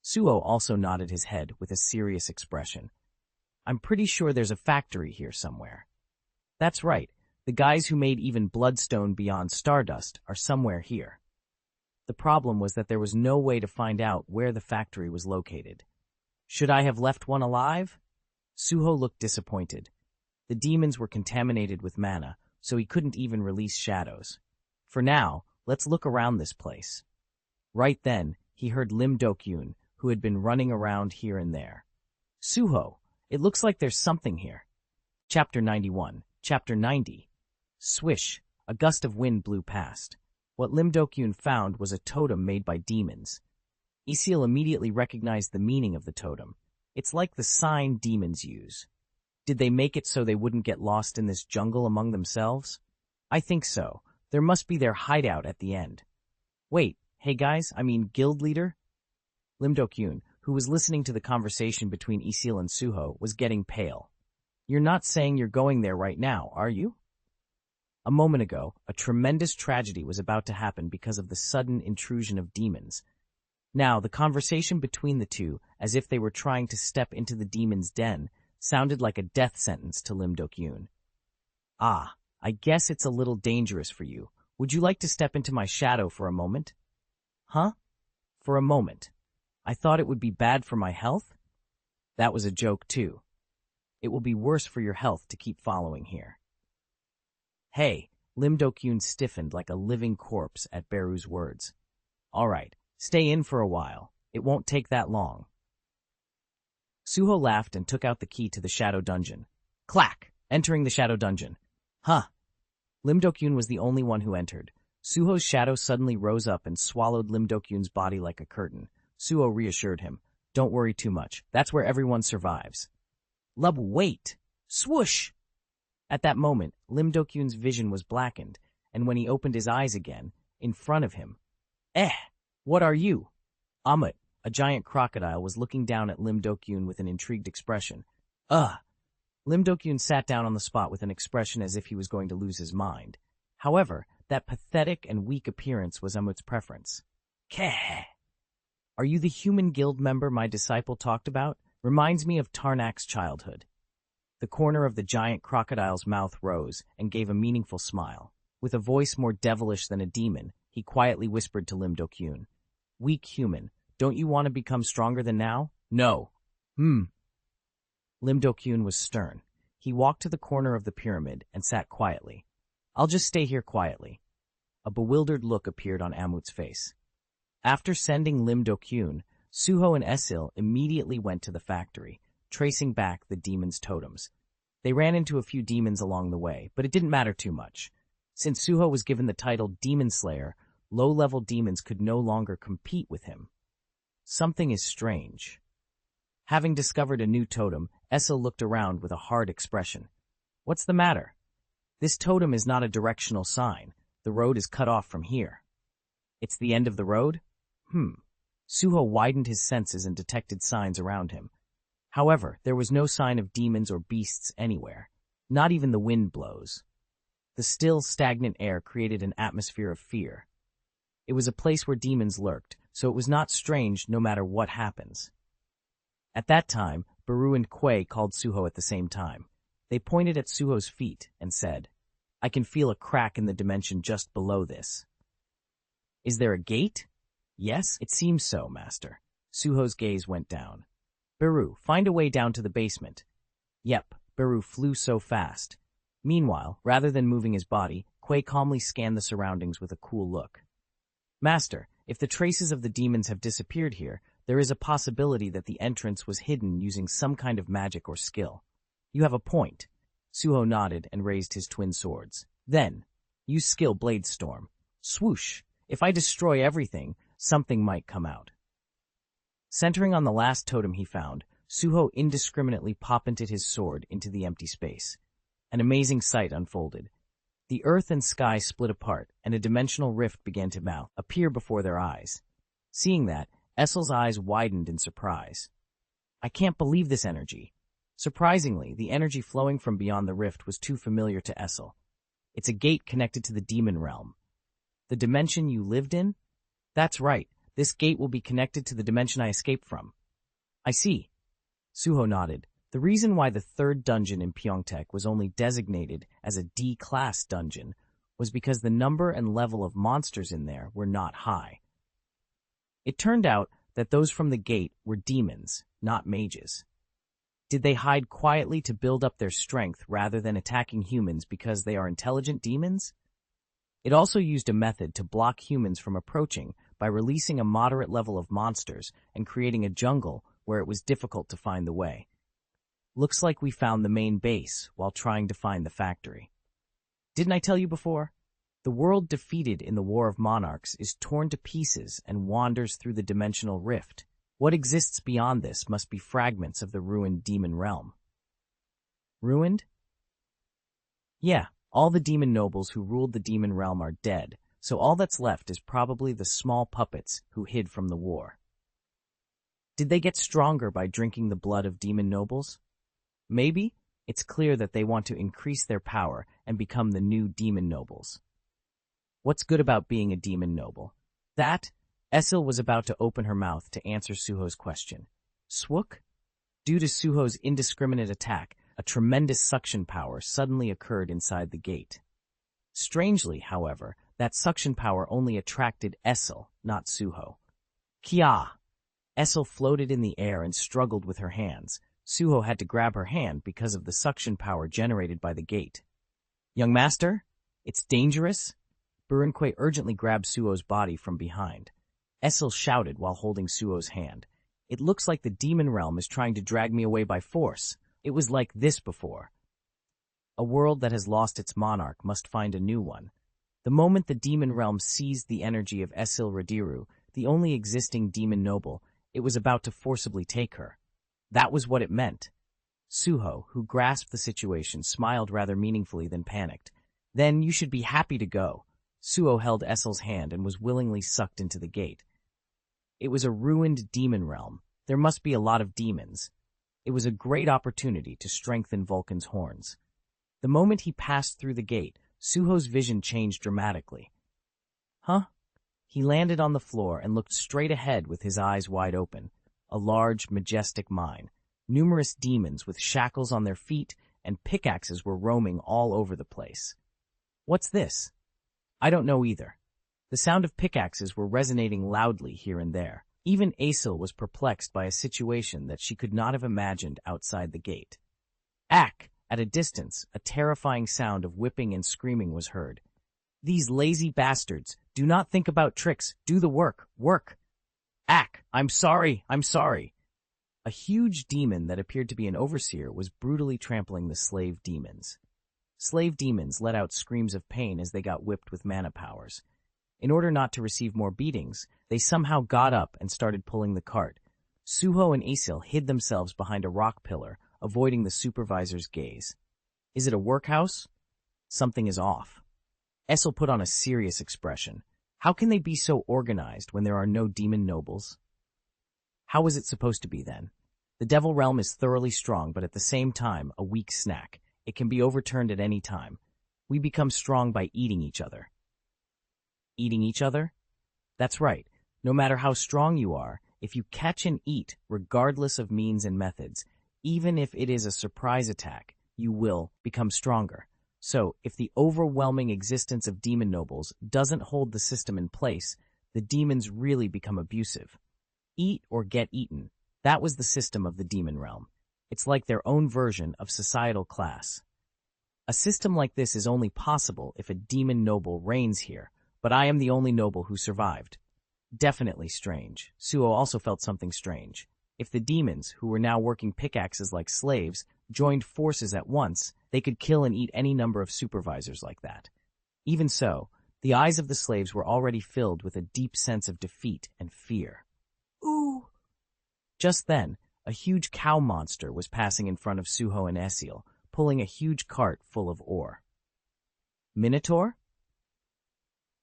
Suho also nodded his head with a serious expression. I'm pretty sure there's a factory here somewhere. That's right, the guys who made even Bloodstone Beyond Stardust are somewhere here. The problem was that there was no way to find out where the factory was located. Should I have left one alive? Suho looked disappointed. The demons were contaminated with mana, so he couldn't even release shadows. For now, let's look around this place. Right then, he heard Lim Dok-yoon, who had been running around here and there. Suho, it looks like there's something here. Chapter 91. Chapter 90. Swish, a gust of wind blew past. What Lim Dok-yoon found was a totem made by demons. Esil immediately recognized the meaning of the totem. It's like the sign demons use. Did they make it so they wouldn't get lost in this jungle among themselves? I think so. There must be their hideout at the end. Wait, hey guys, guild leader? Lim Do-kyun, who was listening to the conversation between Isil and Suho, was getting pale. You're not saying you're going there right now, are you? A moment ago, a tremendous tragedy was about to happen because of the sudden intrusion of demons. Now, the conversation between the two, as if they were trying to step into the demon's den, sounded like a death sentence to Lim Do-kyun. Ah, I guess it's a little dangerous for you. Would you like to step into my shadow for a moment? Huh? For a moment. I thought it would be bad for my health? That was a joke, too. It will be worse for your health to keep following here. Hey, Lim Do-kyun stiffened like a living corpse at Beru's words. All right, stay in for a while. It won't take that long. Suho laughed and took out the key to the shadow dungeon. Clack! Entering the shadow dungeon. Huh. Lim Do-kyun was the only one who entered. Suho's shadow suddenly rose up and swallowed Lim Do-kyun's body like a curtain. Suho reassured him. Don't worry too much. That's where everyone survives. Lub, wait! Swoosh! At that moment, Lim Do-kyun's vision was blackened, and when he opened his eyes again, in front of him, what are you? Amit, a giant crocodile, was looking down at Lim Do-kyun with an intrigued expression. Lim Do-kyun sat down on the spot with an expression as if he was going to lose his mind. However, that pathetic and weak appearance was Amit's preference. Keh! Are you the human guild member my disciple talked about? Reminds me of Tarnak's childhood. The corner of the giant crocodile's mouth rose and gave a meaningful smile. With a voice more devilish than a demon, he quietly whispered to Lim Do-kyun. Weak human, don't you want to become stronger than now? No. Lim Do-kyun was stern. He walked to the corner of the pyramid and sat quietly. I'll just stay here quietly. A bewildered look appeared on Amut's face. After sending Lim Do-kyun, Suho and Isil immediately went to the factory, tracing back the demons' totems. They ran into a few demons along the way, but it didn't matter too much. Since Suho was given the title Demon Slayer, low-level demons could no longer compete with him. Something is strange. Having discovered a new totem, Isil looked around with a hard expression. What's the matter? This totem is not a directional sign. The road is cut off from here. It's the end of the road? Suho widened his senses and detected signs around him. However, there was no sign of demons or beasts anywhere. Not even the wind blows. The still, stagnant air created an atmosphere of fear. It was a place where demons lurked, so it was not strange no matter what happens. At that time, Beru and Quay called Suho at the same time. They pointed at Suho's feet and said, I can feel a crack in the dimension just below this. Is there a gate? Yes, it seems so, Master. Suho's gaze went down. Beru, find a way down to the basement. Yep, Beru flew so fast. Meanwhile, rather than moving his body, Quay calmly scanned the surroundings with a cool look. Master, if the traces of the demons have disappeared here, there is a possibility that the entrance was hidden using some kind of magic or skill. You have a point. Suho nodded and raised his twin swords. Then, use skill Blade Storm. Swoosh! If I destroy everything, something might come out. Centering on the last totem he found, Suho indiscriminately pop-inted his sword into the empty space. An amazing sight unfolded. The earth and sky split apart, and a dimensional rift began to appear before their eyes. Seeing that, Isil's eyes widened in surprise. I can't believe this energy. Surprisingly, the energy flowing from beyond the rift was too familiar to Isil. It's a gate connected to the demon realm. The dimension you lived in? That's right. This gate will be connected to the dimension I escaped from. I see. Suho nodded. The reason why the third dungeon in Pyeongtaek was only designated as a D-class dungeon was because the number and level of monsters in there were not high. It turned out that those from the gate were demons, not mages. Did they hide quietly to build up their strength rather than attacking humans because they are intelligent demons? It also used a method to block humans from approaching by releasing a moderate level of monsters and creating a jungle where it was difficult to find the way. Looks like we found the main base while trying to find the factory. Didn't I tell you before? The world defeated in the War of Monarchs is torn to pieces and wanders through the dimensional rift. What exists beyond this must be fragments of the ruined demon realm. Ruined? Yeah, all the demon nobles who ruled the demon realm are dead, so all that's left is probably the small puppets who hid from the war. Did they get stronger by drinking the blood of demon nobles? Maybe. It's clear that they want to increase their power and become the new demon nobles. What's good about being a demon noble? That? Esil was about to open her mouth to answer Suho's question. Swook? Due to Suho's indiscriminate attack, a tremendous suction power suddenly occurred inside the gate. Strangely, however, that suction power only attracted Esil, not Suho. Kia! Esil floated in the air and struggled with her hands. Suho had to grab her hand because of the suction power generated by the gate. Young master? It's dangerous? Beru urgently grabbed Suho's body from behind. Esil shouted while holding Suho's hand. It looks like the demon realm is trying to drag me away by force. It was like this before. A world that has lost its monarch must find a new one. The moment the demon realm seized the energy of Esil Radiru, the only existing demon noble, it was about to forcibly take her. That was what it meant. Suho, who grasped the situation, smiled rather meaningfully than panicked. Then you should be happy to go. Suho held Esil's hand and was willingly sucked into the gate. It was a ruined demon realm. There must be a lot of demons. It was a great opportunity to strengthen Vulcan's horns. The moment he passed through the gate, Suho's vision changed dramatically. Huh? He landed on the floor and looked straight ahead with his eyes wide open. A large, majestic mine. Numerous demons with shackles on their feet and pickaxes were roaming all over the place. What's this? I don't know either. The sound of pickaxes were resonating loudly here and there. Even Esil was perplexed by a situation that she could not have imagined outside the gate. Ack! At a distance, a terrifying sound of whipping and screaming was heard. These lazy bastards, do not think about tricks, do the work, work! Ack! I'm sorry! A huge demon that appeared to be an overseer was brutally trampling the slave demons. Slave demons let out screams of pain as they got whipped with mana powers. In order not to receive more beatings, they somehow got up and started pulling the cart. Suho and Esil hid themselves behind a rock pillar, avoiding the supervisor's gaze. Is it a workhouse? Something is off. Esil put on a serious expression. How can they be so organized when there are no demon nobles? How was it supposed to be then? The devil realm is thoroughly strong, but at the same time, a weak snack. It can be overturned at any time. We become strong by eating each other. Eating each other? That's right. No matter how strong you are, if you catch and eat, regardless of means and methods, even if it is a surprise attack, you will become stronger. So, if the overwhelming existence of demon nobles doesn't hold the system in place, the demons really become abusive. Eat or get eaten. That was the system of the demon realm. It's like their own version of societal class. A system like this is only possible if a demon noble reigns here, but I am the only noble who survived. Definitely strange. Suho also felt something strange. If the demons, who were now working pickaxes like slaves, joined forces at once, they could kill and eat any number of supervisors like that. Even so, the eyes of the slaves were already filled with a deep sense of defeat and fear. Ooh! Just then, a huge cow monster was passing in front of Suho and Esil, pulling a huge cart full of ore. Minotaur?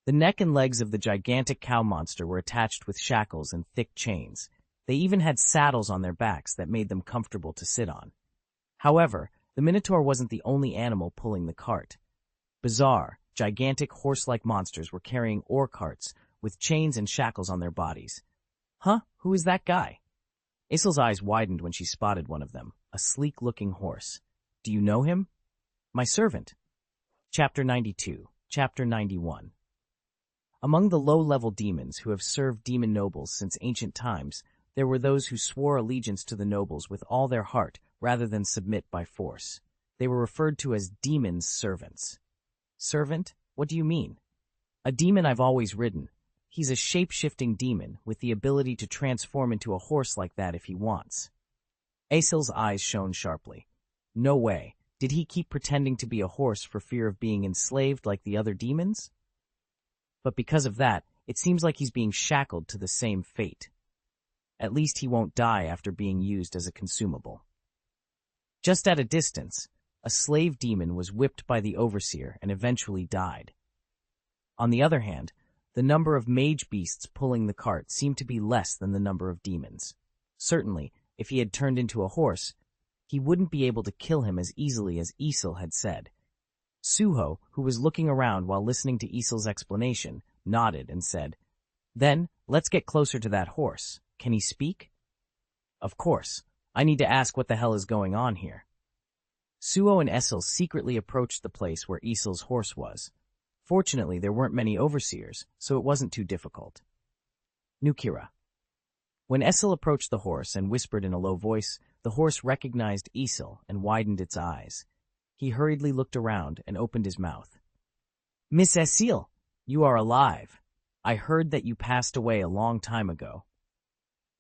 The neck and legs of the gigantic cow monster were attached with shackles and thick chains. They even had saddles on their backs that made them comfortable to sit on. However, the Minotaur wasn't the only animal pulling the cart. Bizarre, gigantic horse-like monsters were carrying ore carts with chains and shackles on their bodies. Huh? Who is that guy? Isil's eyes widened when she spotted one of them, a sleek-looking horse. Do you know him? My servant. Chapter 92, Chapter 91. Among the low-level demons who have served demon nobles since ancient times, there were those who swore allegiance to the nobles with all their heart rather than submit by force. They were referred to as demons' servants. Servant? What do you mean? A demon I've always ridden. He's a shape-shifting demon with the ability to transform into a horse like that if he wants. Esil's eyes shone sharply. No way. Did he keep pretending to be a horse for fear of being enslaved like the other demons? But because of that, it seems like he's being shackled to the same fate. At least he won't die after being used as a consumable. Just at a distance, a slave demon was whipped by the overseer and eventually died. On the other hand, the number of mage beasts pulling the cart seemed to be less than the number of demons. Certainly, if he had turned into a horse, he wouldn't be able to kill him as easily as Isel had said. Suho, who was looking around while listening to Isel's explanation, nodded and said, "Then, let's get closer to that horse. Can he speak?" "Of course. I need to ask what the hell is going on here." Suho and Essel secretly approached the place where Isel's horse was. Fortunately, there weren't many overseers, so it wasn't too difficult. Nukira. When Essel approached the horse and whispered in a low voice, the horse recognized Isel and widened its eyes. He hurriedly looked around and opened his mouth. "Miss Essel, you are alive. I heard that you passed away a long time ago."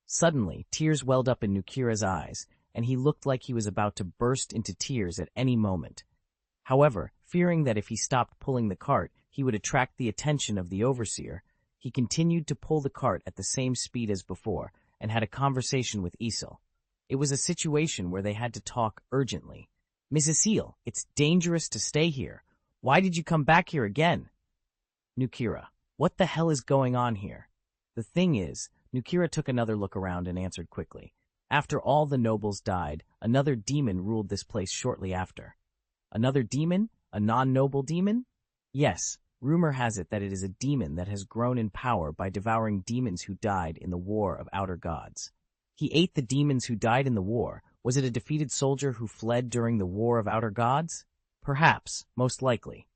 Suddenly, tears welled up in Nukira's eyes, and he looked like he was about to burst into tears at any moment. However, fearing that if he stopped pulling the cart, he would attract the attention of the overseer, he continued to pull the cart at the same speed as before and had a conversation with Isel. It was a situation where they had to talk urgently. "Miss Essel, it's dangerous to stay here. Why did you come back here again?" Nukira. "What the hell is going on here?" The thing is, Nukira took another look around and answered quickly. After all the nobles died, another demon ruled this place shortly after. Another demon? A non-noble demon? Yes, rumor has it that it is a demon that has grown in power by devouring demons who died in the War of Outer Gods. He ate the demons who died in the war. Was it a defeated soldier who fled during the War of Outer Gods? Perhaps, most likely.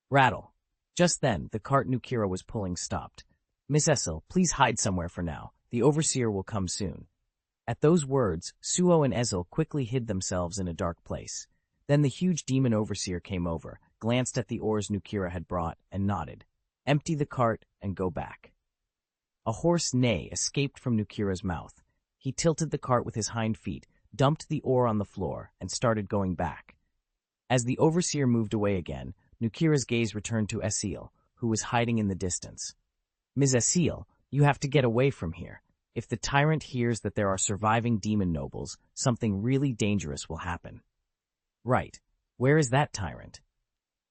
Rattle. Just then, the cart Nukira was pulling stopped. "Miss Essel, please hide somewhere for now. The overseer will come soon." At those words, Suho and Essel quickly hid themselves in a dark place. Then the huge demon overseer came over, glanced at the oars Nukira had brought, and nodded. "Empty the cart and go back." A hoarse neigh escaped from Nukira's mouth. He tilted the cart with his hind feet, dumped the oar on the floor, and started going back. As the overseer moved away again, Nukira's gaze returned to Essel, who was hiding in the distance. "Ms. Essel, you have to get away from here. If the tyrant hears that there are surviving demon nobles, something really dangerous will happen." "Right. Where is that tyrant?"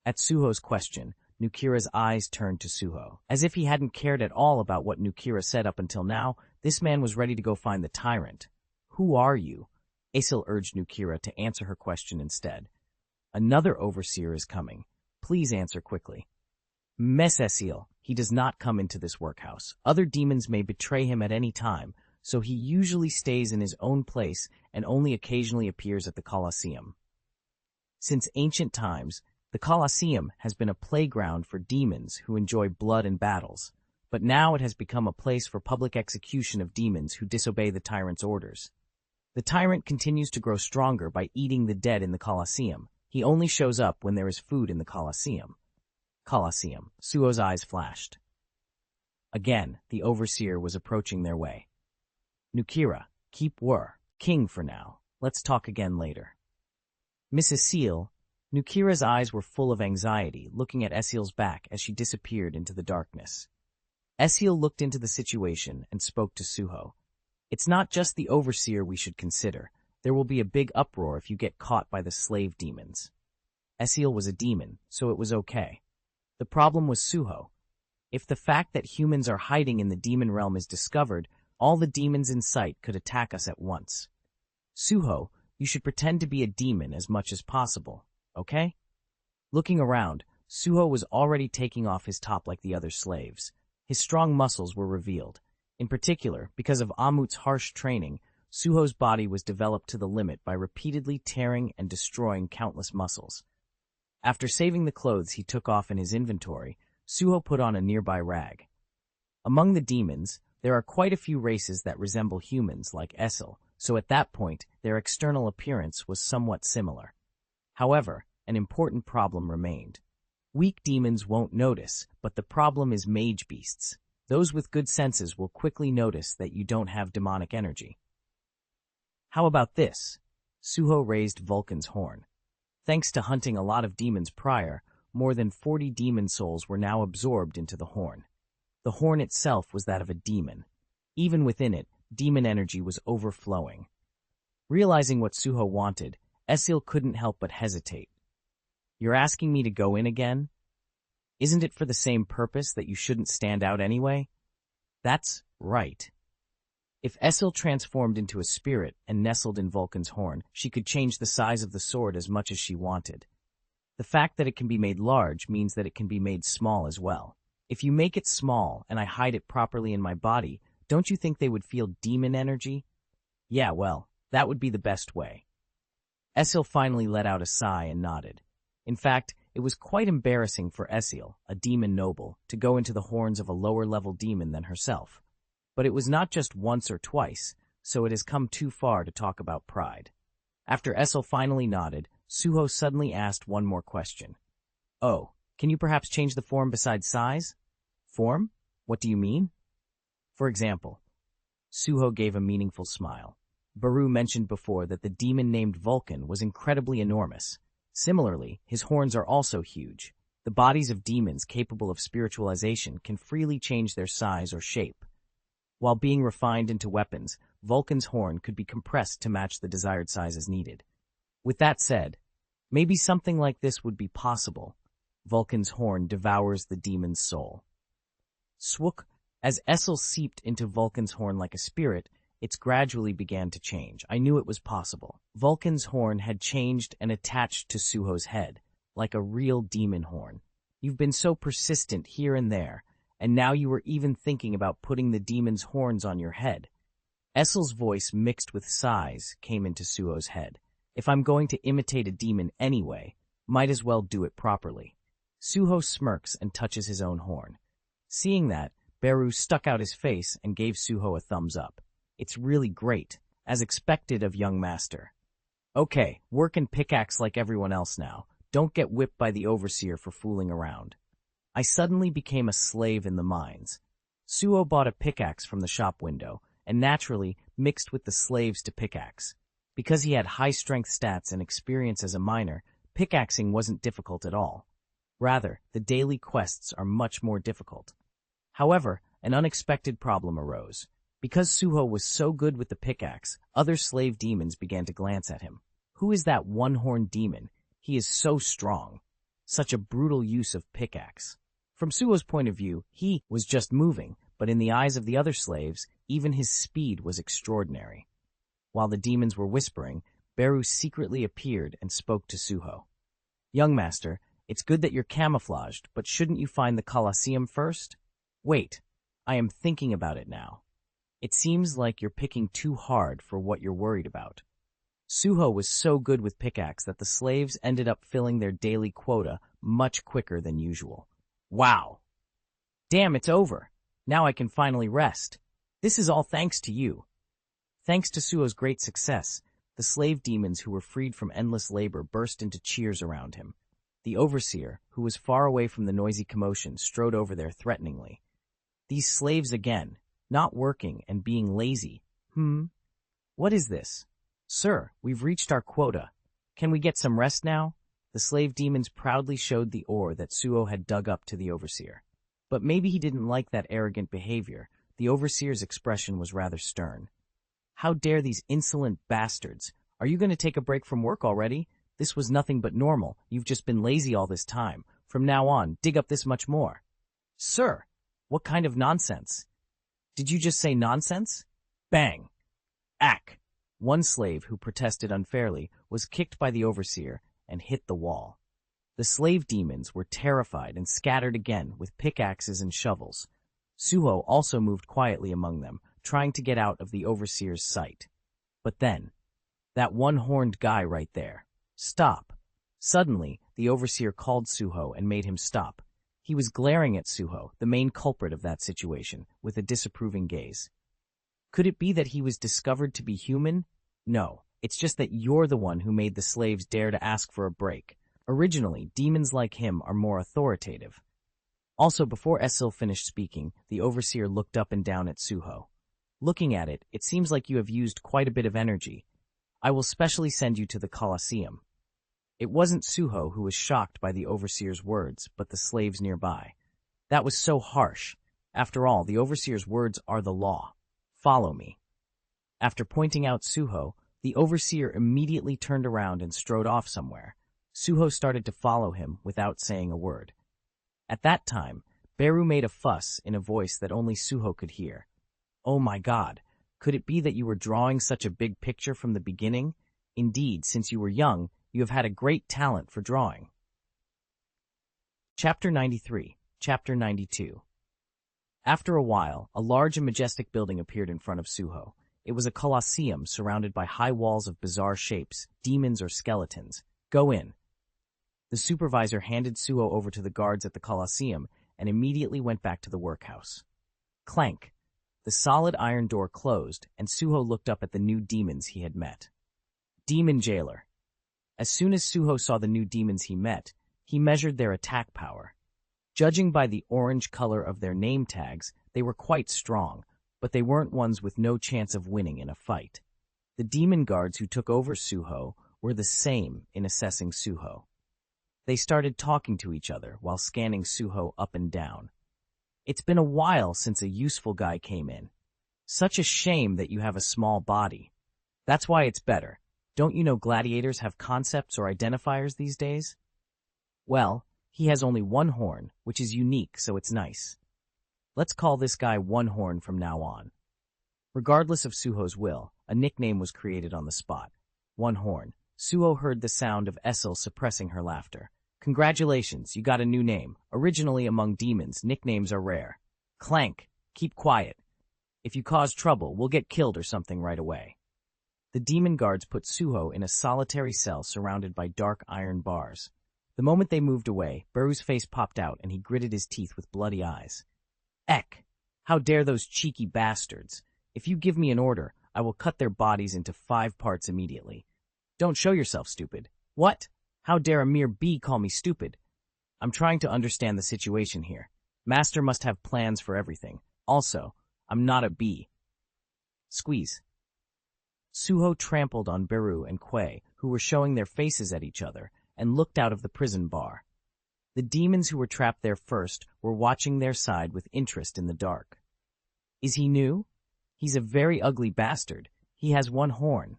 At Suho's question, Nukira's eyes turned to Suho. As if he hadn't cared at all about what Nukira said up until now, this man was ready to go find the tyrant. "Who are you?" Essel urged Nukira to answer her question instead. "Another overseer is coming. Please answer quickly." "Miss Essel, he does not come into this workhouse. Other demons may betray him at any time, so he usually stays in his own place and only occasionally appears at the Colosseum." Since ancient times, the Colosseum has been a playground for demons who enjoy blood and battles, but now it has become a place for public execution of demons who disobey the tyrant's orders. The tyrant continues to grow stronger by eating the dead in the Colosseum. He only shows up when there is food in the Colosseum. Colosseum. Suho's eyes flashed. Again, the overseer was approaching their way. "Nukira, keep king for now. Let's talk again later." "Miss Essel," Nukira's eyes were full of anxiety, looking at Essel's back as she disappeared into the darkness. Essel looked into the situation and spoke to Suho. "It's not just the overseer we should consider. There will be a big uproar if you get caught by the slave demons." Essel was a demon, so it was okay. The problem was Suho. If the fact that humans are hiding in the demon realm is discovered, all the demons in sight could attack us at once. "Suho, you should pretend to be a demon as much as possible, okay?" Looking around, Suho was already taking off his top like the other slaves. His strong muscles were revealed. In particular, because of Amut's harsh training, Suho's body was developed to the limit by repeatedly tearing and destroying countless muscles. After saving the clothes he took off in his inventory, Suho put on a nearby rag. Among the demons, there are quite a few races that resemble humans like Essel, so at that point, their external appearance was somewhat similar. However, an important problem remained. Weak demons won't notice, but the problem is mage beasts. Those with good senses will quickly notice that you don't have demonic energy. "How about this?" Suho raised Vulcan's horn. Thanks to hunting a lot of demons prior, more than 40 demon souls were now absorbed into the horn. The horn itself was that of a demon. Even within it, demon energy was overflowing. Realizing what Suho wanted, Essel couldn't help but hesitate. "You're asking me to go in again? Isn't it for the same purpose that you shouldn't stand out anyway?" "That's right." If Essil transformed into a spirit and nestled in Vulcan's horn, she could change the size of the sword as much as she wanted. The fact that it can be made large means that it can be made small as well. If you make it small and I hide it properly in my body, don't you think they would feel demon energy? Yeah, well, that would be the best way. Essil finally let out a sigh and nodded. In fact, it was quite embarrassing for Essil, a demon noble, to go into the horns of a lower-level demon than herself. But it was not just once or twice, so it has come too far to talk about pride. After Essil finally nodded, Suho suddenly asked one more question. Oh, can you perhaps change the form besides size? Form? What do you mean? For example, Suho gave a meaningful smile. Beru mentioned before that the demon named Vulcan was incredibly enormous. Similarly, his horns are also huge. The bodies of demons capable of spiritualization can freely change their size or shape. While being refined into weapons, Vulcan's horn could be compressed to match the desired size as needed. With that said, maybe something like this would be possible. Vulcan's horn devours the demon's soul. Swook, as Essil seeped into Vulcan's horn like a spirit, it gradually began to change. I knew it was possible. Vulcan's horn had changed and attached to Suho's head, like a real demon horn. You've been so persistent here and there, and now you were even thinking about putting the demon's horns on your head. Essil's voice mixed with sighs came into Suho's head. If I'm going to imitate a demon anyway, might as well do it properly. Suho smirks and touches his own horn. Seeing that, Beru stuck out his face and gave Suho a thumbs up. It's really great, as expected of young master. Okay, work and pickaxe like everyone else now. Don't get whipped by the overseer for fooling around. I suddenly became a slave in the mines. Suho bought a pickaxe from the shop window, and naturally mixed with the slaves to pickaxe. Because he had high-strength stats and experience as a miner, pickaxing wasn't difficult at all. Rather, the daily quests are much more difficult. However, an unexpected problem arose. Because Suho was so good with the pickaxe, other slave demons began to glance at him. Who is that one-horned demon? He is so strong. Such a brutal use of pickaxe. From Suho's point of view, he was just moving, but in the eyes of the other slaves, even his speed was extraordinary. While the demons were whispering, Beru secretly appeared and spoke to Suho. Young master, it's good that you're camouflaged, but shouldn't you find the Colosseum first? Wait, I am thinking about it now. It seems like you're picking too hard for what you're worried about. Suho was so good with pickaxe that the slaves ended up filling their daily quota much quicker than usual. Wow! Damn, it's over. Now I can finally rest. This is all thanks to you. Thanks to Suho's great success, the slave demons who were freed from endless labor burst into cheers around him. The overseer, who was far away from the noisy commotion, strode over there threateningly. These slaves again. Not working and being lazy. What is this? Sir, we've reached our quota. Can we get some rest now? The slave demons proudly showed the ore that Suho had dug up to the overseer. But maybe he didn't like that arrogant behavior. The overseer's expression was rather stern. How dare these insolent bastards? Are you going to take a break from work already? This was nothing but normal. You've just been lazy all this time. From now on, dig up this much more. Sir, what kind of nonsense? Did you just say nonsense? Bang! Ack! One slave who protested unfairly was kicked by the overseer and hit the wall. The slave demons were terrified and scattered again with pickaxes and shovels. Suho also moved quietly among them, trying to get out of the overseer's sight. But then, that one-horned guy right there. Stop! Suddenly, the overseer called Suho and made him stop. He was glaring at Suho, the main culprit of that situation, with a disapproving gaze. Could it be that he was discovered to be human? No, it's just that you're the one who made the slaves dare to ask for a break. Originally, demons like him are more authoritative. Also, before Essil finished speaking, the overseer looked up and down at Suho. Looking at it, it seems like you have used quite a bit of energy. I will specially send you to the Colosseum. It wasn't Suho who was shocked by the overseer's words, but the slaves nearby. That was so harsh. After all, the overseer's words are the law. Follow me. After pointing out Suho, the overseer immediately turned around and strode off somewhere. Suho started to follow him without saying a word. At that time, Beru made a fuss in a voice that only Suho could hear. Oh my God, Could it be that you were drawing such a big picture from the beginning? Indeed, since you were young, you have had a great talent for drawing. Chapter 93, Chapter 92. After a while, a large and majestic building appeared in front of Suho. It was a colosseum surrounded by high walls of bizarre shapes, demons or skeletons. Go in. The supervisor handed Suho over to the guards at the colosseum and immediately went back to the workhouse. Clank. The solid iron door closed, and Suho looked up at the new demons he had met. Demon Jailer. As soon as Suho saw the new demons he met, he measured their attack power. Judging by the orange color of their name tags, they were quite strong, but they weren't ones with no chance of winning in a fight. The demon guards who took over Suho were the same in assessing Suho. They started talking to each other while scanning Suho up and down. It's been a while since a useful guy came in. Such a shame that you have a small body. That's why it's better. Don't you know gladiators have concepts or identifiers these days? Well, he has only one horn, which is unique, so it's nice. Let's call this guy One Horn from now on. Regardless of Suho's will, a nickname was created on the spot. One Horn. Suho heard the sound of Essel suppressing her laughter. Congratulations, you got a new name. Originally among demons, nicknames are rare. Clank, keep quiet. If you cause trouble, we'll get killed or something right away. The demon guards put Suho in a solitary cell surrounded by dark iron bars. The moment they moved away, Beru's face popped out and he gritted his teeth with bloody eyes. Eck! How dare those cheeky bastards! If you give me an order, I will cut their bodies into 5 parts immediately. Don't show yourself, stupid. What? How dare a mere bee call me stupid? I'm trying to understand the situation here. Master must have plans for everything. Also, I'm not a bee. Squeeze. Suho trampled on Beru and Quay, who were showing their faces at each other, and looked out of the prison bar. The demons who were trapped there first were watching their side with interest in the dark. Is he new? He's a very ugly bastard. He has one horn.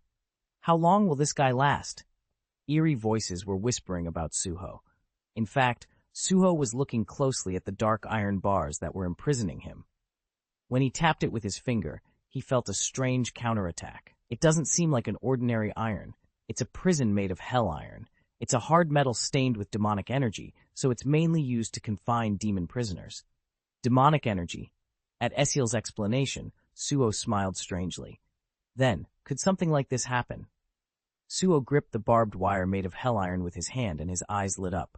How long will this guy last? Eerie voices were whispering about Suho. In fact, Suho was looking closely at the dark iron bars that were imprisoning him. When he tapped it with his finger, he felt a strange counterattack. It doesn't seem like an ordinary iron. It's a prison made of hell iron. It's a hard metal stained with demonic energy, so it's mainly used to confine demon prisoners. Demonic energy. At Esiel's explanation, Suho smiled strangely. Then, could something like this happen? Suho gripped the barbed wire made of hell iron with his hand and his eyes lit up.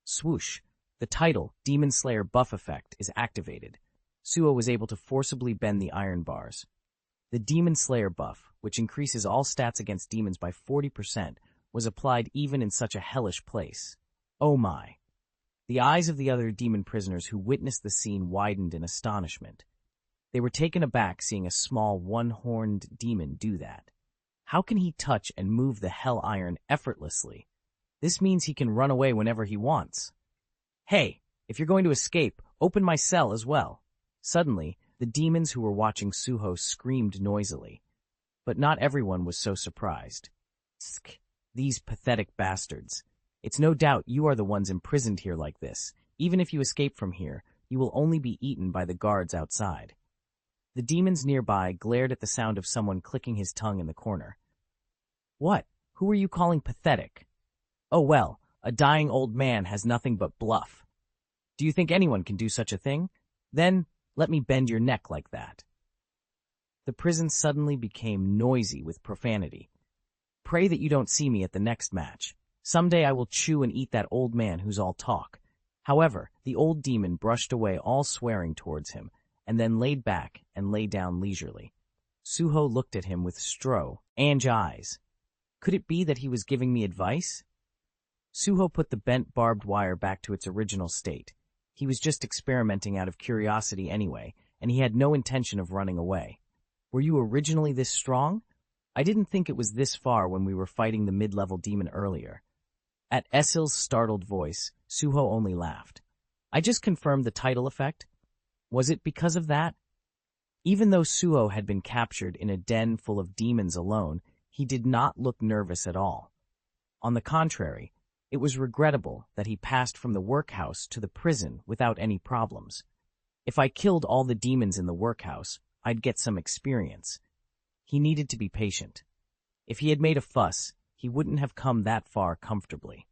Swoosh! The title, Demon Slayer Buff Effect, is activated. Suho was able to forcibly bend the iron bars. The Demon Slayer buff, which increases all stats against demons by 40%, was applied even in such a hellish place. Oh my! The eyes of the other demon prisoners who witnessed the scene widened in astonishment. They were taken aback seeing a small one-horned demon do that. How can he touch and move the hell iron effortlessly? This means he can run away whenever he wants. Hey, if you're going to escape, open my cell as well. Suddenly, the demons who were watching Suho screamed noisily. But not everyone was so surprised. Tsk, these pathetic bastards. It's no doubt you are the ones imprisoned here like this. Even if you escape from here, you will only be eaten by the guards outside. The demons nearby glared at the sound of someone clicking his tongue in the corner. What? Who are you calling pathetic? Oh well, a dying old man has nothing but bluff. Do you think anyone can do such a thing? Then, let me bend your neck like that. The prison suddenly became noisy with profanity. Pray that you don't see me at the next match. Someday I will chew and eat that old man who's all talk. However, the old demon brushed away all swearing towards him, and then laid back and lay down leisurely. Suho looked at him with strange eyes. Could it be that he was giving me advice? Suho put the bent barbed wire back to its original state. He was just experimenting out of curiosity anyway, and he had no intention of running away. Were you originally this strong? I didn't think it was this far when we were fighting the mid-level demon earlier. At Essil's startled voice, Suho only laughed. I just confirmed the title effect. Was it because of that? Even though Suho had been captured in a den full of demons alone, he did not look nervous at all. On the contrary, it was regrettable that he passed from the workhouse to the prison without any problems. If I killed all the demons in the workhouse, I'd get some experience. He needed to be patient. If he had made a fuss, he wouldn't have come that far comfortably.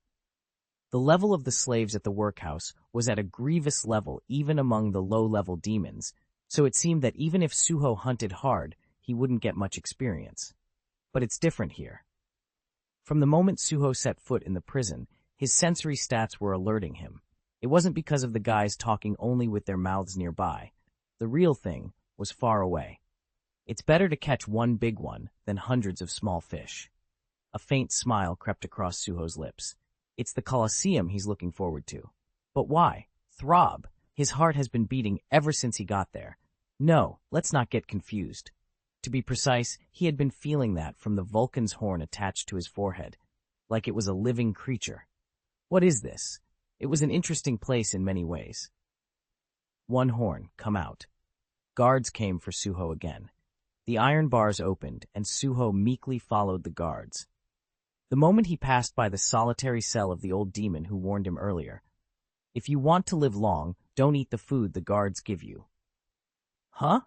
The level of the slaves at the workhouse was at a grievous level even among the low-level demons, so it seemed that even if Suho hunted hard, he wouldn't get much experience. But it's different here. From the moment Suho set foot in the prison, his sensory stats were alerting him. It wasn't because of the guys talking only with their mouths nearby. The real thing was far away. It's better to catch one big one than hundreds of small fish. A faint smile crept across Suho's lips. It's the Colosseum he's looking forward to. But why? Throb. His heart has been beating ever since he got there. No, let's not get confused. To be precise, he had been feeling that from the Vulcan's horn attached to his forehead, like it was a living creature. What is this? It was an interesting place in many ways. One horn, come out. Guards came for Suho again. The iron bars opened, and Suho meekly followed the guards. The moment he passed by the solitary cell of the old demon who warned him earlier, "If you want to live long, don't eat the food the guards give you." Huh?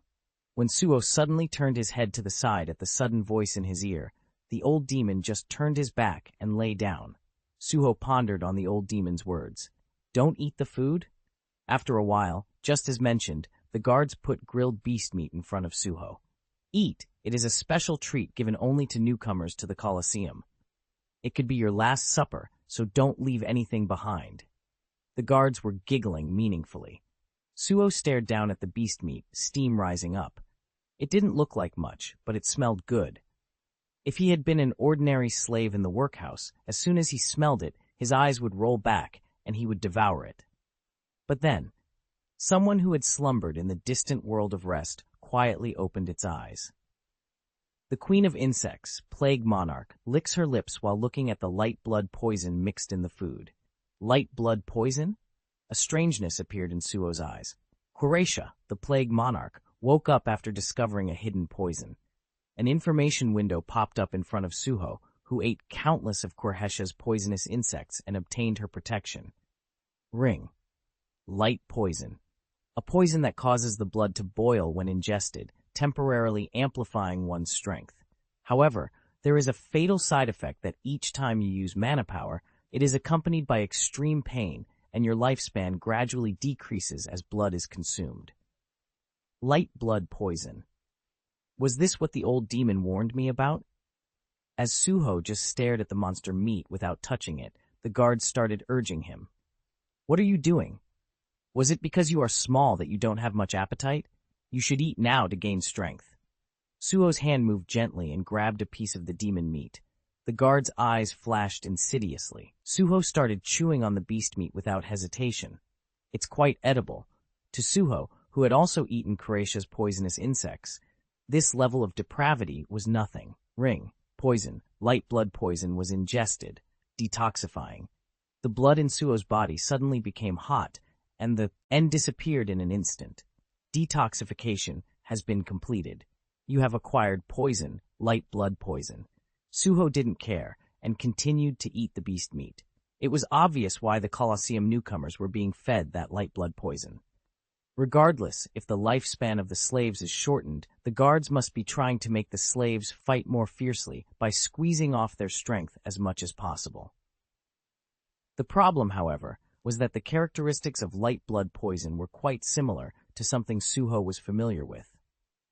When Suho suddenly turned his head to the side at the sudden voice in his ear, the old demon just turned his back and lay down. Suho pondered on the old demon's words. Don't eat the food? After a while, just as mentioned, the guards put grilled beast meat in front of Suho. Eat. It is a special treat given only to newcomers to the Colosseum. It could be your last supper, so don't leave anything behind. The guards were giggling meaningfully. Suho stared down at the beast meat, steam rising up. It didn't look like much, but it smelled good. If he had been an ordinary slave in the workhouse, as soon as he smelled it, his eyes would roll back, and he would devour it. But then, someone who had slumbered in the distant world of rest quietly opened its eyes. The queen of insects, plague monarch, licks her lips while looking at the light blood poison mixed in the food. Light blood poison? A strangeness appeared in Suho's eyes. Quretia, the plague monarch, woke up after discovering a hidden poison. An information window popped up in front of Suho, who ate countless of Qureitia's poisonous insects and obtained her protection. Ring. Light poison. A poison that causes the blood to boil when ingested, temporarily amplifying one's strength. However, there is a fatal side effect that each time you use mana power, it is accompanied by extreme pain, and your lifespan gradually decreases as blood is consumed. Light blood poison. Was this what the old demon warned me about? As Suho just stared at the monster meat without touching it, the guards started urging him. What are you doing? Was it because you are small that you don't have much appetite? You should eat now to gain strength. Suho's hand moved gently and grabbed a piece of the demon meat. The guard's eyes flashed insidiously. Suho started chewing on the beast meat without hesitation. It's quite edible. To Suho, who had also eaten Qureitia's poisonous insects, this level of depravity was nothing. Ring, poison, light blood poison was ingested, detoxifying. The blood in Suho's body suddenly became hot, and the end disappeared in an instant. Detoxification has been completed. You have acquired poison, light blood poison. Suho didn't care and continued to eat the beast meat. It was obvious why the Colosseum newcomers were being fed that light blood poison. Regardless if the lifespan of the slaves is shortened, the guards must be trying to make the slaves fight more fiercely by squeezing off their strength as much as possible. The problem, however, was that the characteristics of light blood poison were quite similar to something Suho was familiar with.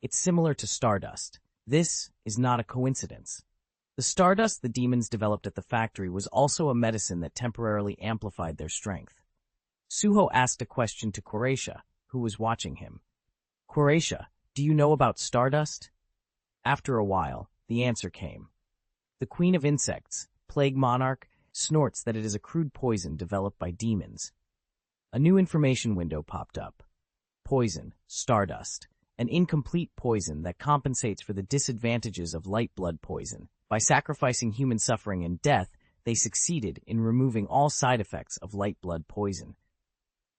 It's similar to stardust. This is not a coincidence. The stardust the demons developed at the factory was also a medicine that temporarily amplified their strength. Suho asked a question to Quretia, who was watching him. Quretia, do you know about stardust? After a while, the answer came. The queen of insects, plague monarch, snorts that it is a crude poison developed by demons. A new information window popped up. Poison, stardust, an incomplete poison that compensates for the disadvantages of light blood poison. By sacrificing human suffering and death, they succeeded in removing all side effects of light blood poison.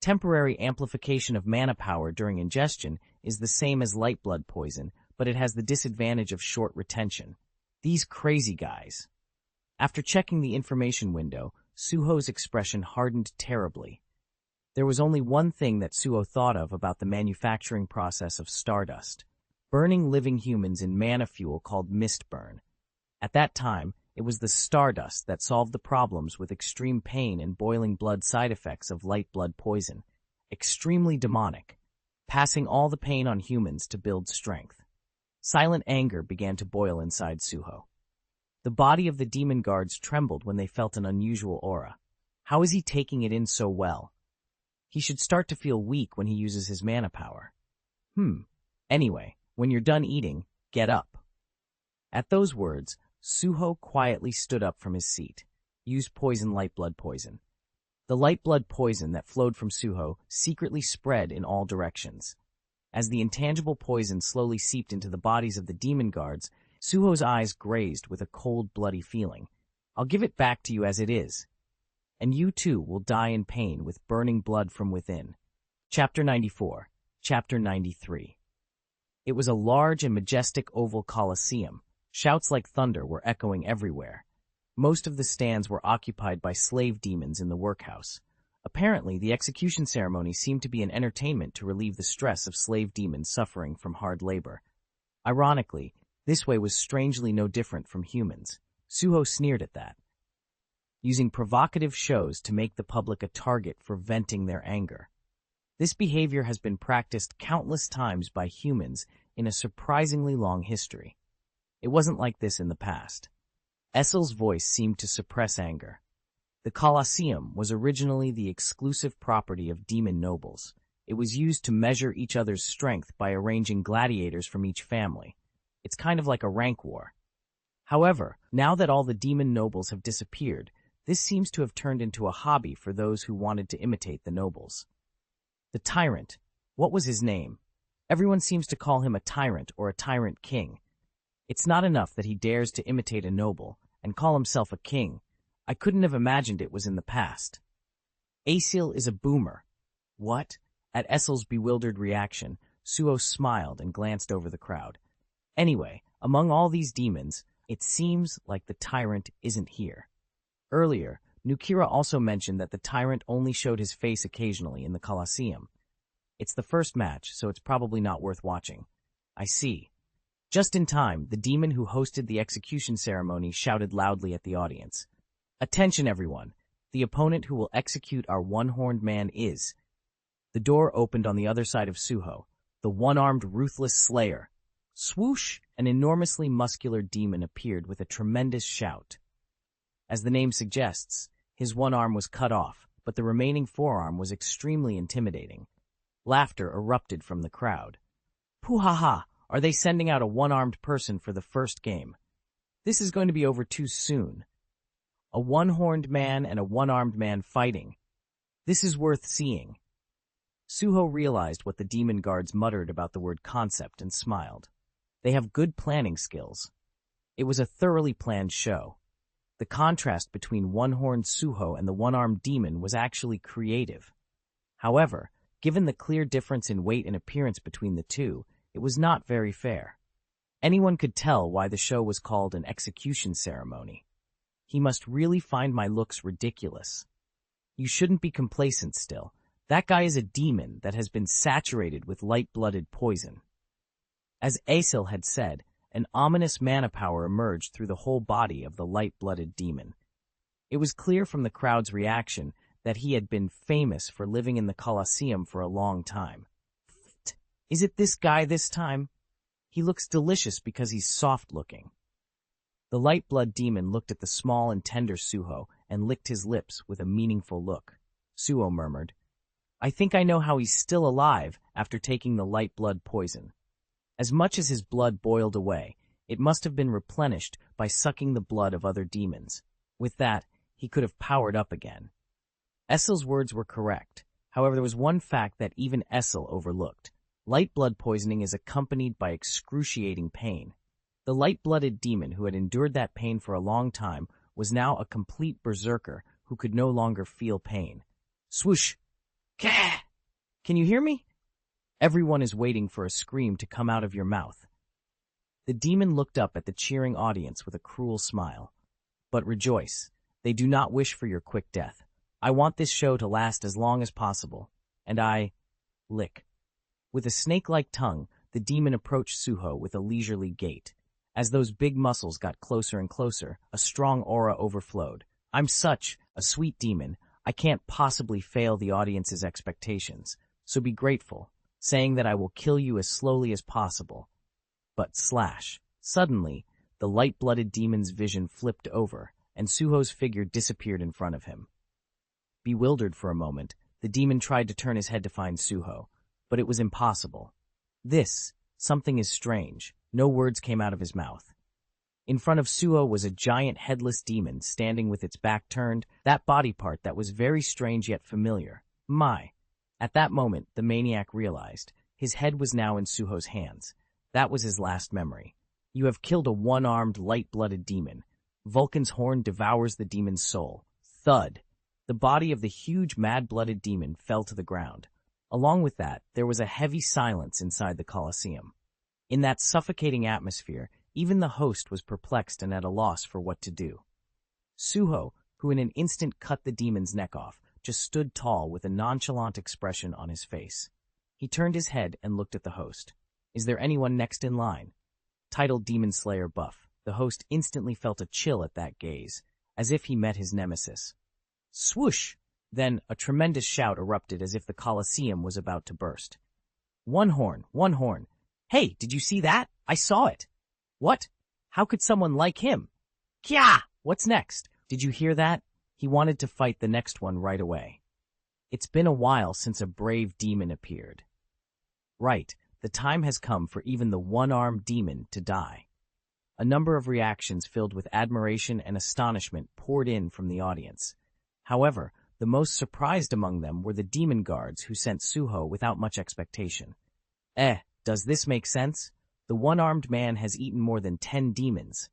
Temporary amplification of mana power during ingestion is the same as light blood poison, but it has the disadvantage of short retention. These crazy guys. After checking the information window, Suho's expression hardened terribly. There was only one thing that Suho thought of about the manufacturing process of stardust. burning living humans in mana fuel called mist burn. At that time, it was the stardust that solved the problems with extreme pain and boiling blood side effects of light blood poison. Extremely demonic, passing all the pain on humans to build strength. Silent anger began to boil inside Suho. The body of the demon guards trembled when they felt an unusual aura. How is he taking it in so well? He should start to feel weak when he uses his mana power. Anyway, when you're done eating, get up. At those words, Suho quietly stood up from his seat. Use poison light blood poison. The light blood poison that flowed from Suho secretly spread in all directions. As the intangible poison slowly seeped into the bodies of the demon guards, Suho's eyes grazed with a cold, bloody feeling. I'll give it back to you as it is. And you too will die in pain with burning blood from within. Chapter 94, Chapter 93. It was a large and majestic oval coliseum. Shouts like thunder were echoing everywhere. Most of the stands were occupied by slave demons in the workhouse. Apparently, the execution ceremony seemed to be an entertainment to relieve the stress of slave demons suffering from hard labor. Ironically, this way was strangely no different from humans. Suho sneered at that, using provocative shows to make the public a target for venting their anger. This behavior has been practiced countless times by humans in a surprisingly long history. It wasn't like this in the past. Essel's voice seemed to suppress anger. The Colosseum was originally the exclusive property of demon nobles. It was used to measure each other's strength by arranging gladiators from each family. It's kind of like a rank war. However, now that all the demon nobles have disappeared, this seems to have turned into a hobby for those who wanted to imitate the nobles. The tyrant. What was his name? Everyone seems to call him a tyrant or a tyrant king. It's not enough that he dares to imitate a noble and call himself a king. I couldn't have imagined it was in the past. Asil is a boomer. What? At Essel's bewildered reaction, Suho smiled and glanced over the crowd. Anyway, among all these demons, it seems like the tyrant isn't here. Earlier, Nukira also mentioned that the tyrant only showed his face occasionally in the Colosseum. It's the first match, so it's probably not worth watching. I see. Just in time, the demon who hosted the execution ceremony shouted loudly at the audience. Attention, everyone. The opponent who will execute our one-horned man is... The door opened on the other side of Suho. The one-armed ruthless slayer. Swoosh! An enormously muscular demon appeared with a tremendous shout. As the name suggests, his one arm was cut off, but the remaining forearm was extremely intimidating. Laughter erupted from the crowd. Poo-ha-ha! Are they sending out a one-armed person for the first game? This is going to be over too soon. A one-horned man and a one-armed man fighting. This is worth seeing. Suho realized what the demon guards muttered about the word concept and smiled. They have good planning skills. It was a thoroughly planned show. The contrast between one-horned Suho and the one-armed demon was actually creative. However, given the clear difference in weight and appearance between the two, it was not very fair. Anyone could tell why the show was called an execution ceremony. He must really find my looks ridiculous. You shouldn't be complacent still. That guy is a demon that has been saturated with light-blooded poison. As Asil had said, an ominous mana power emerged through the whole body of the light-blooded demon. It was clear from the crowd's reaction that he had been famous for living in the Colosseum for a long time. Is it this guy this time? He looks delicious because he's soft-looking. The light-blood demon looked at the small and tender Suho and licked his lips with a meaningful look. Suho murmured, I think I know how he's still alive after taking the light-blood poison. As much as his blood boiled away, it must have been replenished by sucking the blood of other demons. With that, he could have powered up again. Essel's words were correct. However, there was one fact that even Essel overlooked. Light blood poisoning is accompanied by excruciating pain. The light-blooded demon who had endured that pain for a long time was now a complete berserker who could no longer feel pain. Swoosh! Kah! Can you hear me? Everyone is waiting for a scream to come out of your mouth. The demon looked up at the cheering audience with a cruel smile. But rejoice. They do not wish for your quick death. I want this show to last as long as possible. And I... lick. With a snake-like tongue, the demon approached Suho with a leisurely gait. As those big muscles got closer and closer, a strong aura overflowed. I'm such a sweet demon, I can't possibly fail the audience's expectations, so be grateful, saying that I will kill you as slowly as possible. But suddenly, the light-blooded demon's vision flipped over, and Suho's figure disappeared in front of him. Bewildered for a moment, the demon tried to turn his head to find Suho, but it was impossible. Something is strange. No words came out of his mouth. In front of Suho was a giant headless demon standing with its back turned, that body part that was very strange yet familiar. My. At that moment, the maniac realized. His head was now in Suho's hands. That was his last memory. You have killed a one-armed, light-blooded demon. Vulcan's horn devours the demon's soul. Thud. The body of the huge, mad-blooded demon fell to the ground. Along with that, there was a heavy silence inside the Colosseum. In that suffocating atmosphere, even the host was perplexed and at a loss for what to do. Suho, who in an instant cut the demon's neck off, just stood tall with a nonchalant expression on his face. He turned his head and looked at the host. Is there anyone next in line? Titled Demon Slayer buff, the host instantly felt a chill at that gaze, as if he met his nemesis. Swoosh! Then a tremendous shout erupted as if the Colosseum was about to burst. One horn! Hey, did you see that? I saw it! What? How could someone like him? Kya! What's next? Did you hear that? He wanted to fight the next one right away. It's been a while since a brave demon appeared. Right, the time has come for even the one-armed demon to die. A number of reactions filled with admiration and astonishment poured in from the audience. However, the most surprised among them were the demon guards who sent Suho without much expectation. Does this make sense? The one-armed man has eaten more than 10 demons.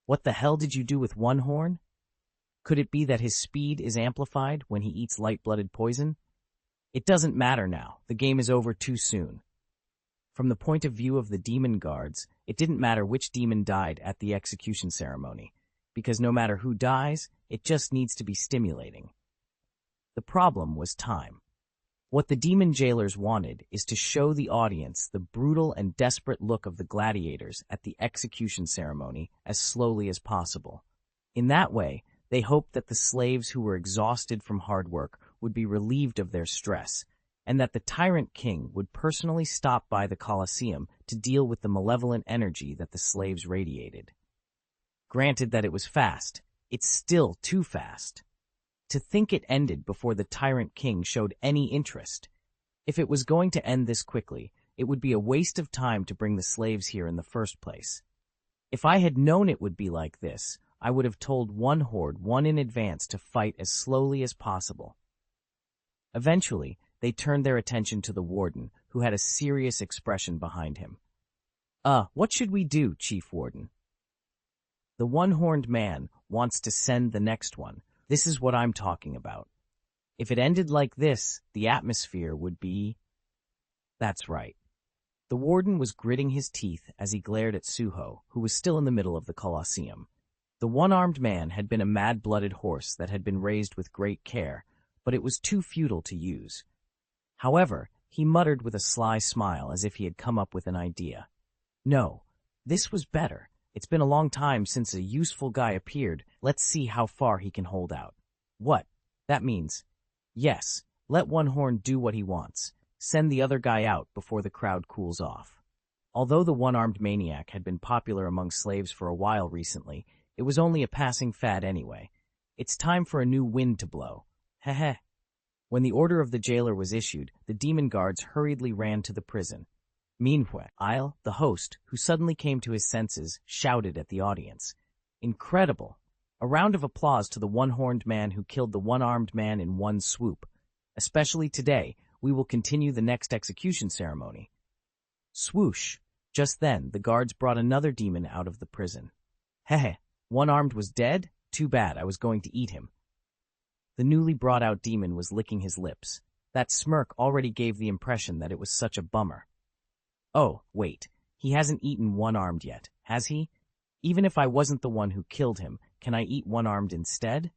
What the hell did you do with one horn? Could it be that his speed is amplified when he eats light-blooded poison? It doesn't matter now. The game is over too soon. From the point of view of the demon guards, it didn't matter which demon died at the execution ceremony, because no matter who dies, it just needs to be stimulating. The problem was time. What the demon jailers wanted is to show the audience the brutal and desperate look of the gladiators at the execution ceremony as slowly as possible. In that way, they hoped that the slaves who were exhausted from hard work would be relieved of their stress, and that the tyrant king would personally stop by the Colosseum to deal with the malevolent energy that the slaves radiated. Granted that it was fast, it's still too fast. To think it ended before the tyrant king showed any interest. If it was going to end this quickly, it would be a waste of time to bring the slaves here in the first place. If I had known it would be like this, I would have told one horde in advance to fight as slowly as possible. Eventually, they turned their attention to the warden, who had a serious expression behind him. What should we do, Chief Warden? The one-horned man wants to send the next one. This is what I'm talking about. If it ended like this, the atmosphere would be... That's right. The warden was gritting his teeth as he glared at Suho, who was still in the middle of the Colosseum. The one-armed man had been a mad-blooded horse that had been raised with great care, but it was too futile to use. However, he muttered with a sly smile as if he had come up with an idea. No, this was better. It's been a long time since a useful guy appeared. Let's see how far he can hold out. What? That means, yes, let one horn do what he wants. Send the other guy out before the crowd cools off. Although the one-armed maniac had been popular among slaves for a while recently, it was only a passing fad anyway. It's time for a new wind to blow. Heh. When the order of the jailer was issued, the demon guards hurriedly ran to the prison. Meanwhile, the host, who suddenly came to his senses, shouted at the audience. Incredible! A round of applause to the one-horned man who killed the one-armed man in one swoop. Especially today, we will continue the next execution ceremony. Swoosh! Just then, the guards brought another demon out of the prison. Heh, one-armed was dead? Too bad, I was going to eat him. The newly brought-out demon was licking his lips. That smirk already gave the impression that it was such a bummer. Oh, wait, he hasn't eaten one-armed yet, has he? Even if I wasn't the one who killed him, can I eat one-armed instead?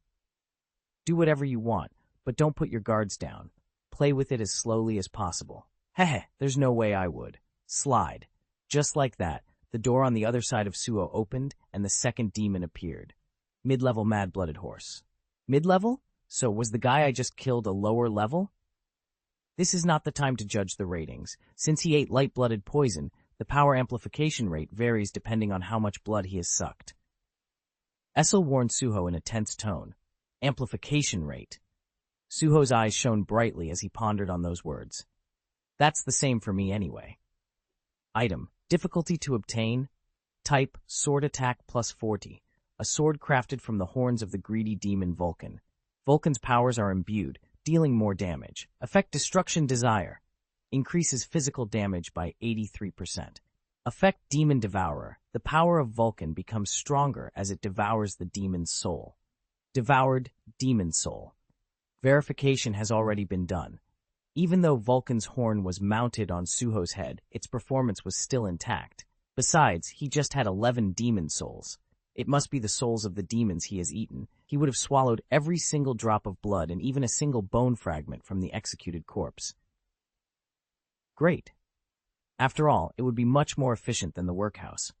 Do whatever you want, but don't put your guards down. Play with it as slowly as possible. Heh, there's no way I would. Slide. Just like that, the door on the other side of Suho opened and the second demon appeared. Mid-level mad-blooded horse. Mid-level? So was the guy I just killed a lower level? This is not the time to judge the ratings. Since he ate light-blooded poison, the power amplification rate varies depending on how much blood he has sucked. Essel warned Suho in a tense tone. Amplification rate. Suho's eyes shone brightly as he pondered on those words. That's the same for me anyway. Item. Difficulty to obtain. Type. Sword attack plus 40. A sword crafted from the horns of the greedy demon Vulcan. Vulcan's powers are imbued, dealing more damage. Effect Destruction Desire. Increases physical damage by 83%. Effect Demon Devourer. The power of Vulcan becomes stronger as it devours the demon's soul. Devoured Demon Soul. Verification has already been done. Even though Vulcan's horn was mounted on Suho's head, its performance was still intact. Besides, he just had 11 demon souls. It must be the souls of the demons he has eaten. He would have swallowed every single drop of blood and even a single bone fragment from the executed corpse. Great. After all, it would be much more efficient than the workhouse.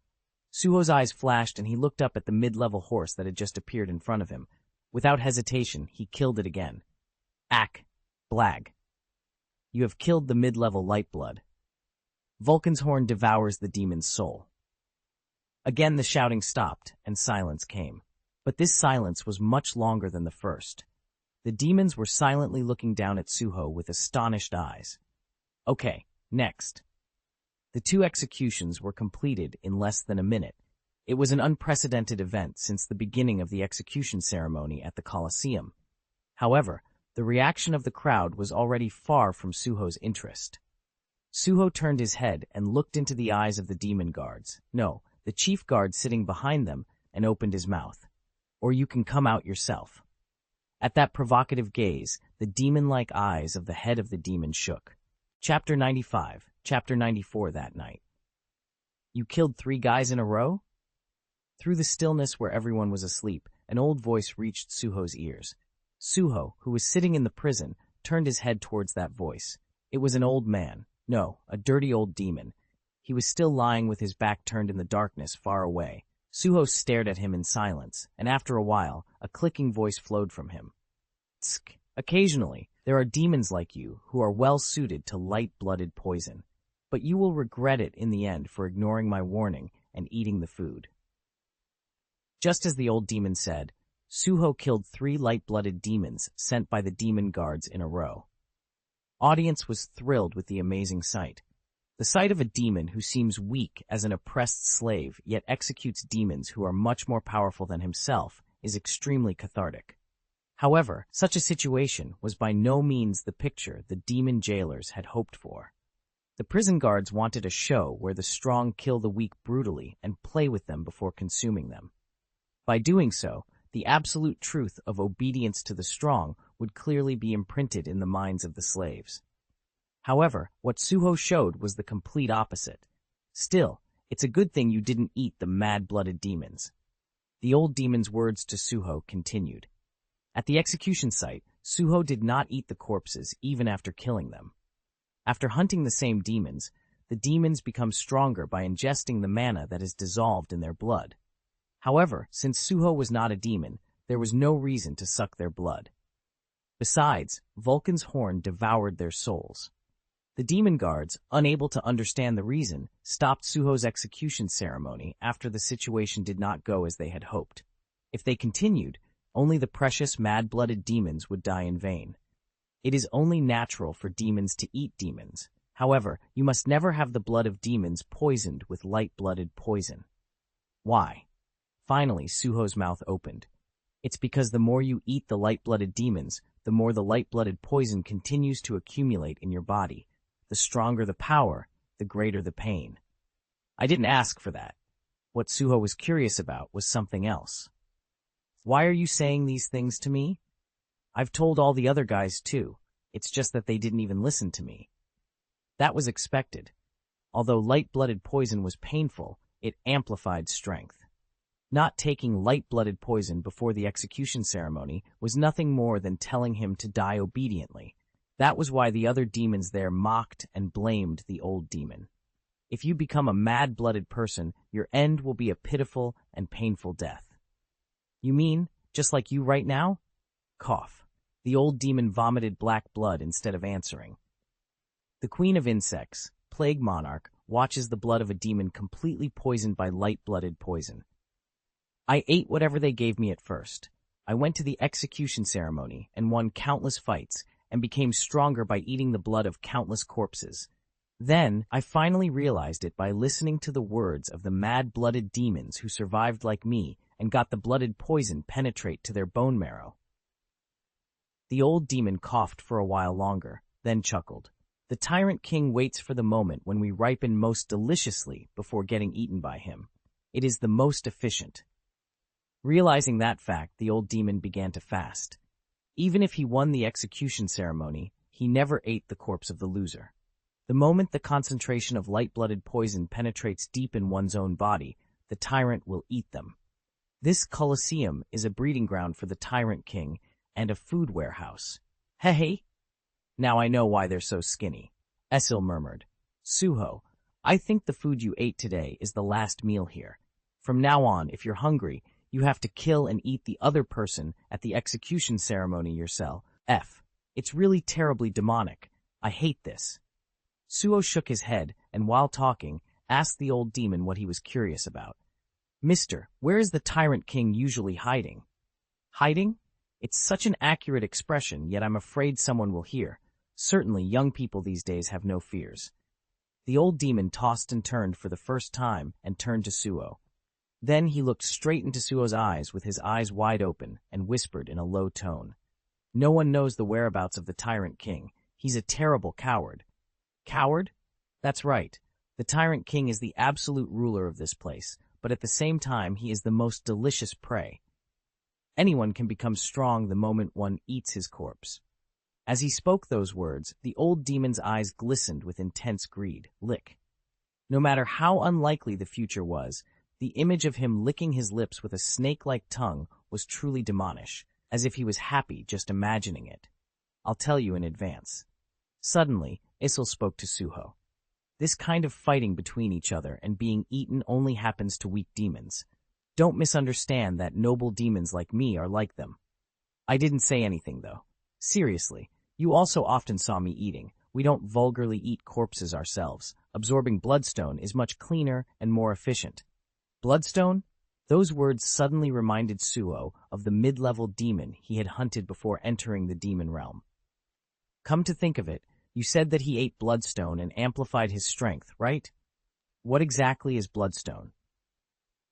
Suho's eyes flashed and he looked up at the mid-level horse that had just appeared in front of him. Without hesitation, he killed it again. Ack. Blag. You have killed the mid-level Lightblood. Vulcan's horn devours the demon's soul. Again the shouting stopped, and silence came. But this silence was much longer than the first. The demons were silently looking down at Suho with astonished eyes. Okay, next. The 2 executions were completed in less than a minute. It was an unprecedented event since the beginning of the execution ceremony at the Colosseum. However, the reaction of the crowd was already far from Suho's interest. Suho turned his head and looked into the eyes of the demon guards, no, the chief guard sitting behind them, and opened his mouth. Or you can come out yourself. At that provocative gaze, the demon-like eyes of the head of the demon shook. Chapter 95, Chapter 94 that night. You killed 3 guys in a row? Through the stillness where everyone was asleep, an old voice reached Suho's ears. Suho, who was sitting in the prison, turned his head towards that voice. It was an old man. No, a dirty old demon. He was still lying with his back turned in the darkness far away. Suho stared at him in silence, and after a while, a clicking voice flowed from him. Tsk. Occasionally, there are demons like you who are well suited to light-blooded poison. But you will regret it in the end for ignoring my warning and eating the food. Just as the old demon said, Suho killed 3 light-blooded demons sent by the demon guards in a row. Audience was thrilled with the amazing sight. The sight of a demon who seems weak as an oppressed slave yet executes demons who are much more powerful than himself is extremely cathartic. However, such a situation was by no means the picture the demon jailers had hoped for. The prison guards wanted a show where the strong kill the weak brutally and play with them before consuming them. By doing so, the absolute truth of obedience to the strong would clearly be imprinted in the minds of the slaves. However, what Suho showed was the complete opposite. Still, it's a good thing you didn't eat the mad-blooded demons. The old demon's words to Suho continued. At the execution site, Suho did not eat the corpses even after killing them. After hunting the same demons, the demons become stronger by ingesting the mana that is dissolved in their blood. However, since Suho was not a demon, there was no reason to suck their blood. Besides, Vulcan's horn devoured their souls. The demon guards, unable to understand the reason, stopped Suho's execution ceremony after the situation did not go as they had hoped. If they continued, only the precious mad-blooded demons would die in vain. It is only natural for demons to eat demons. However, you must never have the blood of demons poisoned with light-blooded poison. Why? Finally, Suho's mouth opened. It's because the more you eat the light-blooded demons, the more the light-blooded poison continues to accumulate in your body. The stronger the power, the greater the pain. I didn't ask for that. What Suho was curious about was something else. Why are you saying these things to me? I've told all the other guys too. It's just that they didn't even listen to me. That was expected. Although light-blooded poison was painful, it amplified strength. Not taking light-blooded poison before the execution ceremony was nothing more than telling him to die obediently. That was why the other demons there mocked and blamed the old demon. If you become a mad-blooded person, your end will be a pitiful and painful death. You mean, just like you right now? Cough. The old demon vomited black blood instead of answering. The queen of insects, plague monarch, watches the blood of a demon completely poisoned by light-blooded poison. I ate whatever they gave me at first. I went to the execution ceremony and won countless fights and became stronger by eating the blood of countless corpses. Then, I finally realized it by listening to the words of the mad-blooded demons who survived like me and got the blooded poison penetrate to their bone marrow. The old demon coughed for a while longer, then chuckled. The tyrant king waits for the moment when we ripen most deliciously before getting eaten by him. It is the most efficient. Realizing that fact, the old demon began to fast. Even if he won the execution ceremony, he never ate the corpse of the loser. The moment the concentration of light-blooded poison penetrates deep in one's own body, the tyrant will eat them. This Colosseum is a breeding ground for the tyrant king and a food warehouse. Hey! Now I know why they're so skinny. Esil murmured. Suho, I think the food you ate today is the last meal here. From now on, if you're hungry, you have to kill and eat the other person at the execution ceremony yourself. It's really terribly demonic. I hate this. Suho shook his head and, while talking, asked the old demon what he was curious about. Mister, where is the tyrant king usually hiding? Hiding? It's such an accurate expression, yet I'm afraid someone will hear. Certainly, young people these days have no fears. The old demon tossed and turned for the first time and turned to Suho. Then he looked straight into Suho's eyes with his eyes wide open and whispered in a low tone. No one knows the whereabouts of the tyrant king. He's a terrible coward. Coward? That's right. The tyrant king is the absolute ruler of this place, but at the same time he is the most delicious prey. Anyone can become strong the moment one eats his corpse. As he spoke those words, the old demon's eyes glistened with intense greed. Lick. No matter how unlikely the future was, the image of him licking his lips with a snake-like tongue was truly demonish, as if he was happy just imagining it. I'll tell you in advance. Suddenly, Issel spoke to Suho. This kind of fighting between each other and being eaten only happens to weak demons. Don't misunderstand that noble demons like me are like them. I didn't say anything, though. Seriously, you also often saw me eating. We don't vulgarly eat corpses ourselves. Absorbing bloodstone is much cleaner and more efficient. Bloodstone? Those words suddenly reminded Suho of the mid-level demon he had hunted before entering the demon realm. Come to think of it, you said that he ate bloodstone and amplified his strength, right? What exactly is bloodstone?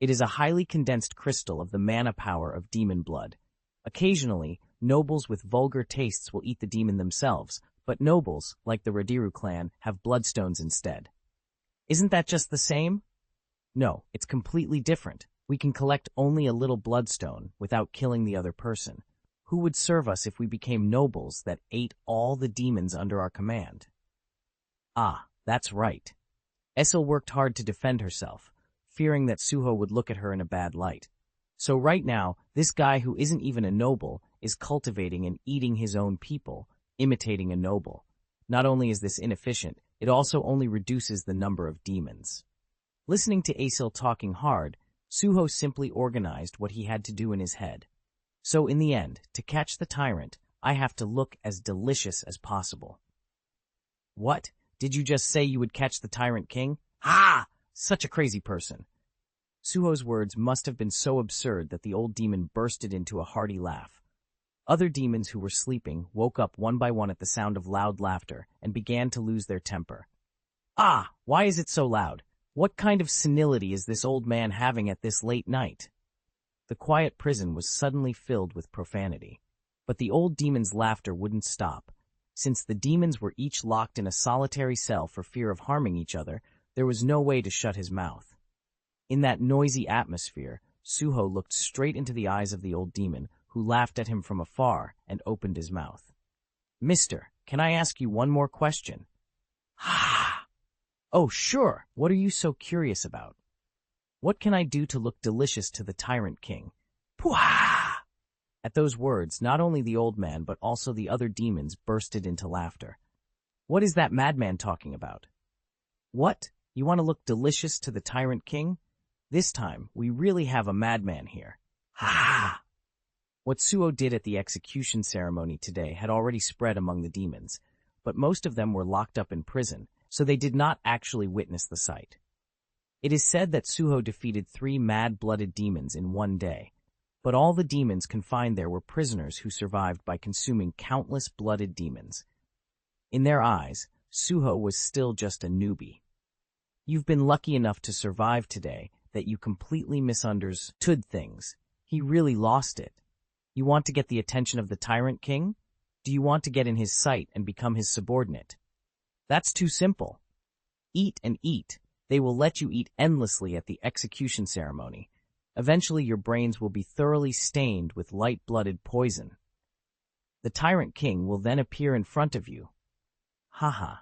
It is a highly condensed crystal of the mana power of demon blood. Occasionally, nobles with vulgar tastes will eat the demon themselves, but nobles, like the Radiru clan, have bloodstones instead. Isn't that just the same? No, it's completely different. We can collect only a little bloodstone without killing the other person. Who would serve us if we became nobles that ate all the demons under our command? Ah, that's right. Essel worked hard to defend herself, fearing that Suho would look at her in a bad light. So right now, this guy who isn't even a noble is cultivating and eating his own people, imitating a noble. Not only is this inefficient, it also only reduces the number of demons. Listening to Asil talking hard, Suho simply organized what he had to do in his head. So in the end, to catch the tyrant, I have to look as delicious as possible. What? Did you just say you would catch the tyrant king? Ha! Such a crazy person. Suho's words must have been so absurd that the old demon bursted into a hearty laugh. Other demons who were sleeping woke up one by one at the sound of loud laughter and began to lose their temper. Ah! Why is it so loud? What kind of senility is this old man having at this late night? The quiet prison was suddenly filled with profanity. But the old demon's laughter wouldn't stop. Since the demons were each locked in a solitary cell for fear of harming each other, there was no way to shut his mouth. In that noisy atmosphere, Suho looked straight into the eyes of the old demon, who laughed at him from afar and opened his mouth. Mister, can I ask you one more question? Ah! Oh, sure. What are you so curious about? What can I do to look delicious to the tyrant king? Pwah! At those words, not only the old man but also the other demons bursted into laughter. What is that madman talking about? What? You want to look delicious to the Tyrant King? This time, we really have a madman here. Ha ha! What Suho did at the execution ceremony today had already spread among the demons, but most of them were locked up in prison, so they did not actually witness the sight. It is said that Suho defeated 3 mad-blooded demons in one day, but all the demons confined there were prisoners who survived by consuming countless blooded demons. In their eyes, Suho was still just a newbie. You've been lucky enough to survive today that you completely misunderstood things. He really lost it. You want to get the attention of the Tyrant King? Do you want to get in his sight and become his subordinate? That's too simple. Eat and eat. They will let you eat endlessly at the execution ceremony. Eventually your brains will be thoroughly stained with light-blooded poison. The Tyrant King will then appear in front of you. Haha.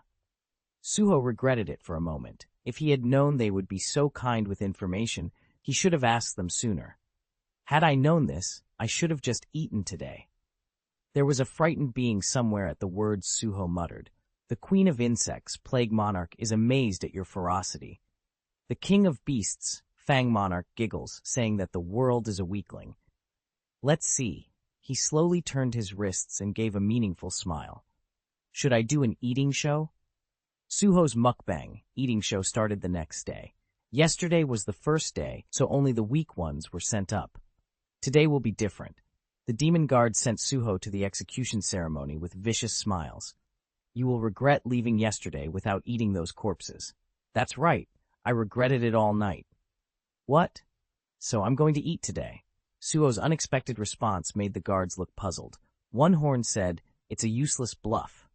Suho regretted it for a moment. If he had known they would be so kind with information, he should have asked them sooner. Had I known this, I should have just eaten today. There was a frightened being somewhere at the words Suho muttered. The Queen of Insects, Plague Monarch, is amazed at your ferocity. The King of Beasts, Fang Monarch, giggles, saying that the world is a weakling. Let's see. He slowly turned his wrists and gave a meaningful smile. Should I do an eating show? Suho's mukbang eating show started the next day. Yesterday was the first day, so only the weak ones were sent up. Today will be different. The demon guard sent Suho to the execution ceremony with vicious smiles. You will regret leaving yesterday without eating those corpses. That's right. I regretted it all night. What? So I'm going to eat today. Suho's unexpected response made the guards look puzzled. One horn said, it's a useless bluff.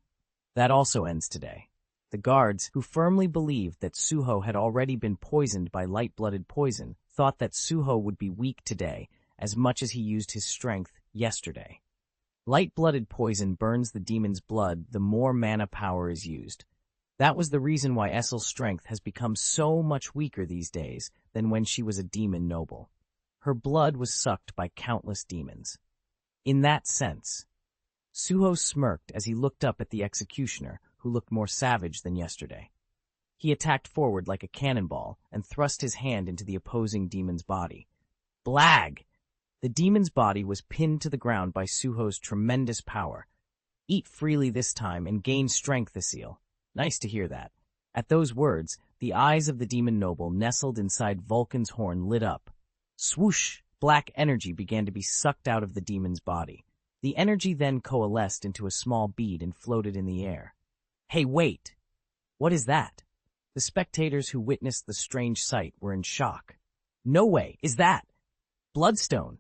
That also ends today. The guards, who firmly believed that Suho had already been poisoned by light-blooded poison, thought that Suho would be weak today as much as he used his strength yesterday. Light-blooded poison burns the demon's blood the more mana power is used. That was the reason why Essel's strength has become so much weaker these days than when she was a demon noble. Her blood was sucked by countless demons. In that sense, Suho smirked as he looked up at the executioner, who looked more savage than yesterday. He attacked forward like a cannonball and thrust his hand into the opposing demon's body. Blag! The demon's body was pinned to the ground by Suho's tremendous power. Eat freely this time and gain strength, Asil. Nice to hear that. At those words, the eyes of the demon noble nestled inside Vulcan's horn lit up. Swoosh! Black energy began to be sucked out of the demon's body. The energy then coalesced into a small bead and floated in the air. Hey, wait! What is that? The spectators who witnessed the strange sight were in shock. No way! Is that bloodstone?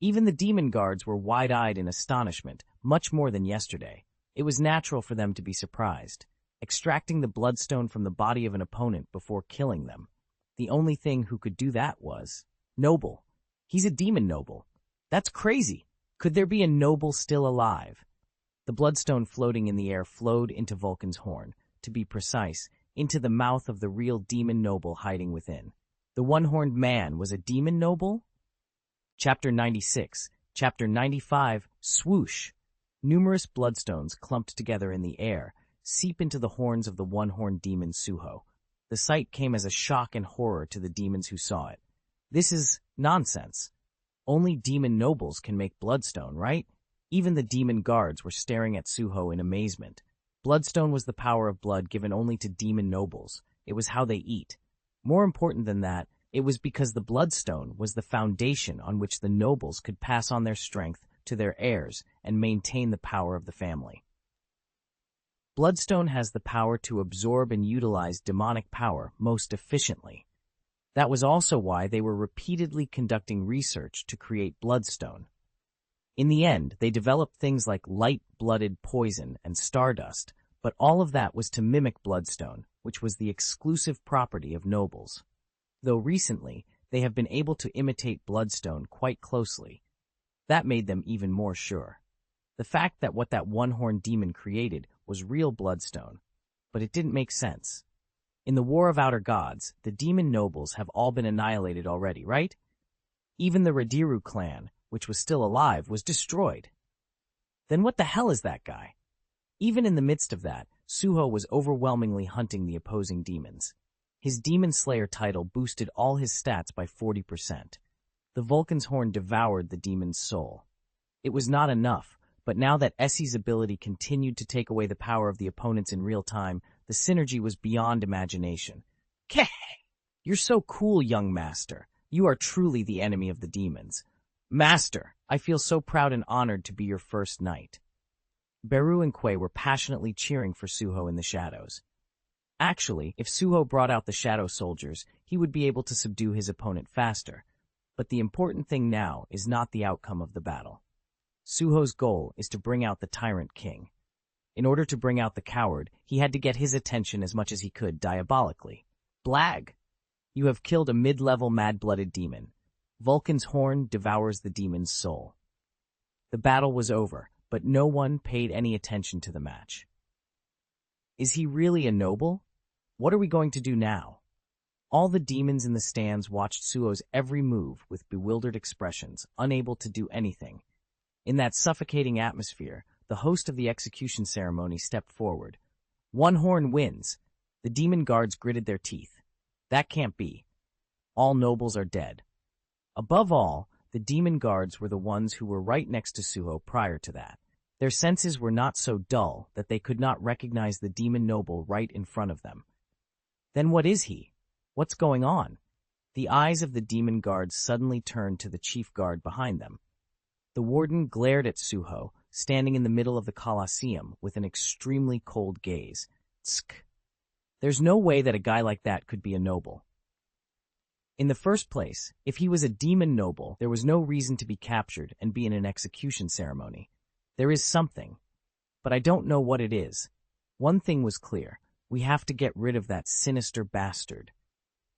Even the demon guards were wide-eyed in astonishment, much more than yesterday. It was natural for them to be surprised. Extracting the bloodstone from the body of an opponent before killing them. The only thing who could do that was noble. He's a demon noble. That's crazy. Could there be a noble still alive? The bloodstone floating in the air flowed into Vulcan's horn, to be precise, into the mouth of the real demon noble hiding within. The one-horned man was a demon noble? Chapter 96, Chapter 95, Swoosh! Numerous bloodstones clumped together in the air, seep into the horns of the one-horned demon Suho. The sight came as a shock and horror to the demons who saw it. This is nonsense. Only demon nobles can make bloodstone, right? Even the demon guards were staring at Suho in amazement. Bloodstone was the power of blood given only to demon nobles. It was how they eat. More important than that, it was because the bloodstone was the foundation on which the nobles could pass on their strength to their heirs and maintain the power of the family. Bloodstone has the power to absorb and utilize demonic power most efficiently. That was also why they were repeatedly conducting research to create bloodstone. In the end, they developed things like light-blooded poison and stardust, but all of that was to mimic bloodstone, which was the exclusive property of nobles. Though recently, they have been able to imitate bloodstone quite closely. That made them even more sure. The fact that what that one-horned demon created was real bloodstone, but it didn't make sense. In the War of Outer Gods, the demon nobles have all been annihilated already, right? Even the Radiru clan, which was still alive, was destroyed. Then what the hell is that guy? Even in the midst of that, Suho was overwhelmingly hunting the opposing demons. His Demon Slayer title boosted all his stats by 40%. The Vulcan's horn devoured the demon's soul. It was not enough, but now that Essie's ability continued to take away the power of the opponents in real time, the synergy was beyond imagination. Keh! You're so cool, young master. You are truly the enemy of the demons. Master, I feel so proud and honored to be your first knight. Beru and Quay were passionately cheering for Suho in the shadows. Actually, if Suho brought out the shadow soldiers, he would be able to subdue his opponent faster. But the important thing now is not the outcome of the battle. Suho's goal is to bring out the Tyrant King. In order to bring out the coward, he had to get his attention as much as he could diabolically. Blag! You have killed a mid-level mad-blooded demon. Vulcan's horn devours the demon's soul. The battle was over, but no one paid any attention to the match. Is he really a noble? What are we going to do now? All the demons in the stands watched Suho's every move with bewildered expressions, unable to do anything. In that suffocating atmosphere, the host of the execution ceremony stepped forward. One horn wins. The demon guards gritted their teeth. That can't be. All nobles are dead. Above all, the demon guards were the ones who were right next to Suho prior to that. Their senses were not so dull that they could not recognize the demon noble right in front of them. Then what is he? What's going on? The eyes of the demon guards suddenly turned to the chief guard behind them. The warden glared at Suho, standing in the middle of the Colosseum with an extremely cold gaze. Tsk. There's no way that a guy like that could be a noble. In the first place, if he was a demon noble, there was no reason to be captured and be in an execution ceremony. There is something, but I don't know what it is. One thing was clear. We have to get rid of that sinister bastard.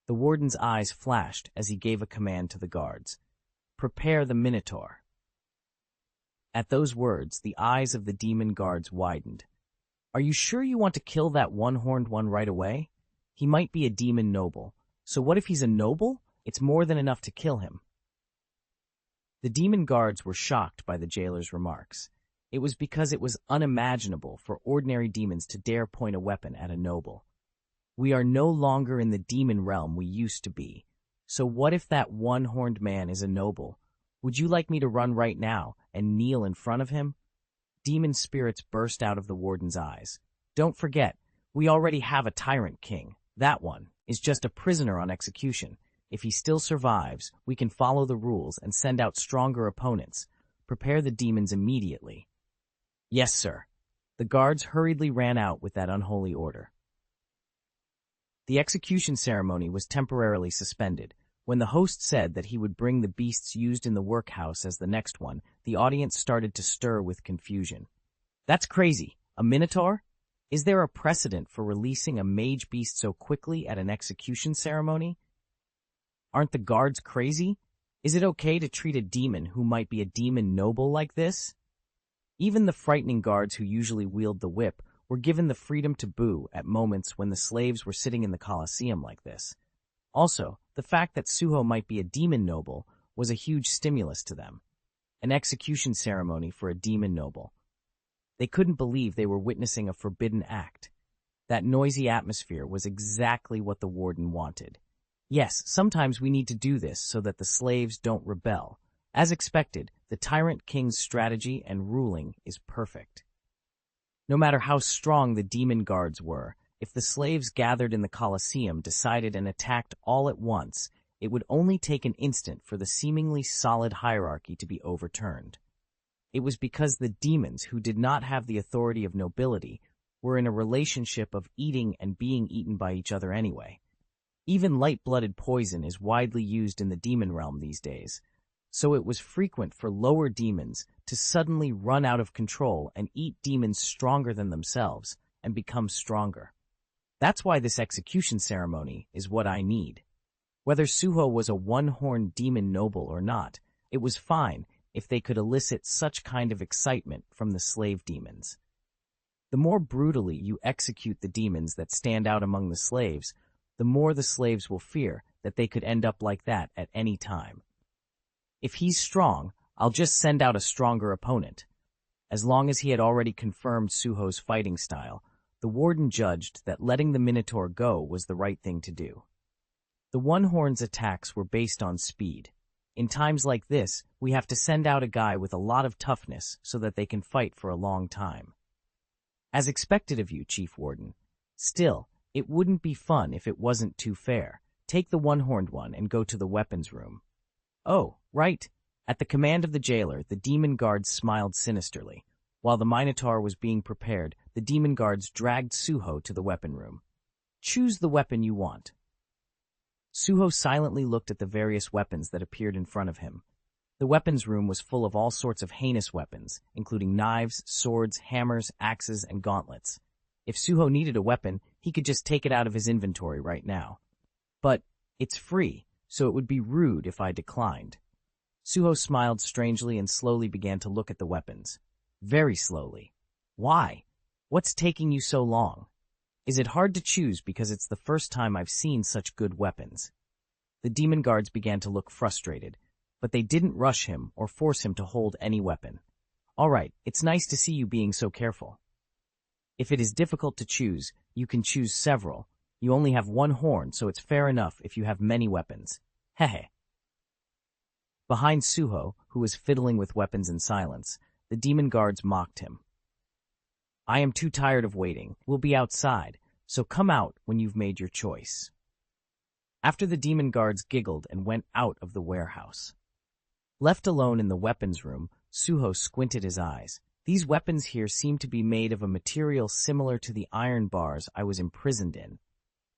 The warden's eyes flashed as he gave a command to the guards. Prepare the Minotaur. At those words, the eyes of the demon guards widened. Are you sure you want to kill that one-horned one right away? He might be a demon noble. So what if he's a noble? It's more than enough to kill him. The demon guards were shocked by the jailer's remarks. It was because it was unimaginable for ordinary demons to dare point a weapon at a noble. We are no longer in the demon realm we used to be. So what if that one-horned man is a noble? Would you like me to run right now and kneel in front of him? Demon spirits burst out of the warden's eyes. Don't forget, we already have a tyrant king. That one is just a prisoner on execution. If he still survives, we can follow the rules and send out stronger opponents. Prepare the demons immediately. Yes, sir. The guards hurriedly ran out with that unholy order. The execution ceremony was temporarily suspended. When the host said that he would bring the beasts used in the workhouse as the next one, the audience started to stir with confusion. That's crazy. A minotaur? Is there a precedent for releasing a mage beast so quickly at an execution ceremony? Aren't the guards crazy? Is it okay to treat a demon who might be a demon noble like this? Even the frightening guards who usually wield the whip were given the freedom to boo at moments when the slaves were sitting in the Colosseum like this. Also, the fact that Suho might be a demon noble was a huge stimulus to them. An execution ceremony for a demon noble. They couldn't believe they were witnessing a forbidden act. That noisy atmosphere was exactly what the warden wanted. Yes, sometimes we need to do this so that the slaves don't rebel. As expected, the Tyrant King's strategy and ruling is perfect. No matter how strong the demon guards were, if the slaves gathered in the Colosseum decided and attacked all at once, it would only take an instant for the seemingly solid hierarchy to be overturned. It was because the demons, who did not have the authority of nobility, were in a relationship of eating and being eaten by each other anyway. Even light-blooded poison is widely used in the demon realm these days, so it was frequent for lower demons to suddenly run out of control and eat demons stronger than themselves and become stronger. That's why this execution ceremony is what I need. Whether Suho was a one-horned demon noble or not, it was fine if they could elicit such kind of excitement from the slave demons. The more brutally you execute the demons that stand out among the slaves, the more the slaves will fear that they could end up like that at any time. If he's strong, I'll just send out a stronger opponent. As long as he had already confirmed Suho's fighting style, the warden judged that letting the Minotaur go was the right thing to do. The One-Horn's attacks were based on speed. In times like this, we have to send out a guy with a lot of toughness so that they can fight for a long time. As expected of you, Chief Warden. Still, it wouldn't be fun if it wasn't too fair. Take the one-horned one and go to the weapons room. Oh, right. At the command of the jailer, the demon guards smiled sinisterly. While the Minotaur was being prepared, the demon guards dragged Suho to the weapon room. Choose the weapon you want. Suho silently looked at the various weapons that appeared in front of him. The weapons room was full of all sorts of heinous weapons, including knives, swords, hammers, axes, and gauntlets. If Suho needed a weapon, he could just take it out of his inventory right now. But it's free, so it would be rude if I declined. Suho smiled strangely and slowly began to look at the weapons. Very slowly. Why? What's taking you so long? Is it hard to choose because it's the first time I've seen such good weapons? The demon guards began to look frustrated, but they didn't rush him or force him to hold any weapon. All right, it's nice to see you being so careful. If it is difficult to choose, you can choose several. You only have one horn, so it's fair enough if you have many weapons. Hehe. Behind Suho, who was fiddling with weapons in silence, the demon guards mocked him. I am too tired of waiting. We'll be outside, so come out when you've made your choice. After the demon guards giggled and went out of the warehouse. Left alone in the weapons room, Suho squinted his eyes. These weapons here seem to be made of a material similar to the iron bars I was imprisoned in.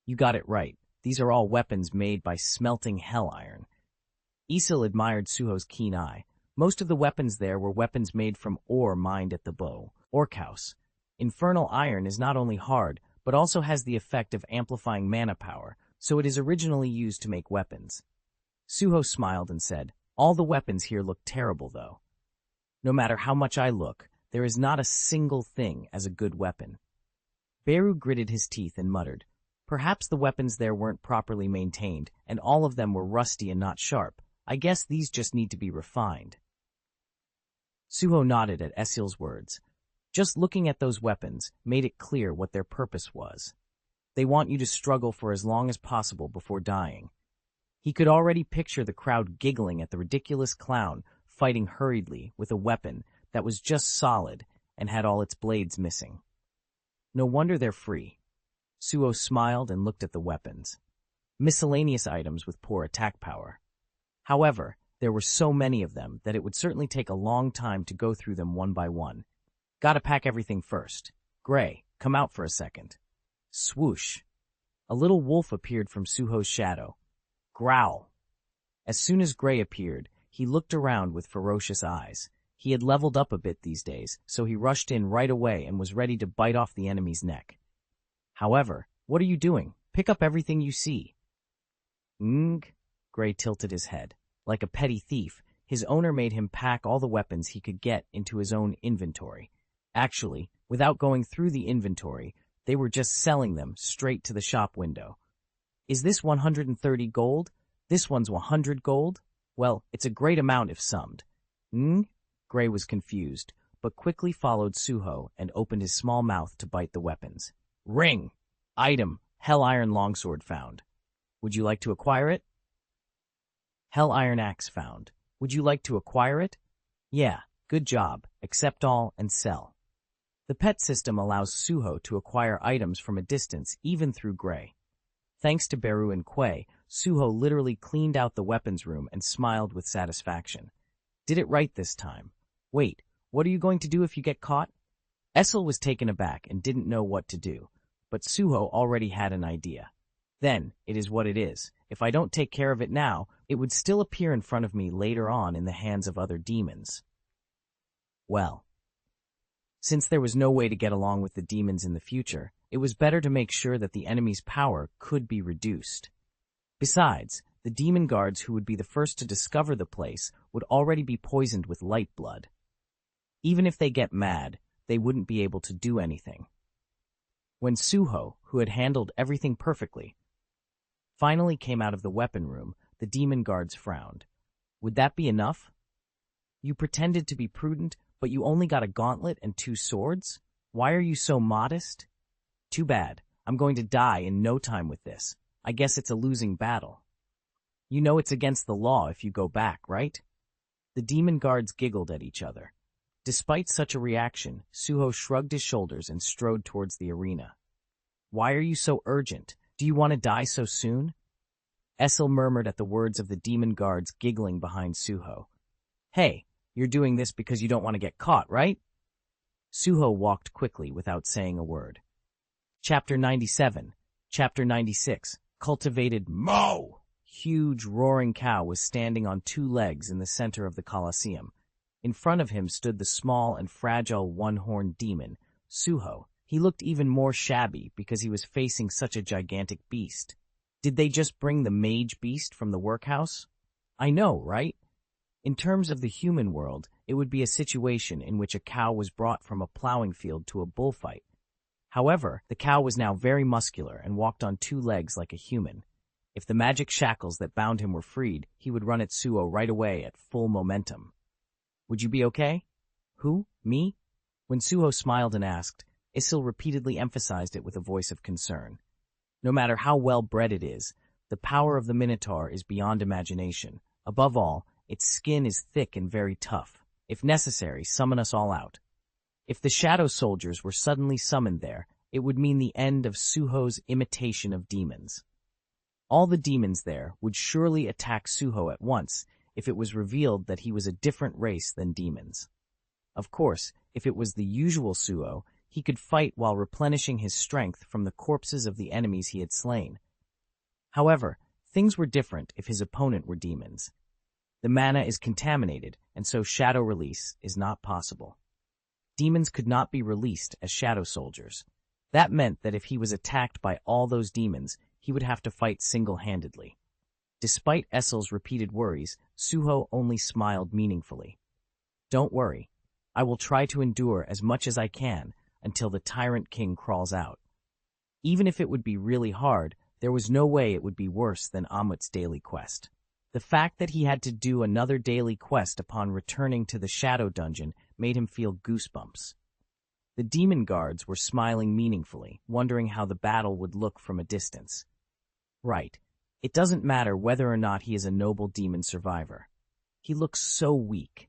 You got it right. These are all weapons made by smelting hell iron. Isil admired Suho's keen eye. Most of the weapons there were weapons made from ore mined at the bow, Orkhouse. Infernal iron is not only hard, but also has the effect of amplifying mana power, so it is originally used to make weapons. Suho smiled and said, all the weapons here look terrible, though. No matter how much I look, there is not a single thing as a good weapon. Beru gritted his teeth and muttered, perhaps the weapons there weren't properly maintained, and all of them were rusty and not sharp. I guess these just need to be refined. Suho nodded at Esil's words. Just looking at those weapons made it clear what their purpose was. They want you to struggle for as long as possible before dying. He could already picture the crowd giggling at the ridiculous clown fighting hurriedly with a weapon that was just solid and had all its blades missing. No wonder they're free. Suho smiled and looked at the weapons. Miscellaneous items with poor attack power. However, there were so many of them that it would certainly take a long time to go through them one by one. Gotta pack everything first. Gray, come out for a second. Swoosh. A little wolf appeared from Suho's shadow. Growl. As soon as Gray appeared, he looked around with ferocious eyes. He had leveled up a bit these days, so he rushed in right away and was ready to bite off the enemy's neck. However, what are you doing? Pick up everything you see. Gray tilted his head. Like a petty thief, his owner made him pack all the weapons he could get into his own inventory. Actually, without going through the inventory, they were just selling them straight to the shop window. Is this 130 gold? This one's 100 gold? Well, it's a great amount if summed. Gray was confused, but quickly followed Suho and opened his small mouth to bite the weapons. Ring! Item, Hell Iron Longsword found. Would you like to acquire it? Hell Iron Axe found. Would you like to acquire it? Yeah, good job. Accept all and sell. The pet system allows Suho to acquire items from a distance, even through Gray. Thanks to Beru and Quay, Suho literally cleaned out the weapons room and smiled with satisfaction. Did it right this time. Wait, what are you going to do if you get caught? Esil was taken aback and didn't know what to do, but Suho already had an idea. Then, it is what it is. If I don't take care of it now, it would still appear in front of me later on in the hands of other demons. Well, since there was no way to get along with the demons in the future, it was better to make sure that the enemy's power could be reduced. Besides, the demon guards who would be the first to discover the place would already be poisoned with light blood. Even if they get mad, they wouldn't be able to do anything. When Suho, who had handled everything perfectly, finally came out of the weapon room, the demon guards frowned. Would that be enough? You pretended to be prudent, but you only got a gauntlet and 2 swords? Why are you so modest? Too bad. I'm going to die in no time with this. I guess it's a losing battle. You know it's against the law if you go back, right? The demon guards giggled at each other. Despite such a reaction, Suho shrugged his shoulders and strode towards the arena. Why are you so urgent? Do you want to die so soon? Essel murmured at the words of the demon guards giggling behind Suho. Hey, you're doing this because you don't want to get caught, right? Suho walked quickly without saying a word. Chapter 97. Chapter 96. Cultivated Mo! Huge, roaring cow was standing on two legs in the center of the Colosseum. In front of him stood the small and fragile one-horned demon, Suho. He looked even more shabby because he was facing such a gigantic beast. Did they just bring the mage beast from the workhouse? I know, right? In terms of the human world, it would be a situation in which a cow was brought from a plowing field to a bullfight. However, the cow was now very muscular and walked on two legs like a human. If the magic shackles that bound him were freed, he would run at Suho right away at full momentum. Would you be okay? Who? Me? When Suho smiled and asked, Isil repeatedly emphasized it with a voice of concern. No matter how well-bred it is, the power of the Minotaur is beyond imagination. Above all, its skin is thick and very tough. If necessary, summon us all out. If the shadow soldiers were suddenly summoned there, it would mean the end of Suho's imitation of demons. All the demons there would surely attack Suho at once if it was revealed that he was a different race than demons. Of course, if it was the usual Suho, he could fight while replenishing his strength from the corpses of the enemies he had slain. However, things were different if his opponent were demons. The mana is contaminated, and so shadow release is not possible. Demons could not be released as shadow soldiers. That meant that if he was attacked by all those demons, he would have to fight single-handedly. Despite Essel's repeated worries, Suho only smiled meaningfully. Don't worry. I will try to endure as much as I can until the Tyrant King crawls out. Even if it would be really hard, there was no way it would be worse than Amut's daily quest. The fact that he had to do another daily quest upon returning to the Shadow Dungeon made him feel goosebumps. The demon guards were smiling meaningfully, wondering how the battle would look from a distance. Right. It doesn't matter whether or not he is a noble demon survivor. He looks so weak.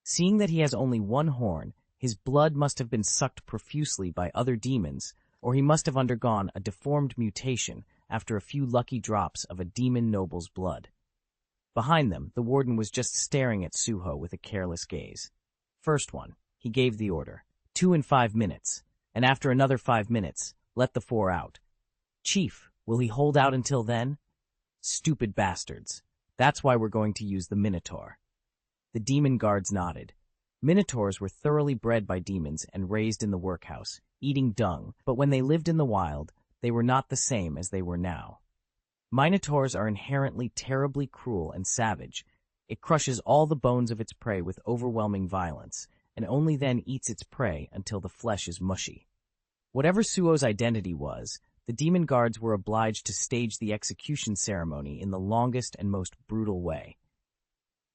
Seeing that he has only one horn, his blood must have been sucked profusely by other demons, or he must have undergone a deformed mutation after a few lucky drops of a demon noble's blood. Behind them, the warden was just staring at Suho with a careless gaze. First one, he gave the order. 2 in 5 minutes, and after another 5 minutes, let the 4 out. Chief, will he hold out until then? Stupid bastards. That's why we're going to use the Minotaur. The demon guards nodded. Minotaurs were thoroughly bred by demons and raised in the workhouse, eating dung, but when they lived in the wild, they were not the same as they were now. Minotaurs are inherently terribly cruel and savage. It crushes all the bones of its prey with overwhelming violence, and only then eats its prey until the flesh is mushy. Whatever Suho's identity was, the demon guards were obliged to stage the execution ceremony in the longest and most brutal way.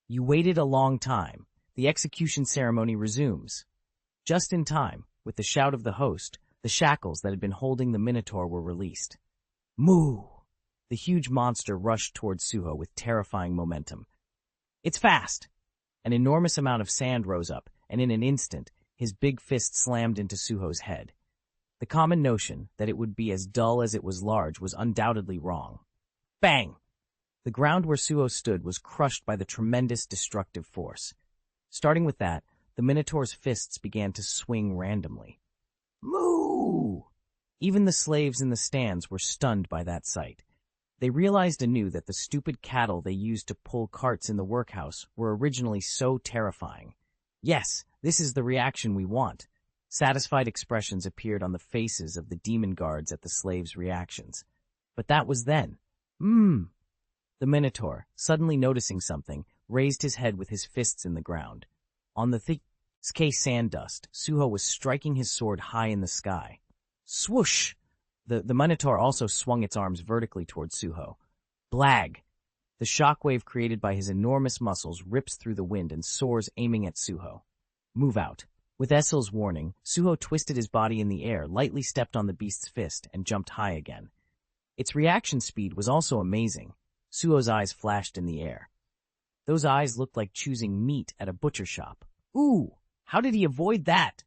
You waited a long time. The execution ceremony resumes. Just in time, with the shout of the host, the shackles that had been holding the Minotaur were released. Moo! The huge monster rushed towards Suho with terrifying momentum. It's fast! An enormous amount of sand rose up, and in an instant, his big fist slammed into Suho's head. The common notion that it would be as dull as it was large was undoubtedly wrong. Bang! The ground where Suho stood was crushed by the tremendous destructive force. Starting with that, the Minotaur's fists began to swing randomly. Moo! Even the slaves in the stands were stunned by that sight. They realized anew that the stupid cattle they used to pull carts in the workhouse were originally so terrifying. Yes, this is the reaction we want. Satisfied expressions appeared on the faces of the demon guards at the slaves' reactions. But that was then. The Minotaur, suddenly noticing something, raised his head with his fists in the ground. On the thick sand dust, Suho was striking his sword high in the sky. Swoosh! The Minotaur also swung its arms vertically towards Suho. Blag! The shockwave created by his enormous muscles rips through the wind and soars aiming at Suho. Move out. With Essel's warning, Suho twisted his body in the air, lightly stepped on the beast's fist, and jumped high again. Its reaction speed was also amazing. Suho's eyes flashed in the air. Those eyes looked like choosing meat at a butcher shop. Ooh, how did he avoid that?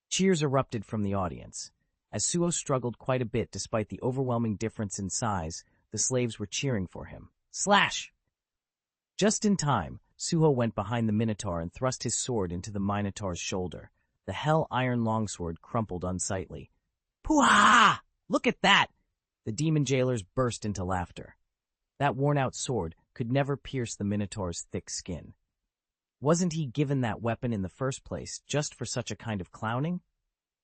Cheers erupted from the audience. As Suho struggled quite a bit despite the overwhelming difference in size, the slaves were cheering for him. Slash! Just in time, Suho went behind the Minotaur and thrust his sword into the Minotaur's shoulder. The hell iron longsword crumpled unsightly. Pooh-ha! Look at that! The demon jailers burst into laughter. That worn-out sword could never pierce the Minotaur's thick skin. Wasn't he given that weapon in the first place just for such a kind of clowning?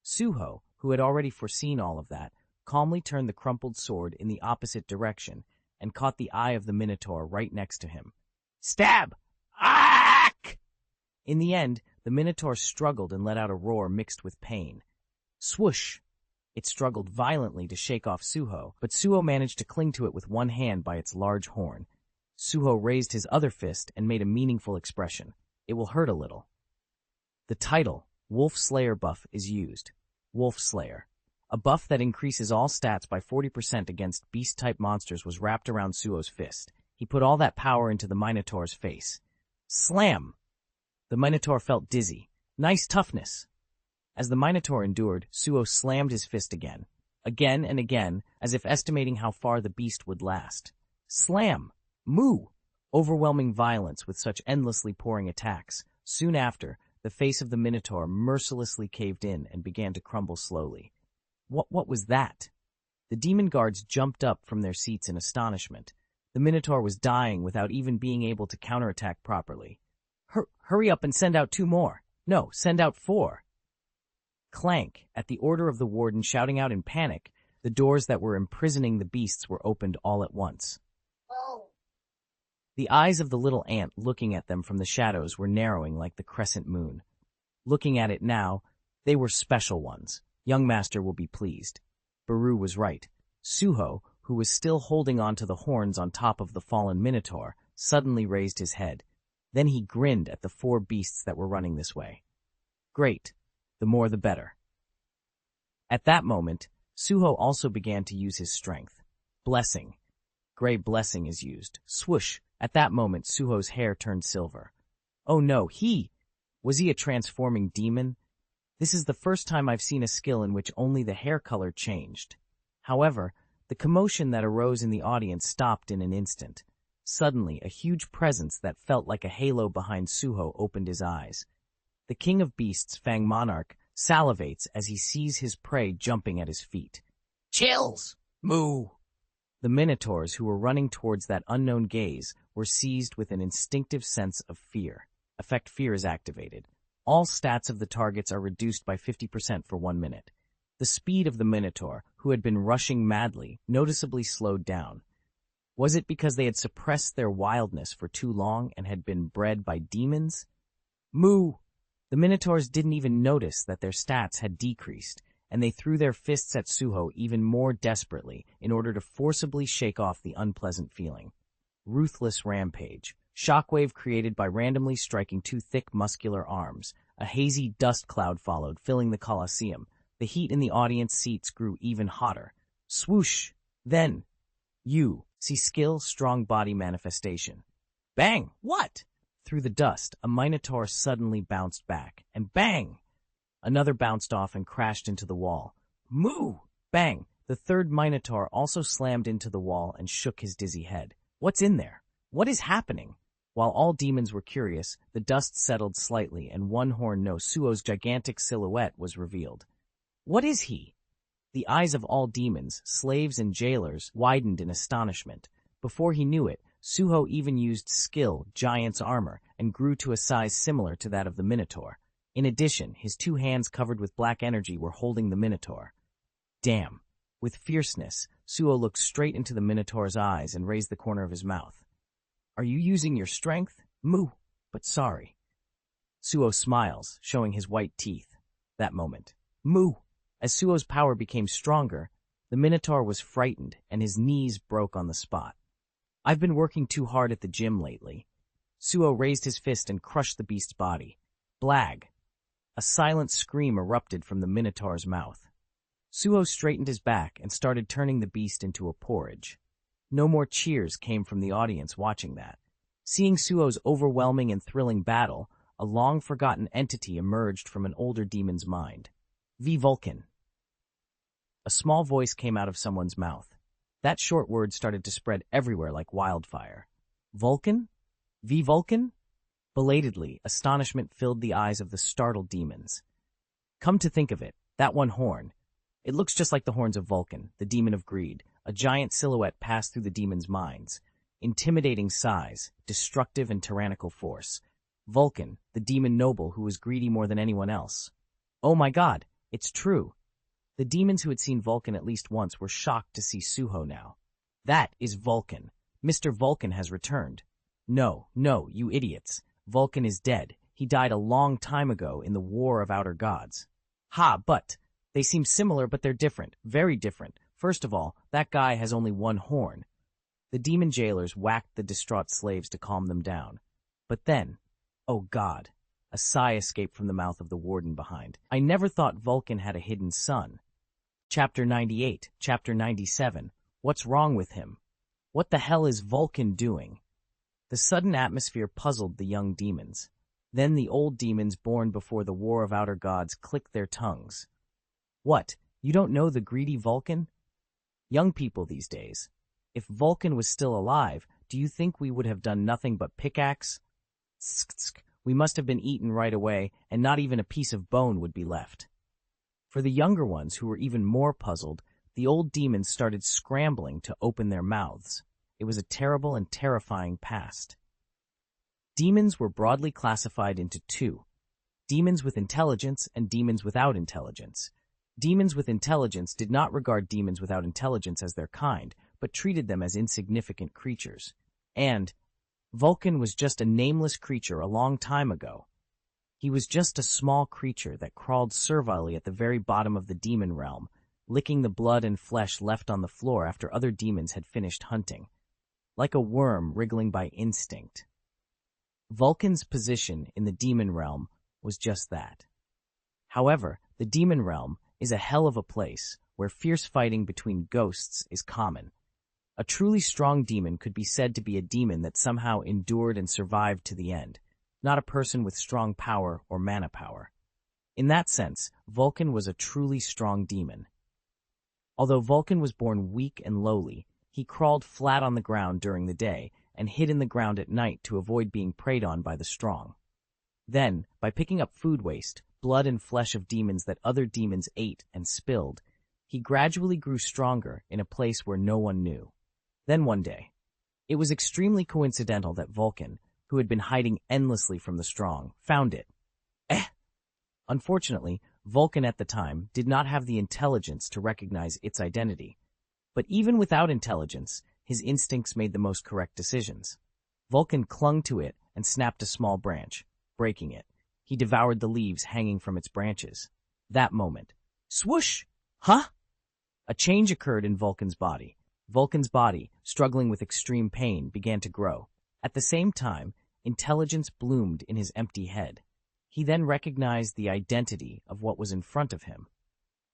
Suho, who had already foreseen all of that, calmly turned the crumpled sword in the opposite direction and caught the eye of the Minotaur right next to him. Stab! Ack! In the end, the Minotaur struggled and let out a roar mixed with pain. Swoosh! It struggled violently to shake off Suho, but Suho managed to cling to it with one hand by its large horn. Suho raised his other fist and made a meaningful expression. It will hurt a little. The title, Wolf Slayer buff, is used. Wolf Slayer. A buff that increases all stats by 40% against beast-type monsters was wrapped around Suho's fist. He put all that power into the Minotaur's face. Slam! The Minotaur felt dizzy. Nice toughness. As the Minotaur endured, Suho slammed his fist again and again, as if estimating how far the beast would last. Slam! Moo! Overwhelming violence with such endlessly pouring attacks. Soon after, the face of the Minotaur mercilessly caved in and began to crumble slowly. What was that? The demon guards jumped up from their seats in astonishment. The Minotaur was dying without even being able to counterattack properly. Hurry up and send out 2 more. No, send out 4. Clank, at the order of the warden shouting out in panic, the doors that were imprisoning the beasts were opened all at once. The eyes of the little ant looking at them from the shadows were narrowing like the crescent moon. Looking at it now, they were special ones. Young master will be pleased. Beru was right. Suho, who was still holding on to the horns on top of the fallen Minotaur, suddenly raised his head. Then he grinned at the 4 beasts that were running this way. Great. The more the better. At that moment, Suho also began to use his strength. Blessing. Gray blessing is used. Swoosh. At that moment, Suho's hair turned silver. Oh no, was he a transforming demon? This is the first time I've seen a skill in which only the hair color changed. However, the commotion that arose in the audience stopped in an instant. Suddenly, a huge presence that felt like a halo behind Suho opened his eyes. The king of beasts, Fang Monarch, salivates as he sees his prey jumping at his feet. Chills! Moo! The Minotaurs who were running towards that unknown gaze were seized with an instinctive sense of fear. Effect Fear is activated. All stats of the targets are reduced by 50% for 1 minute. The speed of the Minotaur, who had been rushing madly, noticeably slowed down. Was it because they had suppressed their wildness for too long and had been bred by demons? Moo! The Minotaurs didn't even notice that their stats had decreased, and they threw their fists at Suho even more desperately in order to forcibly shake off the unpleasant feeling. Ruthless rampage. Shockwave created by randomly striking 2 thick muscular arms. A hazy dust cloud followed, filling the Colosseum. The heat in the audience seats grew even hotter. Swoosh! Then, see skill, strong body manifestation. Bang! What? Through the dust, a Minotaur suddenly bounced back, and bang! Another bounced off and crashed into the wall. Moo! Bang! The third Minotaur also slammed into the wall and shook his dizzy head. What's in there? What is happening? While all demons were curious, the dust settled slightly and one horn no Suho's gigantic silhouette was revealed. What is he? The eyes of all demons, slaves and jailers, widened in astonishment. Before he knew it, Suho even used skill, giant's armor, and grew to a size similar to that of the Minotaur. In addition, his 2 hands covered with black energy were holding the Minotaur. Damn. With fierceness, Suho looked straight into the Minotaur's eyes and raised the corner of his mouth. Are you using your strength? Moo, but sorry. Suho smiles, showing his white teeth. That moment. Moo. As Suho's power became stronger, the Minotaur was frightened and his knees broke on the spot. I've been working too hard at the gym lately. Suho raised his fist and crushed the beast's body. Blag. A silent scream erupted from the Minotaur's mouth. Suho straightened his back and started turning the beast into a porridge. No more cheers came from the audience watching that. Seeing Suho's overwhelming and thrilling battle, a long-forgotten entity emerged from an older demon's mind. V. Vulcan. A small voice came out of someone's mouth. That short word started to spread everywhere like wildfire. Vulcan? V. Vulcan? Belatedly, astonishment filled the eyes of the startled demons. Come to think of it, that one horn. It looks just like the horns of Vulcan, the demon of greed. A giant silhouette passed through the demons' minds. Intimidating size, destructive and tyrannical force. Vulcan, the demon noble who was greedy more than anyone else. Oh my god, it's true. The demons who had seen Vulcan at least once were shocked to see Suho now. That is Vulcan. Mr. Vulcan has returned. No, you idiots. Vulcan is dead. He died a long time ago in the War of Outer Gods. Ha, but they seem similar, but they're different, very different. First of all, that guy has only one horn. The demon jailers whacked the distraught slaves to calm them down. But then, oh God, a sigh escaped from the mouth of the warden behind. I never thought Vulcan had a hidden son. Chapter 98, Chapter 97, What's wrong with him? What the hell is Vulcan doing? The sudden atmosphere puzzled the young demons. Then the old demons born before the War of Outer Gods clicked their tongues. What, you don't know the greedy Vulcan? Young people these days. If Vulcan was still alive, do you think we would have done nothing but pickaxe? We must have been eaten right away, and not even a piece of bone would be left. For the younger ones, who were even more puzzled, the old demons started scrambling to open their mouths. It was a terrible and terrifying past. Demons were broadly classified into two: demons with intelligence and demons without intelligence. Demons with intelligence did not regard demons without intelligence as their kind, but treated them as insignificant creatures. And Vulcan was just a nameless creature a long time ago. He was just a small creature that crawled servilely at the very bottom of the demon realm, licking the blood and flesh left on the floor after other demons had finished hunting. Like a worm wriggling by instinct. Vulcan's position in the demon realm was just that. However, the demon realm is a hell of a place where fierce fighting between ghosts is common. A truly strong demon could be said to be a demon that somehow endured and survived to the end, not a person with strong power or mana power. In that sense, Vulcan was a truly strong demon. Although Vulcan was born weak and lowly, he crawled flat on the ground during the day and hid in the ground at night to avoid being preyed on by the strong. Then, by picking up food waste, blood and flesh of demons that other demons ate and spilled, he gradually grew stronger in a place where no one knew. Then one day, it was extremely coincidental that Vulcan, who had been hiding endlessly from the strong, found it. Unfortunately, Vulcan at the time did not have the intelligence to recognize its identity. But even without intelligence, his instincts made the most correct decisions. Vulcan clung to it and snapped a small branch, breaking it. He devoured the leaves hanging from its branches. That moment. Swoosh! Huh? A change occurred in Vulcan's body. Vulcan's body, struggling with extreme pain, began to grow. At the same time, intelligence bloomed in his empty head. He then recognized the identity of what was in front of him.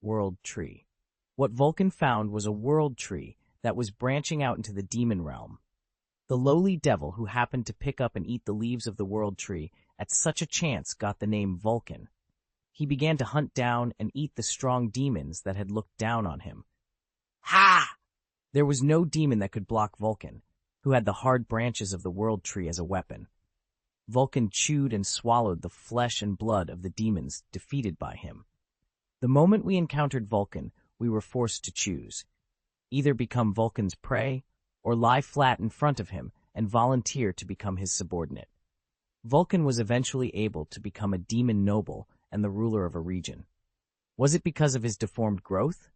World Tree. What Vulcan found was a world tree that was branching out into the demon realm. The lowly devil who happened to pick up and eat the leaves of the world tree at such a chance got the name Vulcan. He began to hunt down and eat the strong demons that had looked down on him. Ha! There was no demon that could block Vulcan, who had the hard branches of the world tree as a weapon. Vulcan chewed and swallowed the flesh and blood of the demons defeated by him. The moment we encountered Vulcan, we were forced to choose. Either become Vulcan's prey, or lie flat in front of him and volunteer to become his subordinate. Vulcan was eventually able to become a demon noble and the ruler of a region. Was it because of his deformed growth?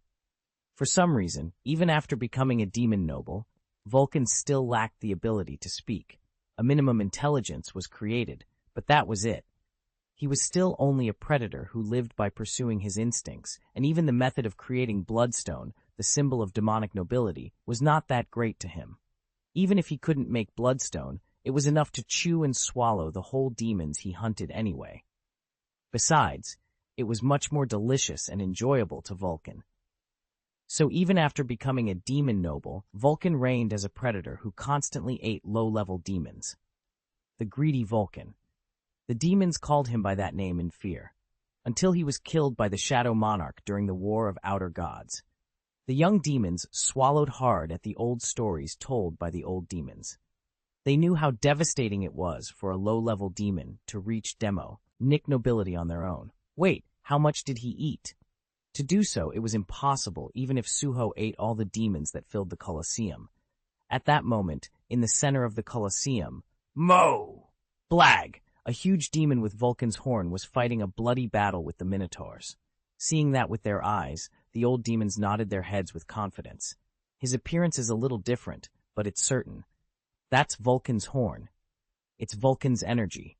For some reason, even after becoming a demon noble, Vulcan still lacked the ability to speak. A minimum intelligence was created, but that was it. He was still only a predator who lived by pursuing his instincts, and even the method of creating bloodstone, the symbol of demonic nobility, was not that great to him. Even if he couldn't make bloodstone, it was enough to chew and swallow the whole demons he hunted anyway. Besides, it was much more delicious and enjoyable to Vulcan. So even after becoming a demon noble, Vulcan reigned as a predator who constantly ate low-level demons. The greedy Vulcan. The demons called him by that name in fear, until he was killed by the Shadow Monarch during the War of Outer Gods. The young demons swallowed hard at the old stories told by the old demons. They knew how devastating it was for a low-level demon to reach demo, Nick nobility on their own. Wait, how much did he eat? To do so, it was impossible even if Suho ate all the demons that filled the Colosseum. At that moment, in the center of the Colosseum, Mo! Blag! A huge demon with Vulcan's horn was fighting a bloody battle with the Minotaurs. Seeing that with their eyes, the old demons nodded their heads with confidence. His appearance is a little different, but it's certain. That's Vulcan's horn. It's Vulcan's energy.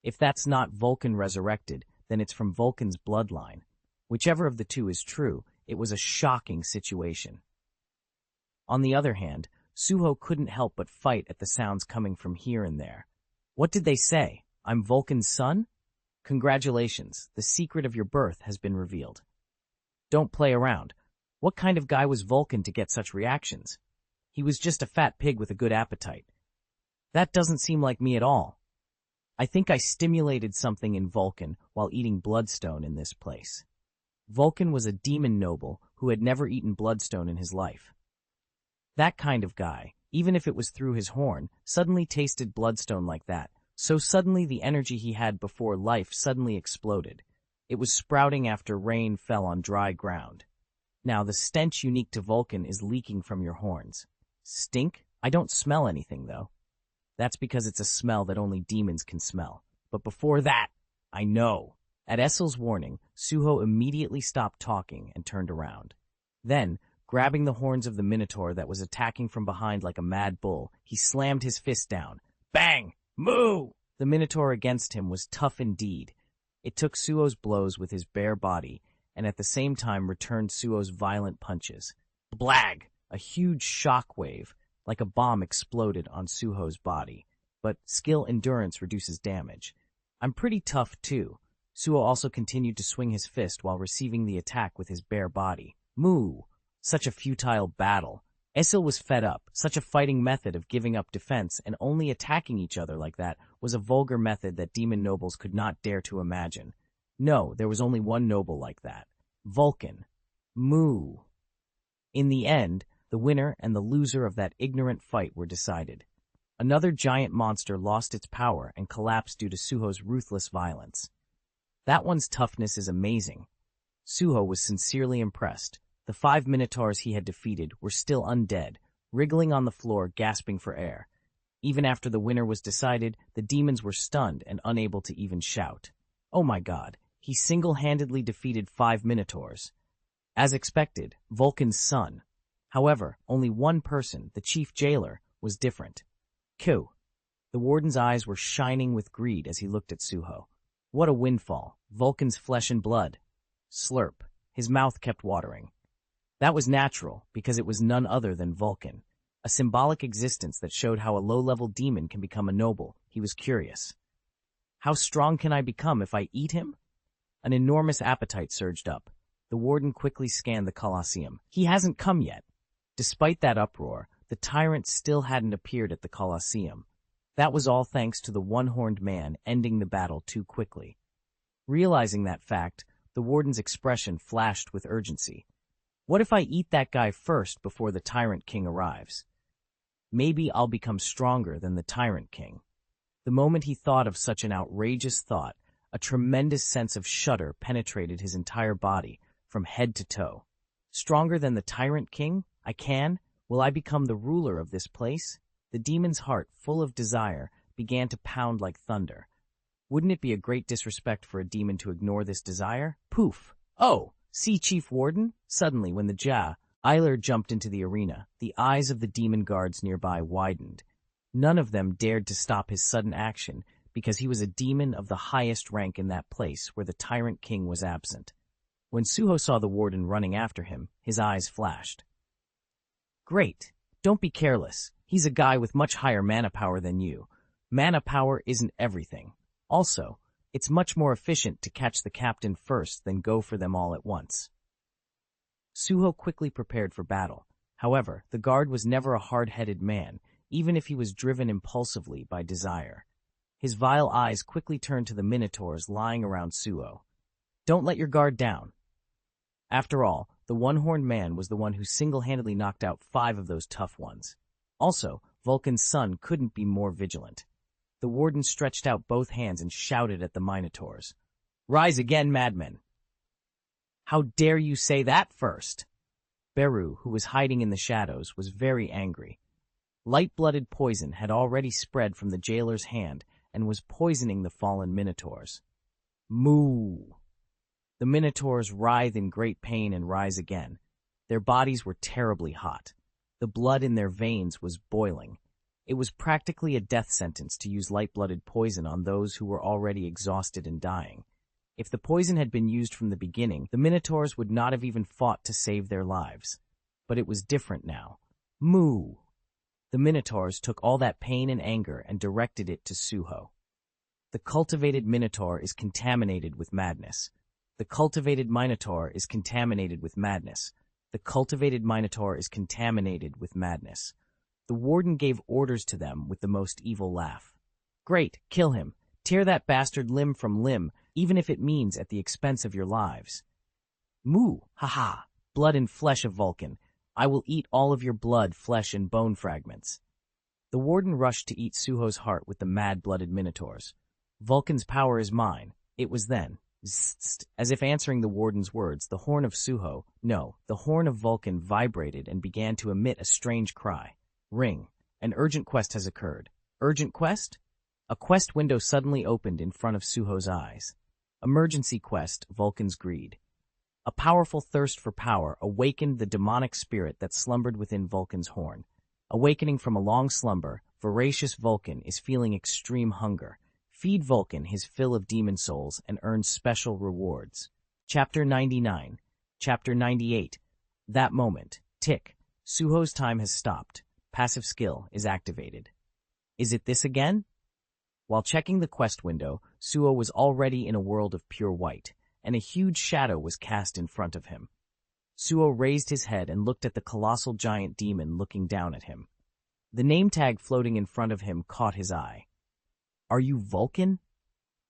If that's not Vulcan resurrected, then it's from Vulcan's bloodline. Whichever of the two is true, it was a shocking situation. On the other hand, Suho couldn't help but fight at the sounds coming from here and there. What did they say? I'm Vulcan's son? Congratulations, the secret of your birth has been revealed. Don't play around. What kind of guy was Vulcan to get such reactions? He was just a fat pig with a good appetite. That doesn't seem like me at all. I think I stimulated something in Vulcan while eating bloodstone in this place. Vulcan was a demon noble who had never eaten bloodstone in his life. That kind of guy, even if it was through his horn, suddenly tasted bloodstone like that. So suddenly the energy he had before life suddenly exploded. It was sprouting after rain fell on dry ground. Now the stench unique to Vulcan is leaking from your horns. Stink? I don't smell anything, though. That's because it's a smell that only demons can smell. But before that, I know. At Essel's warning, Suho immediately stopped talking and turned around. Then, grabbing the horns of the Minotaur that was attacking from behind like a mad bull, he slammed his fist down. Bang! Moo! The Minotaur against him was tough indeed. It took Suho's blows with his bare body, and at the same time returned Suho's violent punches. Blag! A huge shock wave, like a bomb, exploded on Suho's body. But skill endurance reduces damage. I'm pretty tough, too. Suho also continued to swing his fist while receiving the attack with his bare body. Moo! Such a futile battle. Essel was fed up. Such a fighting method of giving up defense and only attacking each other like that was a vulgar method that demon nobles could not dare to imagine. No, there was only one noble like that. Vulcan. Moo! In the end, the winner and the loser of that ignorant fight were decided. Another giant monster lost its power and collapsed due to Suho's ruthless violence. That one's toughness is amazing. Suho was sincerely impressed. The 5 Minotaurs he had defeated were still undead, wriggling on the floor, gasping for air. Even after the winner was decided, the demons were stunned and unable to even shout. Oh my god, he single-handedly defeated 5 Minotaurs. As expected, Vulcan's son. However, only one person, the chief jailer, was different. Q. The warden's eyes were shining with greed as he looked at Suho. What a windfall. Vulcan's flesh and blood. Slurp. His mouth kept watering. That was natural, because it was none other than Vulcan. A symbolic existence that showed how a low-level demon can become a noble. He was curious. How strong can I become if I eat him? An enormous appetite surged up. The warden quickly scanned the Colosseum. He hasn't come yet. Despite that uproar, the tyrant still hadn't appeared at the Colosseum. That was all thanks to the one-horned man ending the battle too quickly. Realizing that fact, the warden's expression flashed with urgency. What if I eat that guy first before the Tyrant King arrives? Maybe I'll become stronger than the Tyrant King. The moment he thought of such an outrageous thought, a tremendous sense of shudder penetrated his entire body, from head to toe. Stronger than the Tyrant King? I can? Will I become the ruler of this place? The demon's heart, full of desire, began to pound like thunder. Wouldn't it be a great disrespect for a demon to ignore this desire? Poof! Oh! See, Chief Warden? Suddenly, when the jailer jumped into the arena, the eyes of the demon guards nearby widened. None of them dared to stop his sudden action, because he was a demon of the highest rank in that place where the Tyrant King was absent. When Suho saw the warden running after him, his eyes flashed. Great! Don't be careless. He's a guy with much higher mana power than you. Mana power isn't everything. Also, It's much more efficient to catch the captain first than go for them all at once. Suho quickly prepared for battle. However, the guard was never a hard-headed man, even if he was driven impulsively by desire. His vile eyes quickly turned to the minotaurs lying around Suho. Don't let your guard down. After all, the one-horned man was the one who single-handedly knocked out 5 of those tough ones. Also, Vulcan's son couldn't be more vigilant. The warden stretched out both hands and shouted at the minotaurs. Rise again, madmen! How dare you say that first? Beru, who was hiding in the shadows, was very angry. Light-blooded poison had already spread from the jailer's hand and was poisoning the fallen minotaurs. Moo! The minotaurs writhe in great pain and rise again. Their bodies were terribly hot. The blood in their veins was boiling. It was practically a death sentence to use light-blooded poison on those who were already exhausted and dying. If the poison had been used from the beginning, the minotaurs would not have even fought to save their lives. But it was different now. Moo! The minotaurs took all that pain and anger and directed it to Suho. The cultivated minotaur is contaminated with madness. The cultivated minotaur is contaminated with madness. The cultivated minotaur is contaminated with madness. The warden gave orders to them with the most evil laugh. Great, kill him. Tear that bastard limb from limb, even if it means at the expense of your lives. Moo, ha-ha, blood and flesh of Vulcan. I will eat all of your blood, flesh, and bone fragments. The warden rushed to eat Suho's heart with the mad-blooded minotaurs. Vulcan's power is mine. It was then. Zzzt, as if answering the warden's words, the horn of Suho, no, the horn of Vulcan vibrated and began to emit a strange cry. Ring. An urgent quest has occurred. Urgent quest? A quest window suddenly opened in front of Suho's eyes. Emergency quest, Vulcan's greed. A powerful thirst for power awakened the demonic spirit that slumbered within Vulcan's horn. Awakening from a long slumber, voracious Vulcan is feeling extreme hunger. Feed Vulcan his fill of demon souls and earn special rewards. Chapter 99. Chapter 98. That moment. Tick. Suho's time has stopped. Passive skill is activated. Is it this again? While checking the quest window, Suho was already in a world of pure white, and a huge shadow was cast in front of him. Suho raised his head and looked at the colossal giant demon looking down at him. The name tag floating in front of him caught his eye. Are you Vulcan?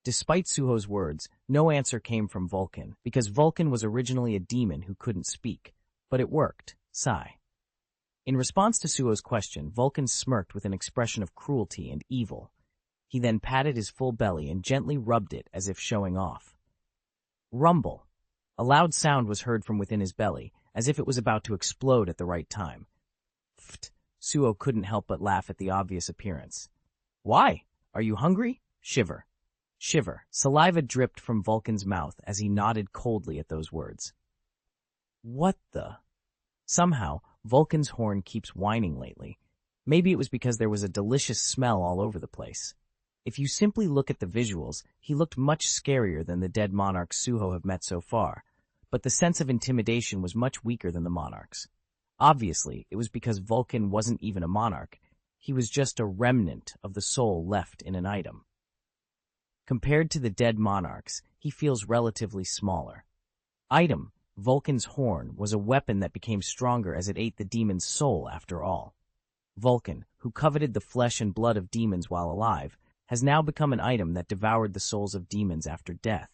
Despite Suho's words, no answer came from Vulcan, because Vulcan was originally a demon who couldn't speak. But it worked. Sigh. In response to Suho's question, Vulcan smirked with an expression of cruelty and evil. He then patted his full belly and gently rubbed it as if showing off. Rumble. A loud sound was heard from within his belly, as if it was about to explode at the right time. Pfft. Suho couldn't help but laugh at the obvious appearance. Why? Are you hungry? Shiver. Shiver. Saliva dripped from Vulcan's mouth as he nodded coldly at those words. What the? Somehow, Vulcan's horn keeps whining lately. Maybe it was because there was a delicious smell all over the place. If you simply look at the visuals, he looked much scarier than the dead monarchs Suho have met so far, but the sense of intimidation was much weaker than the monarchs. Obviously, it was because Vulcan wasn't even a monarch. He was just a remnant of the soul left in an item. Compared to the dead monarchs, he feels relatively smaller. Item, Vulcan's horn, was a weapon that became stronger as it ate the demon's soul after all. Vulcan, who coveted the flesh and blood of demons while alive, has now become an item that devoured the souls of demons after death.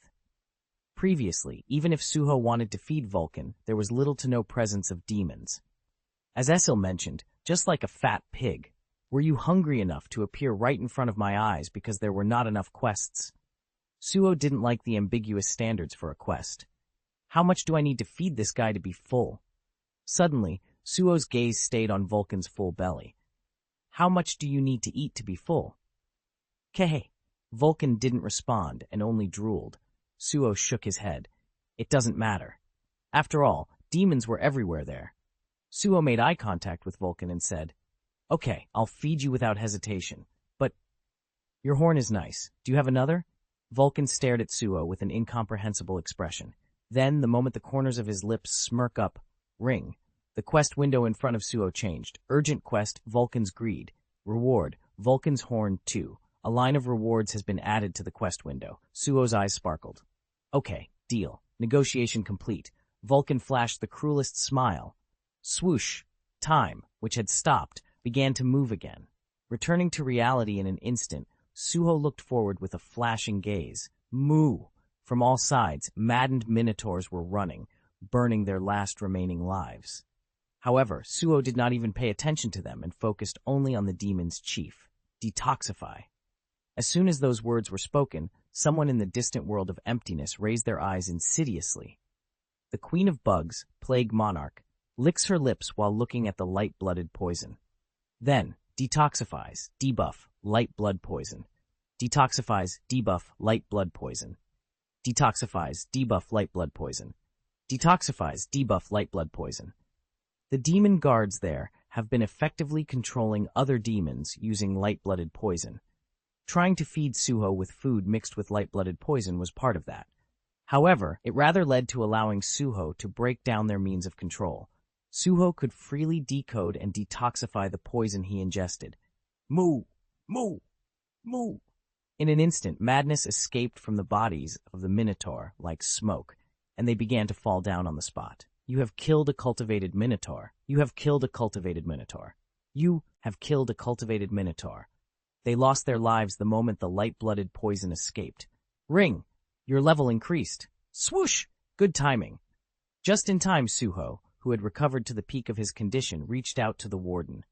Previously, even if Suho wanted to feed Vulcan, there was little to no presence of demons. As Essil mentioned, just like a fat pig, were you hungry enough to appear right in front of my eyes because there were not enough quests? Suho didn't like the ambiguous standards for a quest. How much do I need to feed this guy to be full? Suddenly, Suho's gaze stayed on Vulcan's full belly. How much do you need to eat to be full? Kehei. Vulcan didn't respond and only drooled. Suho shook his head. It doesn't matter. After all, demons were everywhere there. Suho made eye contact with Vulcan and said, Okay, I'll feed you without hesitation, but your horn is nice. Do you have another? Vulcan stared at Suho with an incomprehensible expression. Then, the moment the corners of his lips smirk up, ring. The quest window in front of Suho changed. Urgent quest, Vulcan's greed. Reward, Vulcan's horn 2. A line of rewards has been added to the quest window. Suho's eyes sparkled. Okay, deal. Negotiation complete. Vulcan flashed the cruelest smile. Swoosh. Time, which had stopped, began to move again. Returning to reality in an instant, Suho looked forward with a flashing gaze. Moo! From all sides, maddened minotaurs were running, burning their last remaining lives. However, Suho did not even pay attention to them and focused only on the demon's chief. Detoxify. As soon as those words were spoken, someone in the distant world of emptiness raised their eyes insidiously. The Queen of Bugs, Plague Monarch, licks her lips while looking at the light-blooded poison. Then, detoxifies, debuff, light blood poison. Detoxifies, debuff, light blood poison. Detoxifies, debuff, light blood poison. Detoxifies, debuff, light blood poison. The demon guards there have been effectively controlling other demons using light-blooded poison. Trying to feed Suho with food mixed with light-blooded poison was part of that. However, it rather led to allowing Suho to break down their means of control. Suho could freely decode and detoxify the poison he ingested. Moo! Moo! Moo! In an instant, madness escaped from the bodies of the Minotaur like smoke, and they began to fall down on the spot. You have killed a cultivated Minotaur. You have killed a cultivated Minotaur. You have killed a cultivated Minotaur. They lost their lives the moment the light-blooded poison escaped. Ring! Your level increased. Swoosh! Good timing. Just in time, Suho, who had recovered to the peak of his condition, reached out to the warden.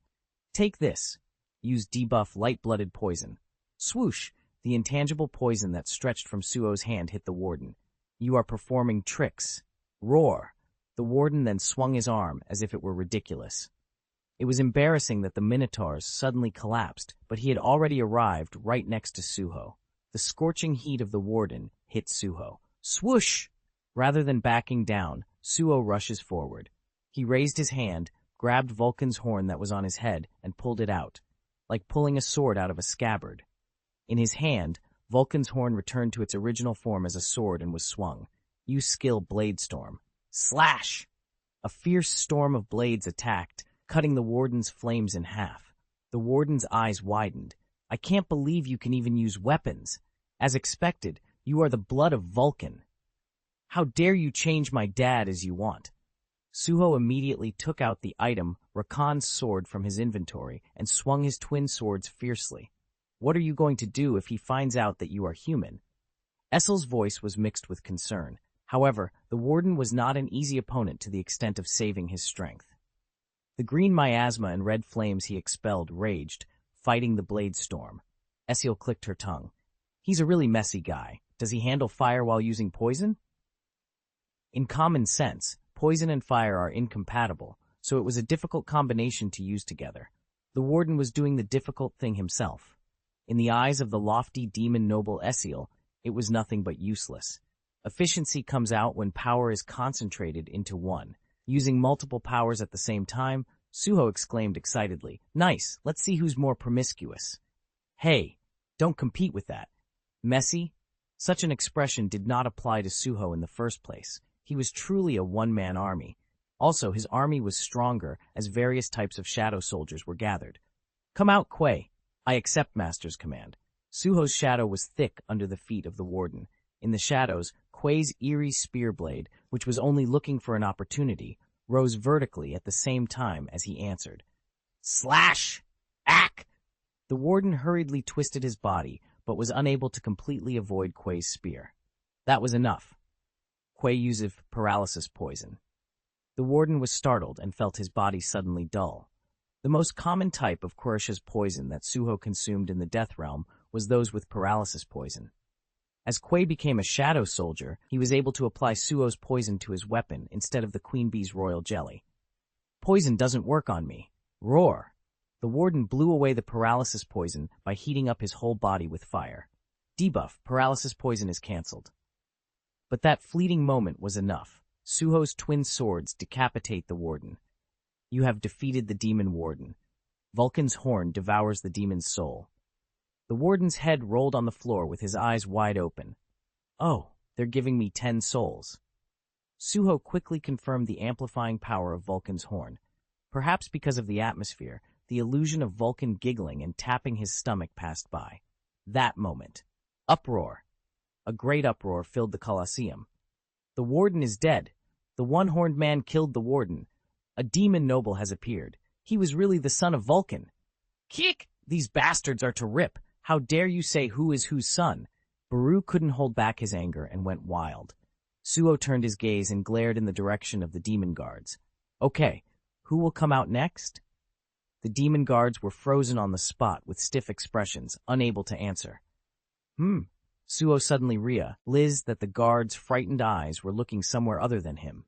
Take this. Use debuff light-blooded poison. Swoosh! The intangible poison that stretched from Suho's hand hit the warden. You are performing tricks. Roar! The warden then swung his arm as if it were ridiculous. It was embarrassing that the Minotaurs suddenly collapsed, but he had already arrived right next to Suho. The scorching heat of the warden hit Suho. Swoosh! Rather than backing down, Suho rushes forward. He raised his hand, grabbed Vulcan's horn that was on his head, and pulled it out, like pulling a sword out of a scabbard. In his hand, Vulcan's horn returned to its original form as a sword and was swung. Use skill Bladestorm. Slash! A fierce storm of blades attacked, cutting the warden's flames in half. The warden's eyes widened. I can't believe you can even use weapons. As expected, you are the blood of Vulcan. How dare you change my dad as you want? Suho immediately took out the item, Rakan's sword, from his inventory and swung his twin swords fiercely. What are you going to do if he finds out that you are human? Essel's voice was mixed with concern. However, the warden was not an easy opponent to the extent of saving his strength. The green miasma and red flames he expelled raged, fighting the blade storm. Essel clicked her tongue. He's a really messy guy. Does he handle fire while using poison? In common sense, poison and fire are incompatible, so it was a difficult combination to use together. The warden was doing the difficult thing himself. In the eyes of the lofty demon noble Essel, it was nothing but useless. Efficiency comes out when power is concentrated into one. Using multiple powers at the same time, Suho exclaimed excitedly, Nice, let's see who's more promiscuous. Hey, don't compete with that. Messy? Such an expression did not apply to Suho in the first place. He was truly a one-man army. Also, his army was stronger as various types of shadow soldiers were gathered. Come out, Quay. I accept Master's command. Suho's shadow was thick under the feet of the warden. In the shadows, Quay's eerie spear blade, which was only looking for an opportunity, rose vertically at the same time as he answered. Slash! Ack! The warden hurriedly twisted his body, but was unable to completely avoid Quay's spear. That was enough. Quay used paralysis poison. The warden was startled and felt his body suddenly dull. The most common type of Quercia's poison that Suho consumed in the Death Realm was those with paralysis poison. As Quay became a shadow soldier, he was able to apply Suho's poison to his weapon instead of the Queen Bee's royal jelly. Poison doesn't work on me. Roar! The warden blew away the paralysis poison by heating up his whole body with fire. Debuff, paralysis poison is cancelled. But that fleeting moment was enough. Suho's twin swords decapitate the warden. You have defeated the demon warden. Vulcan's horn devours the demon's soul. The warden's head rolled on the floor with his eyes wide open. Oh, they're giving me 10 souls. Suho quickly confirmed the amplifying power of Vulcan's horn. Perhaps because of the atmosphere, the illusion of Vulcan giggling and tapping his stomach passed by. That moment. Uproar. A great uproar filled the Colosseum. The warden is dead. The one-horned man killed the warden. A demon noble has appeared. He was really the son of Vulcan. Kick! These bastards are to rip. How dare you say who is whose son? Beru couldn't hold back his anger and went wild. Suho turned his gaze and glared in the direction of the demon guards. Okay, who will come out next? The demon guards were frozen on the spot with stiff expressions, unable to answer. Suho suddenly realized that the guards' frightened eyes were looking somewhere other than him.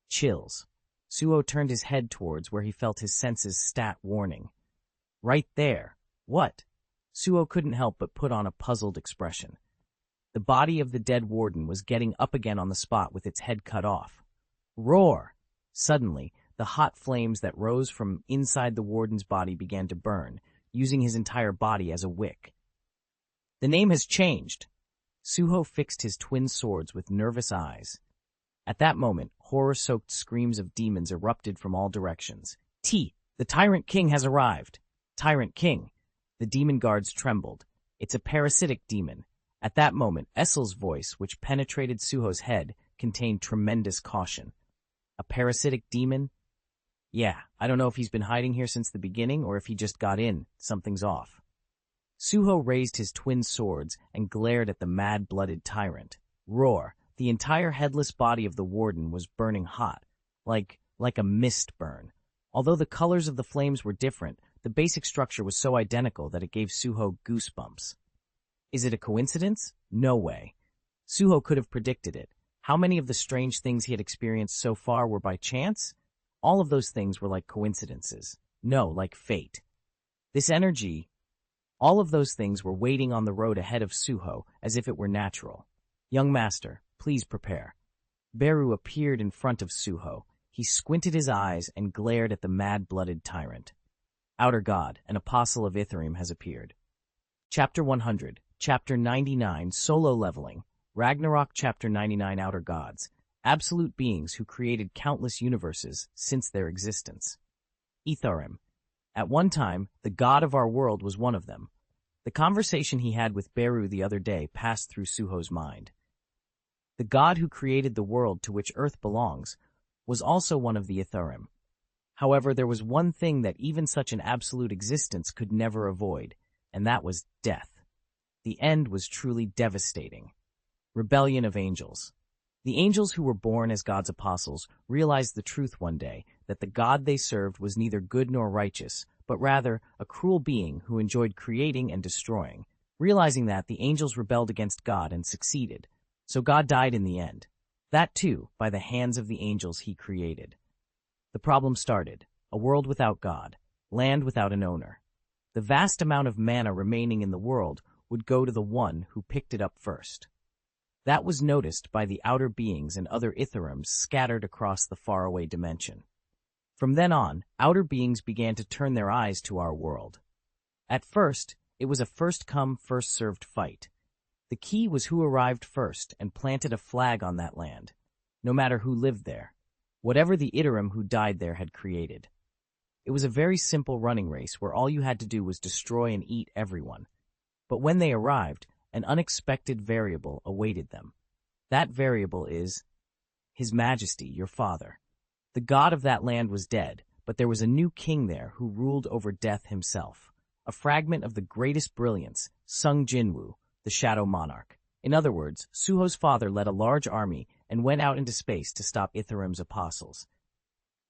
Chills. Suho turned his head towards where he felt his senses stat warning. Right there. What? Suho couldn't help but put on a puzzled expression. The body of the dead warden was getting up again on the spot with its head cut off. Roar! Suddenly, the hot flames that rose from inside the warden's body began to burn, using his entire body as a wick. The name has changed. Suho fixed his twin swords with nervous eyes. At that moment, horror-soaked screams of demons erupted from all directions. The Tyrant King has arrived. Tyrant King. The demon guards trembled. It's a parasitic demon. At that moment, Essel's voice, which penetrated Suho's head, contained tremendous caution. A parasitic demon? Yeah, I don't know if he's been hiding here since the beginning or if he just got in. Something's off. Suho raised his twin swords and glared at the mad-blooded tyrant. Roar! The entire headless body of the warden was burning hot, like a mist burn. Although the colors of the flames were different, the basic structure was so identical that it gave Suho goosebumps. Is it a coincidence? No way. Suho could have predicted it. How many of the strange things he had experienced so far were by chance? All of those things were like coincidences. No, like fate. This energy, all of those things were waiting on the road ahead of Suho as if it were natural. Young master, please prepare. Beru appeared in front of Suho. He squinted his eyes and glared at the mad-blooded tyrant. Outer God, an apostle of Itarim, has appeared. Chapter 100, Chapter 99, Solo Leveling, Ragnarok Chapter 99, Outer Gods, absolute beings who created countless universes since their existence. Itarim. At one time, the god of our world was one of them. The conversation he had with Beru the other day passed through Suho's mind. The god who created the world to which Earth belongs was also one of the Itarim. However, there was one thing that even such an absolute existence could never avoid, and that was death. The end was truly devastating. Rebellion of angels. The angels who were born as God's apostles realized the truth one day, that the God they served was neither good nor righteous, but rather a cruel being who enjoyed creating and destroying. Realizing that, the angels rebelled against God and succeeded, so God died in the end. That too, by the hands of the angels he created. The problem started, a world without God, land without an owner. The vast amount of mana remaining in the world would go to the one who picked it up first. That was noticed by the outer beings and other Itharims scattered across the faraway dimension. From then on, outer beings began to turn their eyes to our world. At first, it was a first-come, first-served fight. The key was who arrived first and planted a flag on that land, no matter who lived there, whatever the Itarim who died there had created. It was a very simple running race where all you had to do was destroy and eat everyone. But when they arrived, an unexpected variable awaited them. That variable is His Majesty, your father. The god of that land was dead, but there was a new king there who ruled over death himself, a fragment of the greatest brilliance, Sung Jinwoo, the Shadow Monarch. In other words, Suho's father led a large army and went out into space to stop Itarim's apostles.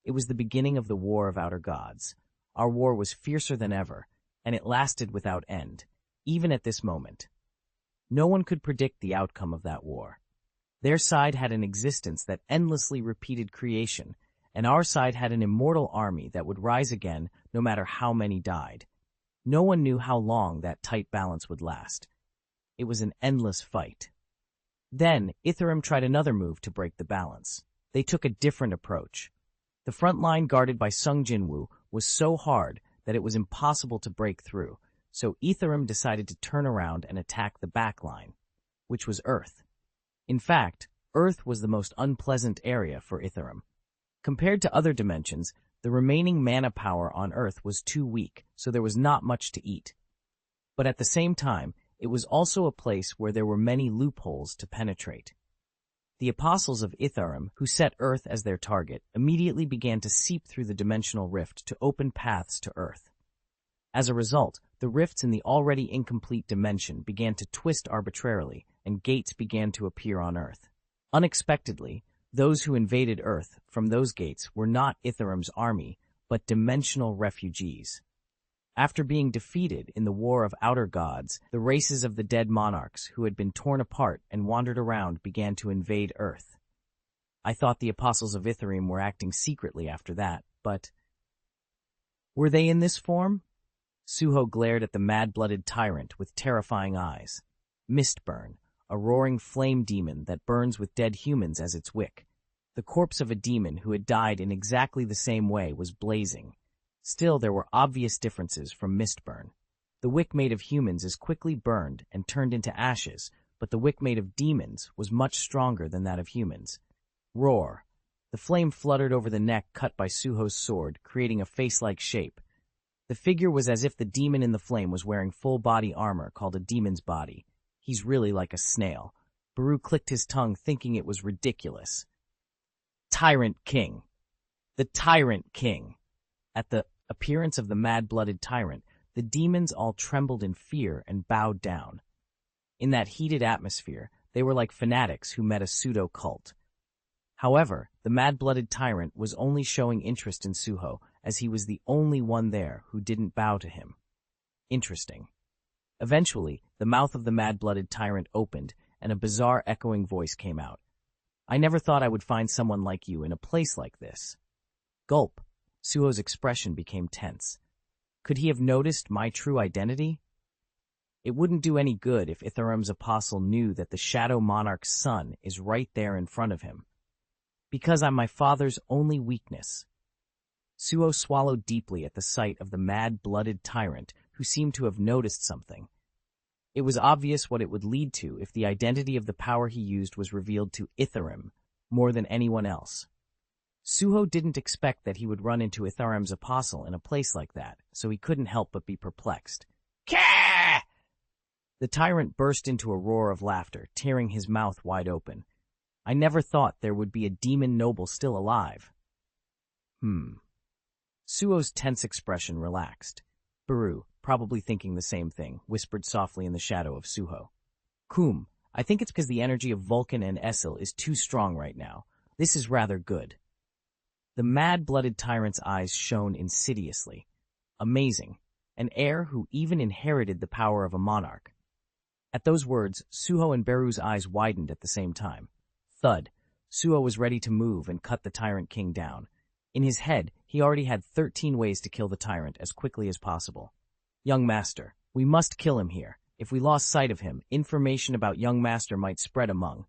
It was the beginning of the War of Outer Gods. Our war was fiercer than ever, and it lasted without end, even at this moment. No one could predict the outcome of that war. Their side had an existence that endlessly repeated creation, and our side had an immortal army that would rise again no matter how many died. No one knew how long that tight balance would last. It was an endless fight. Then, Itarim tried another move to break the balance. They took a different approach. The front line guarded by Sung Jinwoo was so hard that it was impossible to break through, so Itarim decided to turn around and attack the back line, which was Earth. In fact, Earth was the most unpleasant area for Itarim. Compared to other dimensions, the remaining mana power on Earth was too weak, so there was not much to eat. But at the same time, it was also a place where there were many loopholes to penetrate. The apostles of Itarim, who set Earth as their target, immediately began to seep through the dimensional rift to open paths to Earth. As a result, the rifts in the already incomplete dimension began to twist arbitrarily, and gates began to appear on Earth. Unexpectedly, those who invaded Earth from those gates were not Itarim's army, but dimensional refugees. After being defeated in the War of Outer Gods, the races of the dead monarchs who had been torn apart and wandered around began to invade Earth. I thought the apostles of Itarim were acting secretly after that, but were they in this form? Suho glared at the mad-blooded tyrant with terrifying eyes. Mistburn, a roaring flame demon that burns with dead humans as its wick. The corpse of a demon who had died in exactly the same way was blazing. Still, there were obvious differences from Mistburn. The wick made of humans is quickly burned and turned into ashes, but the wick made of demons was much stronger than that of humans. Roar. The flame fluttered over the neck cut by Suho's sword, creating a face-like shape. The figure was as if the demon in the flame was wearing full-body armor called a demon's body. He's really like a snail. Beru clicked his tongue, thinking it was ridiculous. Tyrant King. The Tyrant King. At the appearance of the mad-blooded tyrant, the demons all trembled in fear and bowed down. In that heated atmosphere, they were like fanatics who met a pseudo-cult. However, the mad-blooded tyrant was only showing interest in Suho, as he was the only one there who didn't bow to him. Interesting. Eventually, the mouth of the mad-blooded tyrant opened, and a bizarre echoing voice came out. I never thought I would find someone like you in a place like this. Gulp. Suho's expression became tense. Could he have noticed my true identity? It wouldn't do any good if Itarim's apostle knew that the Shadow Monarch's son is right there in front of him. Because I'm my father's only weakness. Suho swallowed deeply at the sight of the mad-blooded tyrant who seemed to have noticed something. It was obvious what it would lead to if the identity of the power he used was revealed to Itarim more than anyone else. Suho didn't expect that he would run into Itarim's apostle in a place like that, so he couldn't help but be perplexed. Kah! The tyrant burst into a roar of laughter, tearing his mouth wide open. I never thought there would be a demon noble still alive. Suho's tense expression relaxed. Beru, probably thinking the same thing, whispered softly in the shadow of Suho. I think it's because the energy of Vulcan and Essil is too strong right now. This is rather good. The mad-blooded tyrant's eyes shone insidiously. Amazing. An heir who even inherited the power of a monarch. At those words, Suho and Beru's eyes widened at the same time. Thud. Suho was ready to move and cut the Tyrant King down. In his head, he already had 13 ways to kill the tyrant as quickly as possible. Young Master, we must kill him here. If we lost sight of him, information about Young Master might spread among.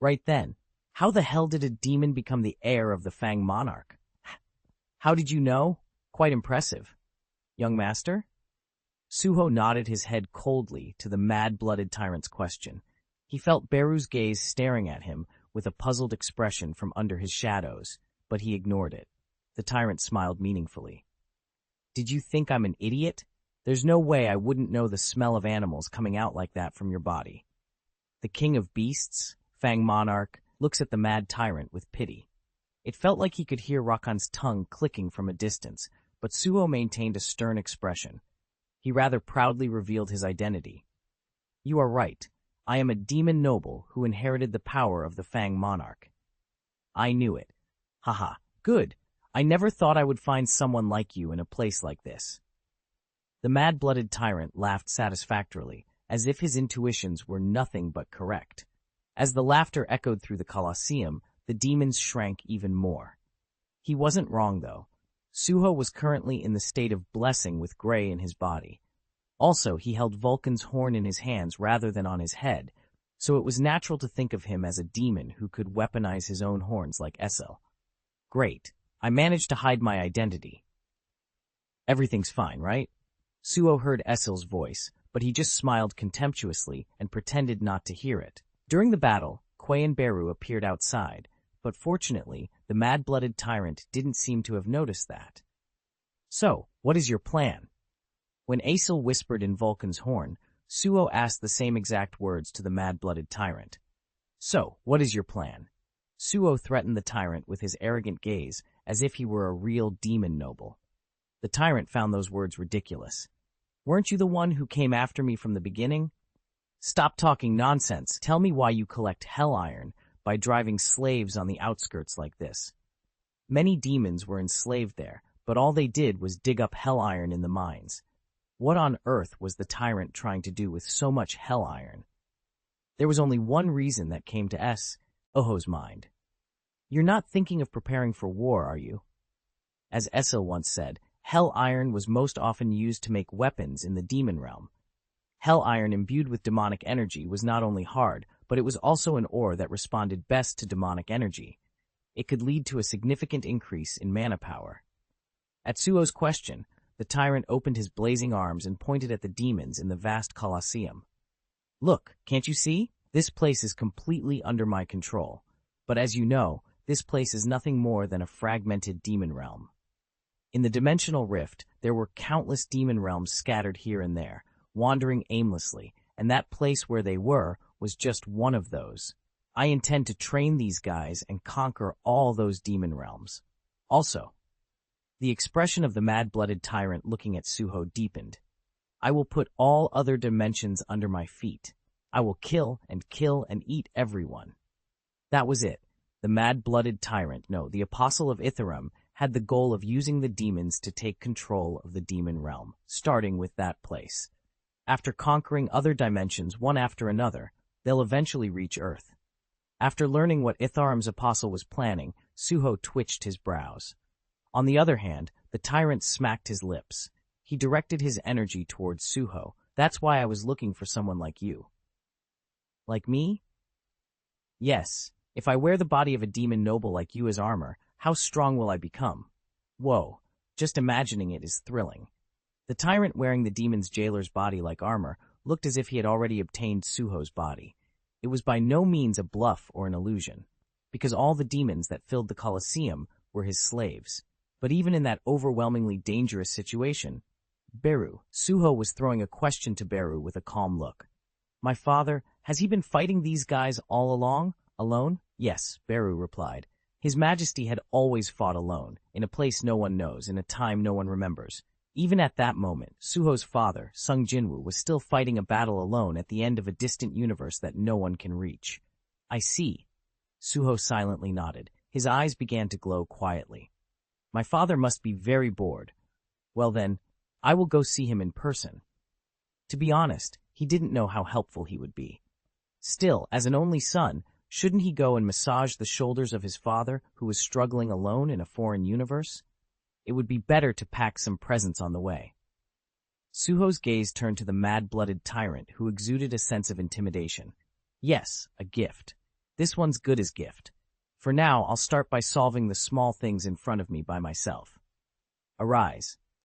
Right then, how the hell did a demon become the heir of the Fang Monarch? How did you know? Quite impressive. Young Master? Suho nodded his head coldly to the mad-blooded tyrant's question. He felt Beru's gaze staring at him with a puzzled expression from under his shadows, but he ignored it. The tyrant smiled meaningfully. Did you think I'm an idiot? There's no way I wouldn't know the smell of animals coming out like that from your body. The king of beasts, Fang Monarch, looks at the mad tyrant with pity. It felt like he could hear Rakan's tongue clicking from a distance, but Suho maintained a stern expression. He rather proudly revealed his identity. You are right. I am a demon noble who inherited the power of the Fang Monarch. I knew it. Haha, good. I never thought I would find someone like you in a place like this. The mad-blooded tyrant laughed satisfactorily, as if his intuitions were nothing but correct. As the laughter echoed through the Colosseum, the demons shrank even more. He wasn't wrong, though. Suho was currently in the state of blessing with gray in his body. Also, he held Vulcan's horn in his hands rather than on his head, so it was natural to think of him as a demon who could weaponize his own horns like Essil. Great. I managed to hide my identity. Everything's fine, right? Suho heard Essil's voice, but he just smiled contemptuously and pretended not to hear it. During the battle, Quay and Beru appeared outside, but fortunately, the mad-blooded tyrant didn't seem to have noticed that. So, what is your plan? When Asil whispered in Vulcan's horn, Suho asked the same exact words to the mad-blooded tyrant. So, what is your plan? Suho threatened the tyrant with his arrogant gaze, as if he were a real demon noble. The tyrant found those words ridiculous. Weren't you the one who came after me from the beginning? Stop talking nonsense. Tell me why you collect hell iron by driving slaves on the outskirts like this. Many demons were enslaved there, but all they did was dig up hell iron in the mines. What on earth was the tyrant trying to do with so much hell iron? There was only one reason that came to Suho's mind. You're not thinking of preparing for war, are you? As Essa once said, hell iron was most often used to make weapons in the demon realm. Hell iron imbued with demonic energy was not only hard, but it was also an ore that responded best to demonic energy. It could lead to a significant increase in mana power. At Suho's question, the tyrant opened his blazing arms and pointed at the demons in the vast Colosseum. Look, can't you see? This place is completely under my control. But as you know, this place is nothing more than a fragmented demon realm. In the dimensional rift, there were countless demon realms scattered here and there, wandering aimlessly, and that place where they were was just one of those. I intend to train these guys and conquer all those demon realms. Also, the expression of the mad-blooded tyrant looking at Suho deepened. I will put all other dimensions under my feet. I will kill and eat everyone. That was it. The mad-blooded tyrant, no, the apostle of Itarim, had the goal of using the demons to take control of the demon realm, starting with that place. After conquering other dimensions one after another, they'll eventually reach Earth. After learning what Itarim's apostle was planning, Suho twitched his brows. On the other hand, the tyrant smacked his lips. He directed his energy towards Suho. That's why I was looking for someone like you. Like me? Yes. If I wear the body of a demon noble like you as armor, how strong will I become? Whoa, just imagining it is thrilling. The tyrant wearing the demon's jailer's body like armor looked as if he had already obtained Suho's body. It was by no means a bluff or an illusion, because all the demons that filled the Colosseum were his slaves. But even in that overwhelmingly dangerous situation, Beru, Suho was throwing a question to Beru with a calm look. My father, has he been fighting these guys all along? Alone? Yes, Beru replied. His Majesty had always fought alone, in a place no one knows, in a time no one remembers. Even at that moment, Suho's father, Sung Jinwoo, was still fighting a battle alone at the end of a distant universe that no one can reach. I see. Suho silently nodded. His eyes began to glow quietly. My father must be very bored. Well then, I will go see him in person. To be honest, he didn't know how helpful he would be. Still, as an only son, shouldn't he go and massage the shoulders of his father, who was struggling alone in a foreign universe? It would be better to pack some presents on the way. Suho's gaze turned to the mad-blooded tyrant, who exuded a sense of intimidation. Yes, a gift. This one's good as gift. For now, I'll start by solving the small things in front of me by myself. Arise.